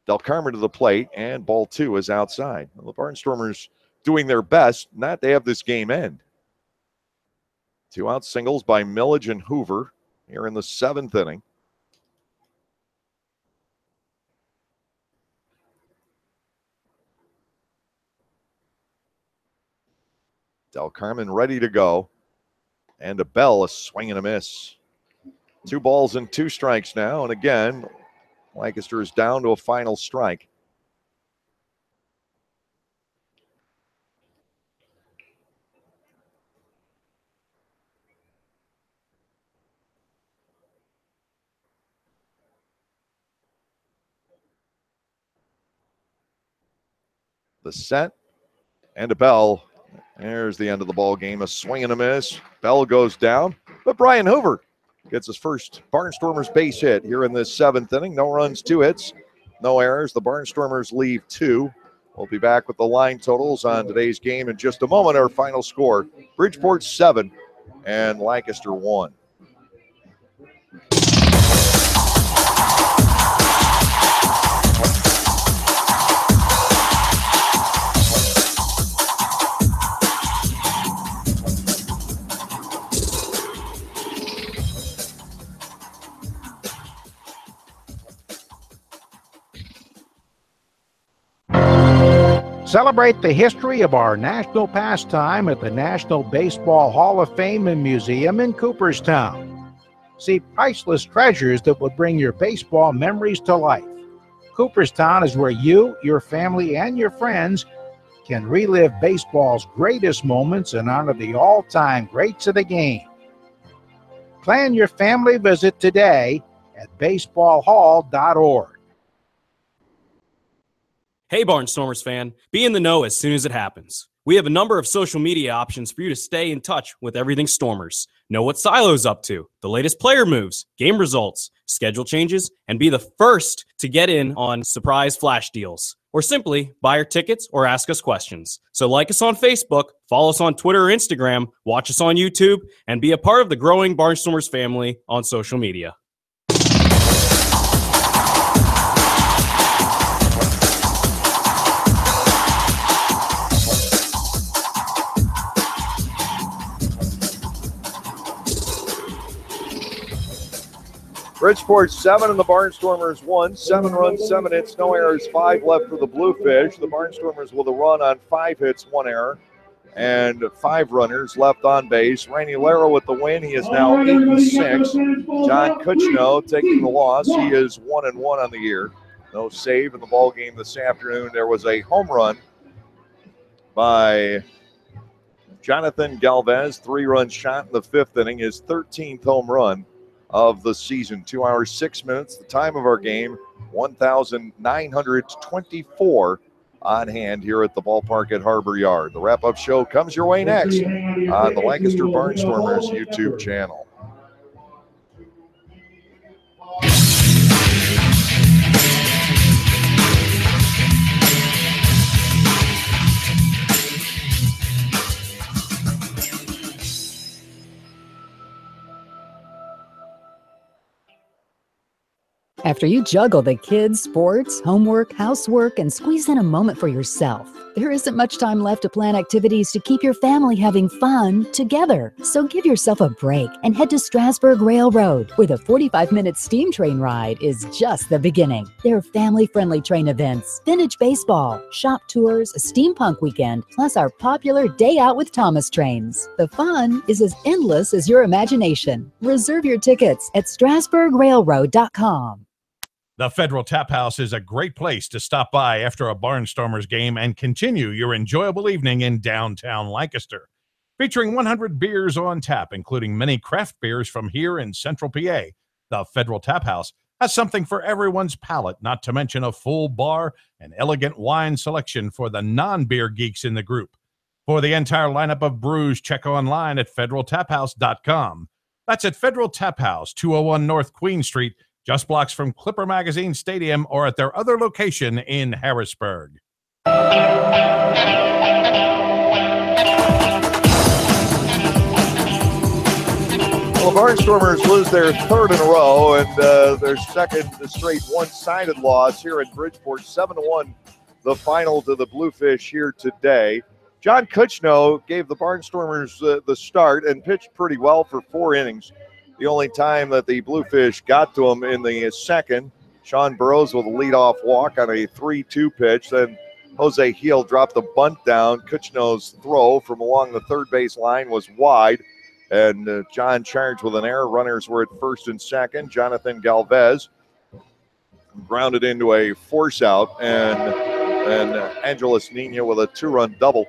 Del Carmen to the plate, and ball 2 is outside. Well, the Barnstormers doing their best not to have this game end. 2-out singles by Millage and Hoover here in the seventh inning. Del Carmen ready to go. And a Bell, a swing and a miss. 2 balls and 2 strikes now. And again, Lancaster is down to a final strike. The set and a Bell. There's the end of the ball game. A swing and a miss. Bell goes down, but Brian Hoover gets his first Barnstormers base hit here in this seventh inning. No runs, 2 hits, no errors. The Barnstormers leave 2. We'll be back with the line totals on today's game in just a moment. Our final score, Bridgeport 7 and Lancaster 1. Celebrate the history of our national pastime at the National Baseball Hall of Fame and Museum in Cooperstown. See priceless treasures that will bring your baseball memories to life. Cooperstown is where you, your family, and your friends can relive baseball's greatest moments and honor the all-time greats of the game. Plan your family visit today at baseballhall.org. Hey, Barnstormers fan, be in the know as soon as it happens. We have a number of social media options for you to stay in touch with everything Stormers. Know what Silo's up to, the latest player moves, game results, schedule changes, and be the first to get in on surprise flash deals. Or simply buy our tickets or ask us questions. So like us on Facebook, follow us on Twitter or Instagram, watch us on YouTube, and be a part of the growing Barnstormers family on social media. Bridgeport 7 and the Barnstormers 1. 7 runs, 7 hits, no errors, 5 left for the Bluefish. The Barnstormers with a run on 5 hits, 1 error, and 5 runners left on base. Randy Lara with the win. He is now 8-6. John Kuchno taking the loss. He is 1-1 on the year. No save in the ball game this afternoon. There was a home run by Jonathan Galvez, 3-run shot in the 5th inning, his 13th home run of the season. 2 hours, 6 minutes, the time of our game, 1,924 on hand here at the ballpark at Harbor Yard. The wrap-up show comes your way next on the Lancaster Barnstormers YouTube channel. After you juggle the kids, sports, homework, housework, and squeeze in a moment for yourself, there isn't much time left to plan activities to keep your family having fun together. So give yourself a break and head to Strasburg Railroad, where the 45-minute steam train ride is just the beginning. There are family-friendly train events, vintage baseball, shop tours, a steampunk weekend, plus our popular Day Out with Thomas trains. The fun is as endless as your imagination. Reserve your tickets at strasburgrailroad.com. The Federal Tap House is a great place to stop by after a Barnstormers game and continue your enjoyable evening in downtown Lancaster. Featuring 100 beers on tap, including many craft beers from here in Central PA, the Federal Tap House has something for everyone's palate, not to mention a full bar and elegant wine selection for the non-beer geeks in the group. For the entire lineup of brews, check online at federaltaphouse.com. That's at Federal Tap House, 201 North Queen Street, just blocks from Clipper Magazine Stadium, or at their other location in Harrisburg. Well, the Barnstormers lose their 3rd in a row and their 2nd straight one-sided loss here in Bridgeport. 7-1, the final to the Bluefish here today. John Kuchno gave the Barnstormers the start and pitched pretty well for 4 innings. The only time that the Bluefish got to him in the 2nd, Sean Burrows with a leadoff walk on a 3-2 pitch. Then Jose Heel dropped the bunt down. Kuchno's throw from along the 3rd base line was wide, and John charged with an error. Runners were at 1st and 2nd. Jonathan Galvez grounded into a force out, and Angeles Nina with a 2-run double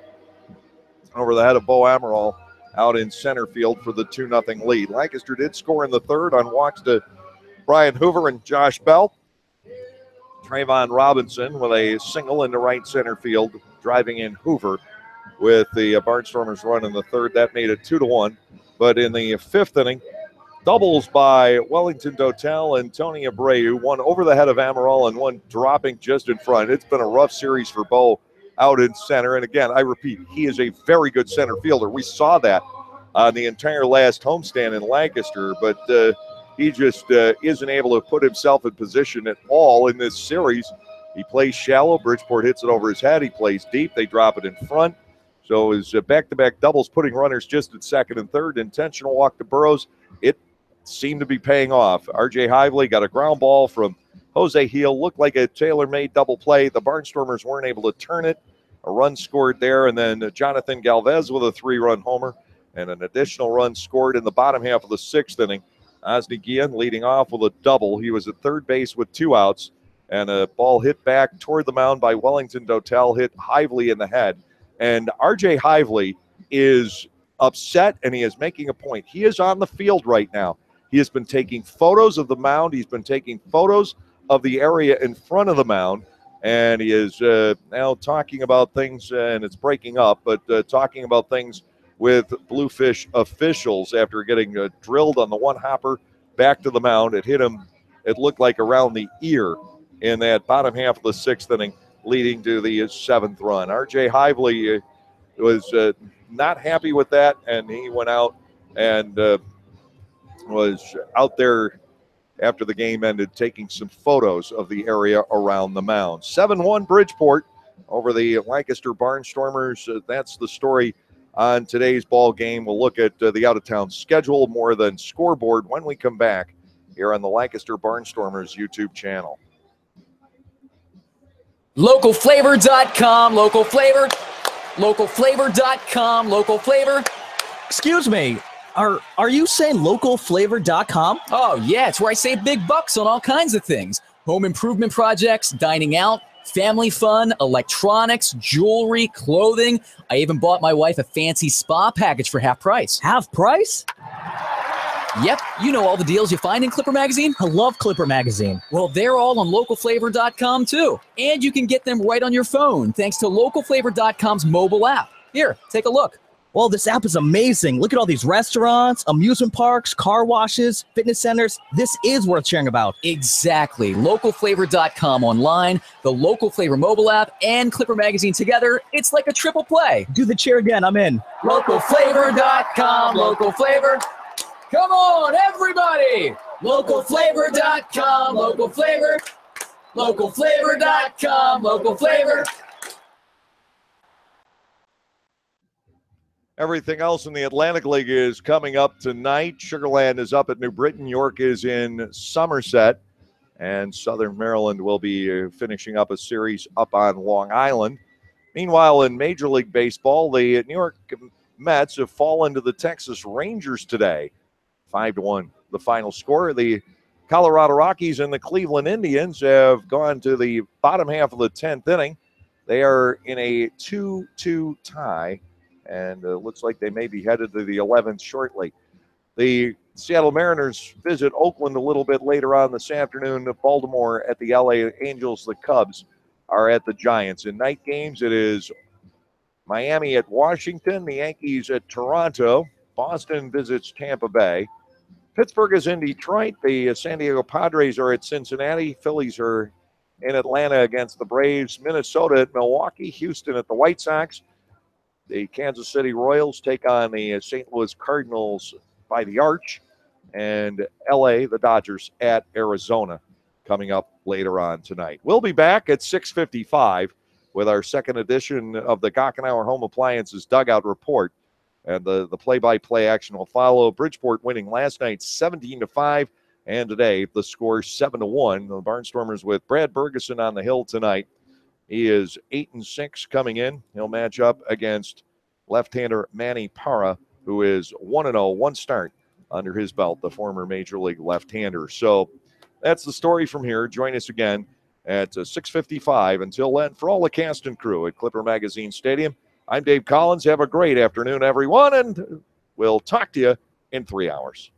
over the head of Bo Amaral out in center field for the 2-0 lead. Lancaster did score in the 3rd on walks to Brian Hoover and Josh Bell. Trayvon Robinson with a single into right center field, driving in Hoover with the Barnstormers run in the 3rd. That made it 2-1. But in the 5th inning, doubles by Wellington Dotel and Tony Abreu, one over the head of Amaral and one dropping just in front. It's been a rough series for Bo out in center. And again, I repeat, he is a very good center fielder. We saw that on the entire last homestand in Lancaster, but he just isn't able to put himself in position at all in this series. He plays shallow. Bridgeport hits it over his head. He plays deep. They drop it in front. So his back-to-back doubles, putting runners just at 2nd and 3rd. Intentional walk to Burrows. It seemed to be paying off. R.J. Hively got a ground ball from Jose Heel. Looked like a tailor-made double play. The Barnstormers weren't able to turn it. A run scored there, and then Jonathan Galvez with a 3-run homer, and an additional run scored in the bottom half of the 6th inning. Osni Guillen leading off with a double. He was at 3rd base with 2 outs, and a ball hit back toward the mound by Wellington Dotel, hit Hively in the head. And R.J. Hively is upset, and he is making a point. He is on the field right now. He has been taking photos of the mound. He's been taking photos of the area in front of the mound. And he is now talking about things, and it's breaking up, but talking about things with Bluefish officials after getting drilled on the one hopper back to the mound. It hit him, it looked like around the ear in that bottom half of the 6th inning, leading to the 7th run. R.J. Hively was not happy with that, and he went out and was out there after the game ended, taking some photos of the area around the mound. 7-1 Bridgeport over the Lancaster Barnstormers. That's the story on today's ball game. We'll look at the out-of-town schedule more than scoreboard when we come back here on the Lancaster Barnstormers YouTube channel. Localflavor.com, local flavor. Localflavor.com, local flavor. Excuse me. Are you saying localflavor.com? Oh, yeah, it's where I save big bucks on all kinds of things. Home improvement projects, dining out, family fun, electronics, jewelry, clothing. I even bought my wife a fancy spa package for half price. Half price? Yep, you know all the deals you find in Clipper Magazine. I love Clipper Magazine. Well, they're all on localflavor.com too. And you can get them right on your phone thanks to localflavor.com's mobile app. Here, take a look. Well, this app is amazing. Look at all these restaurants, amusement parks, car washes, fitness centers. This is worth sharing about. Exactly. Localflavor.com online, the Local Flavor mobile app, and Clipper Magazine together. It's like a triple play. Do the cheer again. I'm in. Localflavor.com, local flavor. Come on, everybody. Localflavor.com, local flavor. Localflavor.com, local flavor. Everything else in the Atlantic League is coming up tonight. Sugarland is up at New Britain. York is in Somerset. And Southern Maryland will be finishing up a series up on Long Island. Meanwhile, in Major League Baseball, the New York Mets have fallen to the Texas Rangers today. 5-1, the final score. The Colorado Rockies and the Cleveland Indians have gone to the bottom half of the 10th inning. They are in a 2-2 tie. And it looks like they may be headed to the 11th shortly. The Seattle Mariners visit Oakland a little bit later on this afternoon. Baltimore at the LA Angels. The Cubs are at the Giants. In night games, it is Miami at Washington, the Yankees at Toronto. Boston visits Tampa Bay. Pittsburgh is in Detroit. The San Diego Padres are at Cincinnati. Phillies are in Atlanta against the Braves. Minnesota at Milwaukee. Houston at the White Sox. The Kansas City Royals take on the St. Louis Cardinals by the Arch. And LA, the Dodgers, at Arizona coming up later on tonight. We'll be back at 6:55 with our second edition of the Gockenauer Home Appliances Dugout Report. And the play-by-play action will follow. Bridgeport winning last night 17-5. And today, the score 7-1. The Barnstormers with Brad Bergeson on the hill tonight. He is 8-6 coming in. He'll match up against left-hander Manny Parra, who is 1-0, one start under his belt, the former Major League left-hander. So that's the story from here. Join us again at 6:55. Until then, for all the cast and crew at Clipper Magazine Stadium, I'm Dave Collins. Have a great afternoon, everyone, and we'll talk to you in 3 hours.